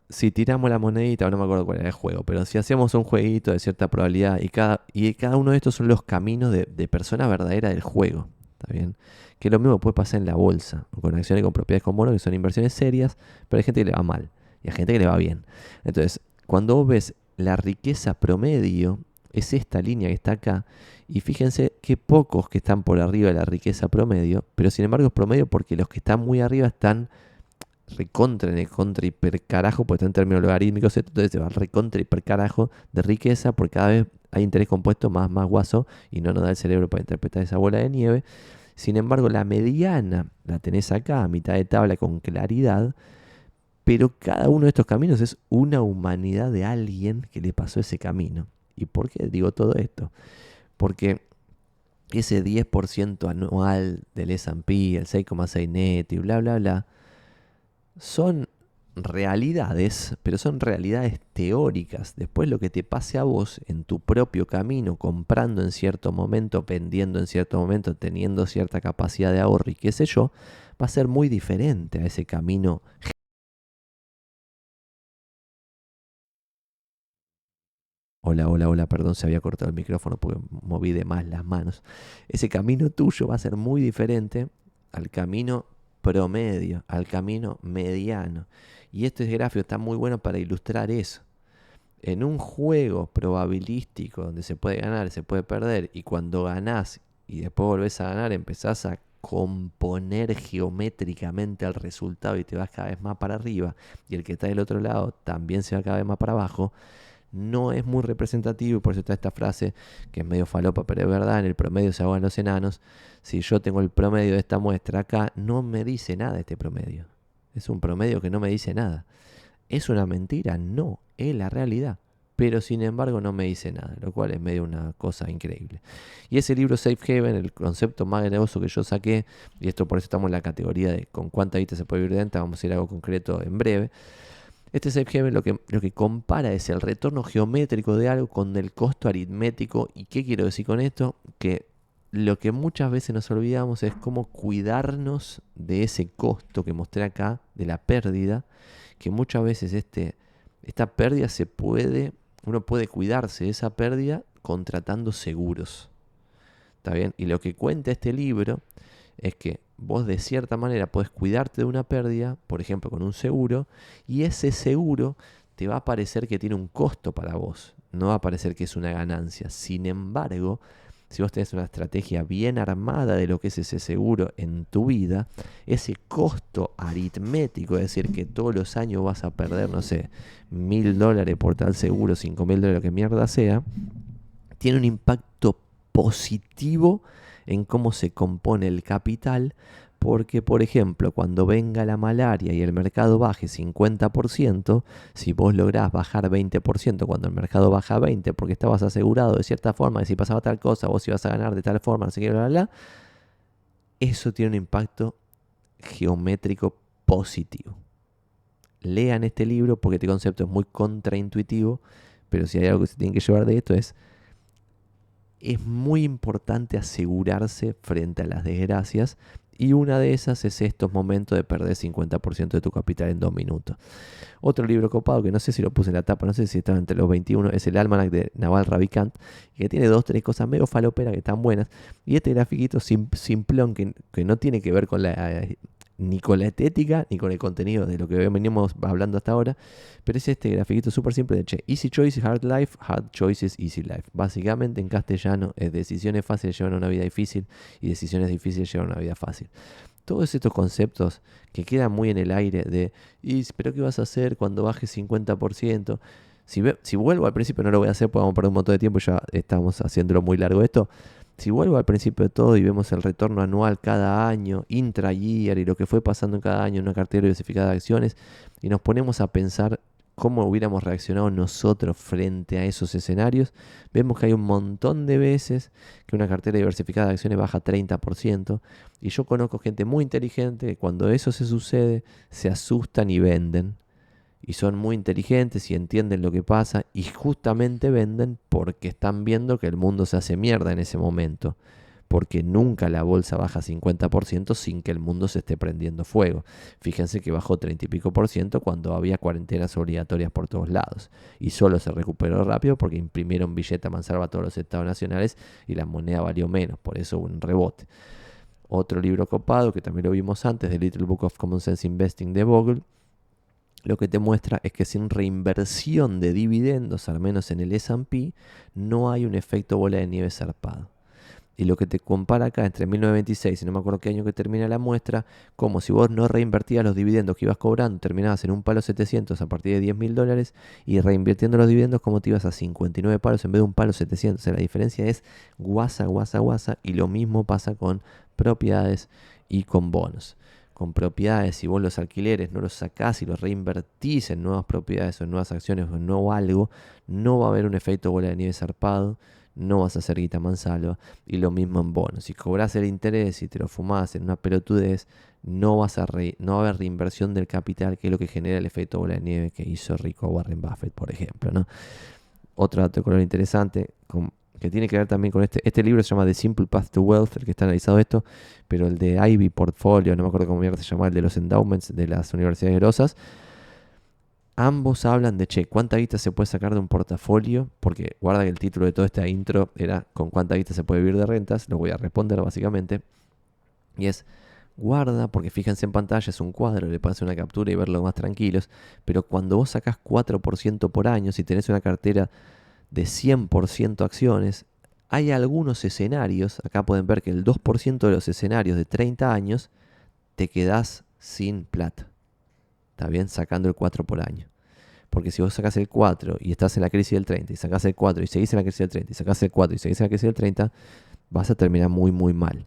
si tiramos la monedita, no me acuerdo cuál era el juego, pero si hacemos un jueguito de cierta probabilidad y cada uno de estos son los caminos de persona verdadera del juego, ¿está bien? Que lo mismo puede pasar en la bolsa, con acciones con propiedades con bonos, que son inversiones serias, pero hay gente que le va mal y hay gente que le va bien. Entonces, cuando vos ves la riqueza promedio, es esta línea que está acá, y fíjense que pocos que están por arriba de la riqueza promedio, pero sin embargo es promedio porque los que están muy arriba están recontra en el contra hiper carajo, porque está en términos logarítmicos, entonces se va recontra hiper carajo de riqueza, porque cada vez hay interés compuesto más guaso y no nos da el cerebro para interpretar esa bola de nieve. Sin embargo, la mediana la tenés acá, a mitad de tabla con claridad, pero cada uno de estos caminos es una humanidad de alguien que le pasó ese camino. ¿Y por qué digo todo esto? Porque ese 10% anual del S&P, el 6,6 neto y bla, bla, bla, son realidades, pero son realidades teóricas. Después lo que te pase a vos en tu propio camino, comprando en cierto momento, vendiendo en cierto momento, teniendo cierta capacidad de ahorro y qué sé yo, va a ser muy diferente a ese camino. Hola, hola, hola, perdón, se había cortado el micrófono porque moví de más las manos. Ese camino tuyo va a ser muy diferente al camino promedio, al camino mediano. Y este gráfico está muy bueno para ilustrar eso. En un juego probabilístico donde se puede ganar, se puede perder, y cuando ganás y después volvés a ganar, empezás a componer geométricamente el resultado y te vas cada vez más para arriba, y el que está del otro lado también se va cada vez más para abajo, no es muy representativo, y por eso está esta frase que es medio falopa, pero es verdad: en el promedio se ahogan los enanos. Si yo tengo el promedio de esta muestra acá, no me dice nada este promedio. Es un promedio que no me dice nada. ¿Es una mentira? No, es la realidad. Pero sin embargo no me dice nada, lo cual es medio una cosa increíble. Y ese libro Safe Haven, el concepto más gravoso que yo saqué, y esto por eso estamos en la categoría de con cuánta guita se puede vivir de venta, vamos a ir a algo concreto en breve. Este Safe Haven lo que compara es el retorno geométrico de algo con el costo aritmético. ¿Y qué quiero decir con esto? Que lo que muchas veces nos olvidamos es cómo cuidarnos de ese costo que mostré acá, de la pérdida, que muchas veces esta pérdida uno puede cuidarse de esa pérdida contratando seguros. ¿Está bien? Y lo que cuenta este libro es que vos de cierta manera podés cuidarte de una pérdida, por ejemplo con un seguro, y ese seguro te va a parecer que tiene un costo para vos, no va a parecer que es una ganancia. Sin embargo, si vos tenés una estrategia bien armada de lo que es ese seguro en tu vida, ese costo aritmético, es decir, que todos los años vas a perder, no sé, $1.000 por tal seguro, $5.000, lo que mierda sea, tiene un impacto positivo en cómo se compone el capital, porque, por ejemplo, cuando venga la malaria y el mercado baje 50%, si vos lográs bajar 20% cuando el mercado baja 20%, porque estabas asegurado de cierta forma que si pasaba tal cosa, vos ibas a ganar de tal forma, no sé qué, bla, bla, bla, eso tiene un impacto geométrico positivo. Lean este libro porque este concepto es muy contraintuitivo, pero si hay algo que se tiene que llevar de esto es muy importante asegurarse frente a las desgracias, y una de esas es estos momentos de perder 50% de tu capital en 2 minutos. Otro libro copado que no sé si lo puse en la tapa, no sé si estaba entre los 21, es el Almanac de Naval Ravikant, que tiene 2-3 cosas medio faloperas que están buenas. Y este grafiquito simplón que no tiene que ver con ni con la estética ni con el contenido de lo que venimos hablando hasta ahora, pero es este grafiquito súper simple de Easy Choices, Hard Life, Hard Choices, Easy Life. Básicamente en castellano es: decisiones fáciles llevan a una vida difícil y decisiones difíciles llevan a una vida fácil. Todos estos conceptos que quedan muy en el aire de ¿pero qué vas a hacer cuando bajes 50%? Si vuelvo al principio, no lo voy a hacer porque vamos a perder un montón de tiempo, ya estamos haciéndolo muy largo esto. Si vuelvo al principio de todo y vemos el retorno anual cada año, intra-year, y lo que fue pasando en cada año en una cartera diversificada de acciones, y nos ponemos a pensar cómo hubiéramos reaccionado nosotros frente a esos escenarios, vemos que hay un montón de veces que una cartera diversificada de acciones baja 30%, y yo conozco gente muy inteligente que cuando eso se sucede se asustan y venden. Y son muy inteligentes y entienden lo que pasa y justamente venden porque están viendo que el mundo se hace mierda en ese momento. Porque nunca la bolsa baja 50% sin que el mundo se esté prendiendo fuego. Fíjense que bajó 30 y pico por ciento cuando había cuarentenas obligatorias por todos lados. Y solo se recuperó rápido porque imprimieron billete a mansalva a todos los estados nacionales y la moneda valió menos. Por eso hubo un rebote. Otro libro copado que también lo vimos antes, The Little Book of Common Sense Investing de Bogle, lo que te muestra es que sin reinversión de dividendos, al menos en el S&P, no hay un efecto bola de nieve zarpado. Y lo que te compara acá entre 1926 y no me acuerdo qué año que termina la muestra, como si vos no reinvertías los dividendos que ibas cobrando, terminabas en un palo 700 a partir de $10.000, y reinvirtiendo los dividendos como te ibas a 59 palos en vez de un palo 700. O sea, la diferencia es guasa, guasa, guasa, y lo mismo pasa con propiedades y con bonos. Con propiedades, si vos los alquileres no los sacás y los reinvertís en nuevas propiedades o en nuevas acciones o en nuevo algo, no va a haber un efecto bola de nieve zarpado, no vas a hacer guita mansalva. Y lo mismo en bonos. Si cobras el interés y te lo fumás en una pelotudez, no va a haber reinversión del capital, que es lo que genera el efecto bola de nieve que hizo rico Warren Buffett, por ejemplo, ¿no? Otro dato de color interesante, que tiene que ver también con este libro se llama The Simple Path to Wealth, el que está analizado esto, pero el de Ivy Portfolio, no me acuerdo cómo mierda se llama, el de los endowments de las universidades grosas, ambos hablan de, cuánta guita se puede sacar de un portafolio, porque guarda que el título de toda esta intro era con cuánta guita se puede vivir de rentas, lo voy a responder básicamente, y es, guarda, porque fíjense en pantalla, es un cuadro, le pueden hacer una captura y verlo más tranquilos, pero cuando vos sacás 4% por año, si tenés una cartera de 100% acciones, hay algunos escenarios, acá pueden ver que el 2% de los escenarios de 30 años, te quedás sin plata. ¿Está bien? Sacando el 4 por año. Porque si vos sacás el 4 y estás en la crisis del 30, y sacás el 4 y seguís en la crisis del 30, y sacás el 4 y seguís en la crisis del 30, vas a terminar muy muy mal.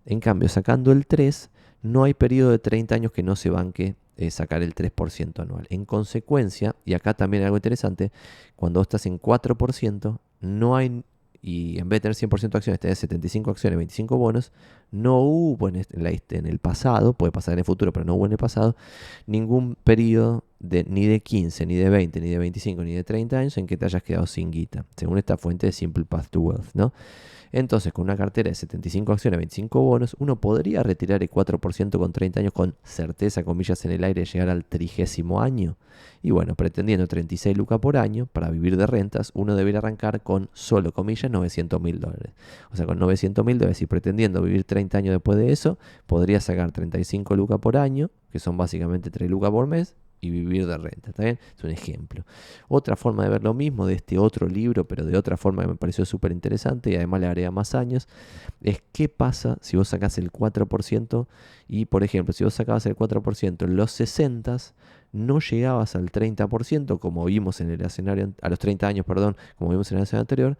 En cambio, sacando el 3, no hay periodo de 30 años que no se banque sacar el 3% anual. En consecuencia, y acá también algo interesante, cuando vos estás en 4%, no hay, y en vez de tener 100% acciones, tenés 75 acciones, 25 bonos, no hubo en el pasado, puede pasar en el futuro, pero no hubo en el pasado, ningún periodo ni de 15, ni de 20, ni de 25, ni de 30 años en que te hayas quedado sin guita, según esta fuente de Simple Path to Wealth, ¿no? Entonces, con una cartera de 75 acciones, 25 bonos, uno podría retirar el 4% con 30 años con certeza, comillas en el aire, llegar al 30º año. Y bueno, pretendiendo 36 lucas por año para vivir de rentas, uno debería arrancar con, solo comillas, $900.000. O sea, con $900.000, y pretendiendo vivir 30 años después de eso, podría sacar 35 lucas por año, que son básicamente 3 lucas por mes, y vivir de renta, ¿está bien? Es un ejemplo. Otra forma de ver lo mismo de este otro libro, pero de otra forma que me pareció súper interesante y además le agrega más años, es qué pasa si vos sacás el 4% y, por ejemplo, si vos sacabas el 4% en los 60, no llegabas al 30%, como vimos en el escenario, a los 30 años, perdón, como vimos en el escenario anterior.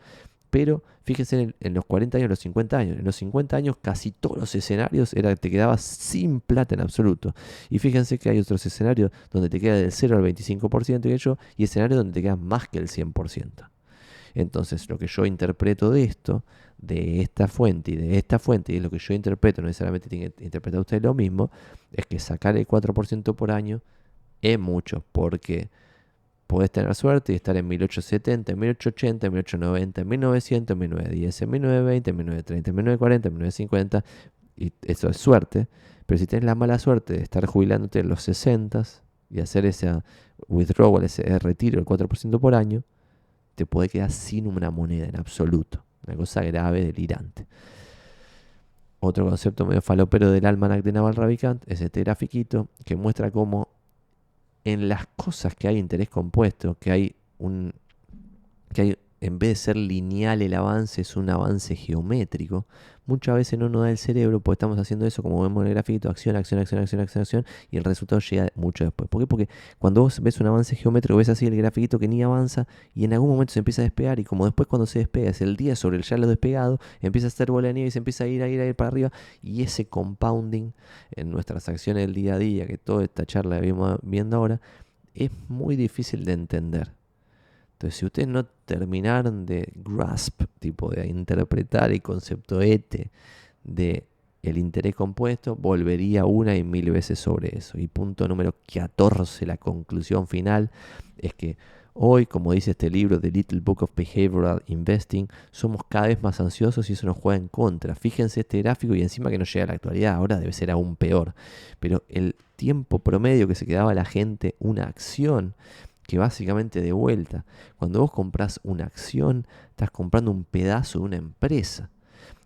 Pero fíjense en los 40 años, los 50 años. En los 50 años casi todos los escenarios te quedabas sin plata en absoluto. Y fíjense que hay otros escenarios donde te queda del 0 al 25% y escenarios donde te queda más que el 100%. Entonces, lo que yo interpreto de esto, de esta fuente y de esta fuente, y es lo que yo interpreto, no necesariamente tiene que interpretar usted lo mismo, es que sacar el 4% por año es mucho, porque podés tener suerte y estar en 1870, en 1880, en 1890, en 1900, en 1910, en 1920, en 1930, en 1940, en 1950. Y eso es suerte. Pero si tenés la mala suerte de estar jubilándote en los 60 y hacer ese withdrawal, ese retiro del 4% por año, te puede quedar sin una moneda en absoluto. Una cosa grave, delirante. Otro concepto medio falopero del almanac de Naval Ravikant es este grafiquito que muestra cómo en las cosas que hay interés compuesto, que hay en vez de ser lineal el avance, es un avance geométrico, muchas veces no nos da el cerebro, porque estamos haciendo eso, como vemos en el gráfico, acción, acción, acción, acción, acción, acción, y el resultado llega mucho después. ¿Por qué? Porque cuando vos ves un avance geométrico, ves así el grafiquito que ni avanza, y en algún momento se empieza a despegar, y como después cuando se despega es el día sobre el ya lo despegado, empieza a hacer bola de nieve y se empieza a ir para arriba, y ese compounding en nuestras acciones del día a día, que toda esta charla que vimos viendo ahora, es muy difícil de entender. Entonces, si ustedes no terminaron de grasp, tipo de interpretar el concepto de el interés compuesto, volvería una y mil veces sobre eso. Y punto número 14, la conclusión final, es que hoy, como dice este libro, The Little Book of Behavioral Investing, somos cada vez más ansiosos y eso nos juega en contra. Fíjense este gráfico y encima que no llega a la actualidad, ahora debe ser aún peor. Pero el tiempo promedio que se quedaba la gente una acción, que básicamente de vuelta, cuando vos compras una acción, estás comprando un pedazo de una empresa.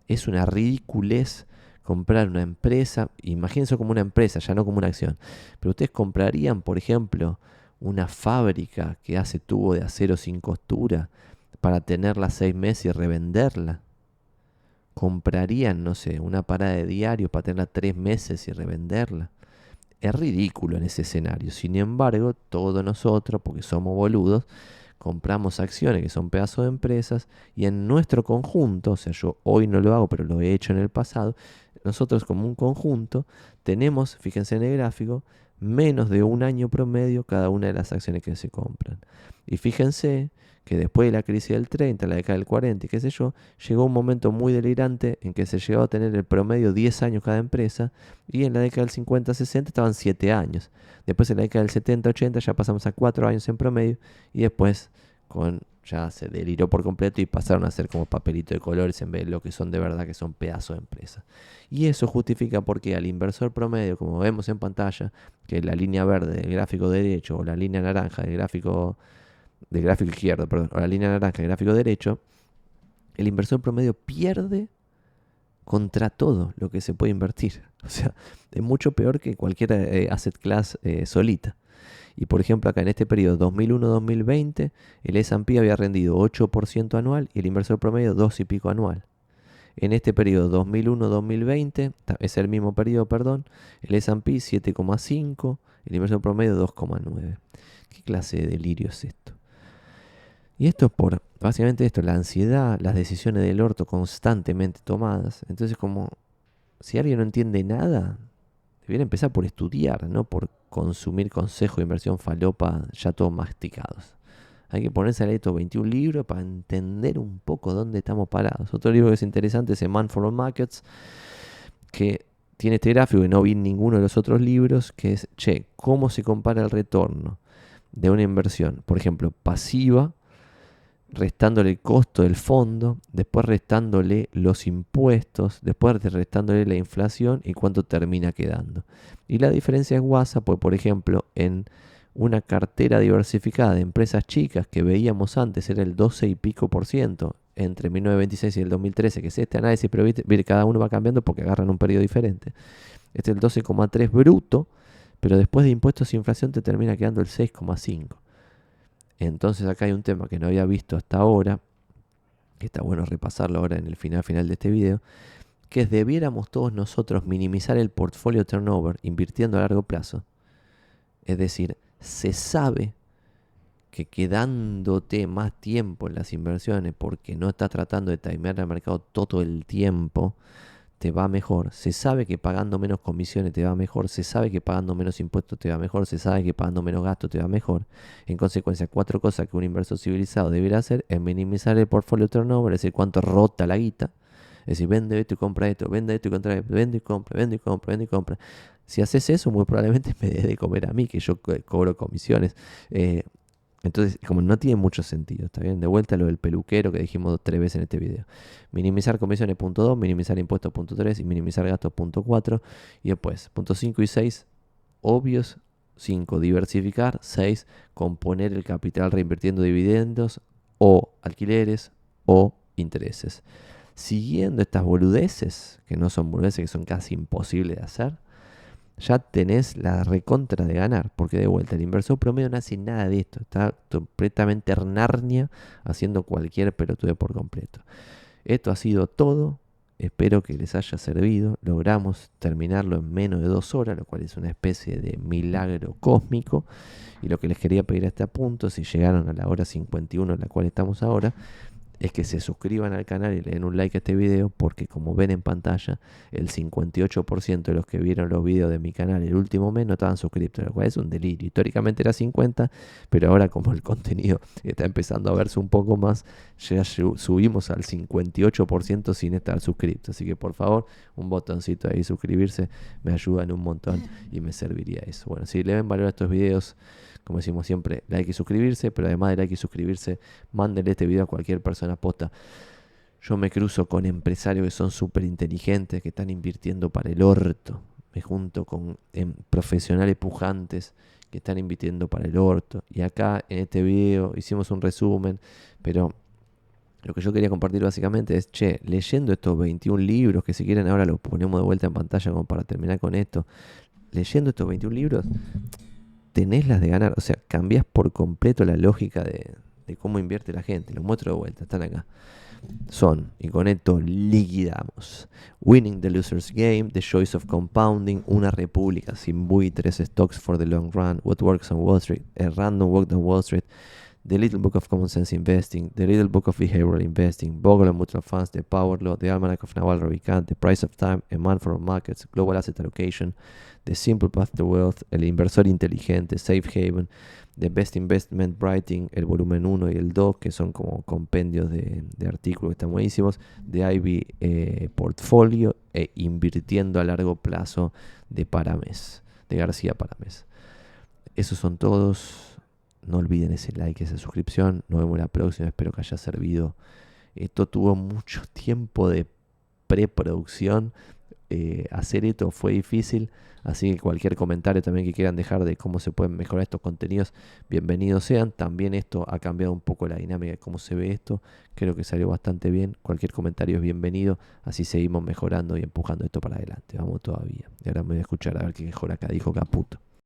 Es una ridiculez comprar una empresa, imagínense como una empresa, ya no como una acción. Pero ustedes comprarían, por ejemplo, una fábrica que hace tubo de acero sin costura para tenerla 6 meses y revenderla. Comprarían, no sé, una parada de diarios para tenerla 3 meses y revenderla. Es ridículo en ese escenario. Sin embargo, todos nosotros, porque somos boludos, compramos acciones que son pedazos de empresas y en nuestro conjunto, o sea, yo hoy no lo hago, pero lo he hecho en el pasado, nosotros como un conjunto tenemos, fíjense en el gráfico, menos de un año promedio cada una de las acciones que se compran. Y fíjense que después de la crisis del 30, la década del 40 y qué sé yo, llegó un momento muy delirante en que se llegó a tener el promedio 10 años cada empresa, y en la década del 50-60 estaban 7 años. Después en la década del 70-80 ya pasamos a 4 años en promedio, y después ya se deliró por completo y pasaron a ser como papelito de colores en vez de lo que son de verdad, que son pedazos de empresas. Y eso justifica porque al inversor promedio, como vemos en pantalla, que la línea verde del gráfico derecho o la línea naranja del gráfico izquierdo, perdón, o la línea naranja del gráfico derecho, el inversor promedio pierde contra todo lo que se puede invertir. O sea, es mucho peor que cualquier asset class solita. Y por ejemplo, acá en este periodo 2001-2020, el S&P había rendido 8% anual y el inversor promedio 2 y pico anual. En este periodo 2001-2020, es el mismo periodo, perdón, el S&P 7,5, el inversor promedio 2,9. ¿Qué clase de delirio es esto? Y esto es por, básicamente esto, la ansiedad, las decisiones del orto constantemente tomadas. Entonces, como si alguien no entiende nada, debería empezar por estudiar, no por consumir consejos de inversión falopa ya todos masticados. Hay que ponerse a leer estos 21 libros para entender un poco dónde estamos parados. Otro libro que es interesante es A Man for All Markets, que tiene este gráfico que no vi en ninguno de los otros libros, que es, ¿cómo se compara el retorno de una inversión? Por ejemplo, pasiva, restándole el costo del fondo, después restándole los impuestos, después restándole la inflación y cuánto termina quedando. Y la diferencia es guasa, pues por ejemplo, en una cartera diversificada de empresas chicas que veíamos antes era el 12 y pico por ciento entre 1926 y el 2013, que es este análisis, pero cada uno va cambiando porque agarran un periodo diferente. Este es el 12,3 bruto, pero después de impuestos e inflación te termina quedando el 6,5. Entonces acá hay un tema que no había visto hasta ahora, que está bueno repasarlo ahora en el final de este video, que es debiéramos todos nosotros minimizar el portfolio turnover invirtiendo a largo plazo. Es decir, se sabe que quedándote más tiempo en las inversiones porque no estás tratando de timear al mercado todo el tiempo, te va mejor. Se sabe que pagando menos comisiones te va mejor. Se sabe que pagando menos impuestos te va mejor. Se sabe que pagando menos gastos te va mejor. En consecuencia, 4 cosas que un inversor civilizado debería hacer es minimizar el portfolio turnover, es decir, cuánto rota la guita. Es decir, vende esto y compra esto, vende esto y compra esto, vende y compra, vende y compra, vende y compra. Si haces eso, muy probablemente me des de comer a mí, que yo cobro comisiones. Entonces, como no tiene mucho sentido, ¿está bien? De vuelta lo del peluquero que dijimos 3 veces en este video. Minimizar comisiones, punto 2, minimizar impuestos, punto 3, y minimizar gastos, punto 4. Y después, punto 5 y 6, obvios. 5, diversificar. 6, componer el capital reinvirtiendo dividendos, o alquileres, o intereses. Siguiendo estas boludeces, que no son boludeces, que son casi imposibles de hacer, ya tenés la recontra de ganar, porque de vuelta el inversor promedio no hace nada de esto, está completamente Narnia haciendo cualquier pelotude por completo. Esto ha sido todo, espero que les haya servido. Logramos terminarlo en menos de 2 horas, lo cual es una especie de milagro cósmico. Y lo que les quería pedir a este punto, si llegaron a la hora 51 en la cual estamos ahora, es que se suscriban al canal y le den un like a este video, porque como ven en pantalla, el 58% de los que vieron los videos de mi canal el último mes no estaban suscriptos, lo cual es un delirio. Históricamente era 50, pero ahora como el contenido está empezando a verse un poco más, ya subimos al 58% sin estar suscriptos. Así que por favor, un botoncito ahí, suscribirse, me ayudan un montón y me serviría eso. Bueno, si le ven valor a estos videos, como decimos siempre, like y suscribirse, pero además de like y suscribirse, mándenle este video a cualquier persona posta. Yo me cruzo con empresarios que son súper inteligentes, que están invirtiendo para el orto. Me junto con profesionales pujantes que están invirtiendo para el orto. Y acá en este video hicimos un resumen, pero lo que yo quería compartir básicamente es, leyendo estos 21 libros, que si quieren ahora los ponemos de vuelta en pantalla como para terminar con esto. Leyendo estos 21 libros, tenés las de ganar. O sea, cambiás por completo la lógica de cómo invierte la gente. Los muestro de vuelta, están acá. Son, y con esto liquidamos: Winning the Loser's Game, The Choice of Compounding, Una República sin buitres, Stocks for the Long Run, What Works on Wall Street, A Random Walk on Wall Street, The Little Book of Common Sense Investing, The Little Book of Behavioral Investing, Bogle and Mutual Funds, The Power Law, The Almanac of Naval Ravikant, The Price of Time, A Man for All Markets, Global Asset Allocation, The Simple Path to Wealth, El Inversor Inteligente, Safe Haven, The Best Investment Writing, el volumen 1 y el 2, que son como compendios de artículos que están buenísimos, The Ivy Portfolio e Invirtiendo a Largo Plazo de Paramés, de García Paramés. Esos son todos. No olviden ese like, esa suscripción. Nos vemos la próxima. Espero que haya servido. Esto tuvo mucho tiempo de preproducción. Hacer esto fue difícil. Así que cualquier comentario también que quieran dejar de cómo se pueden mejorar estos contenidos, bienvenidos sean. También esto ha cambiado un poco la dinámica de cómo se ve esto. Creo que salió bastante bien. Cualquier comentario es bienvenido. Así seguimos mejorando y empujando esto para adelante. Vamos todavía. Y ahora me voy a escuchar a ver qué mejor acá dijo Caputo.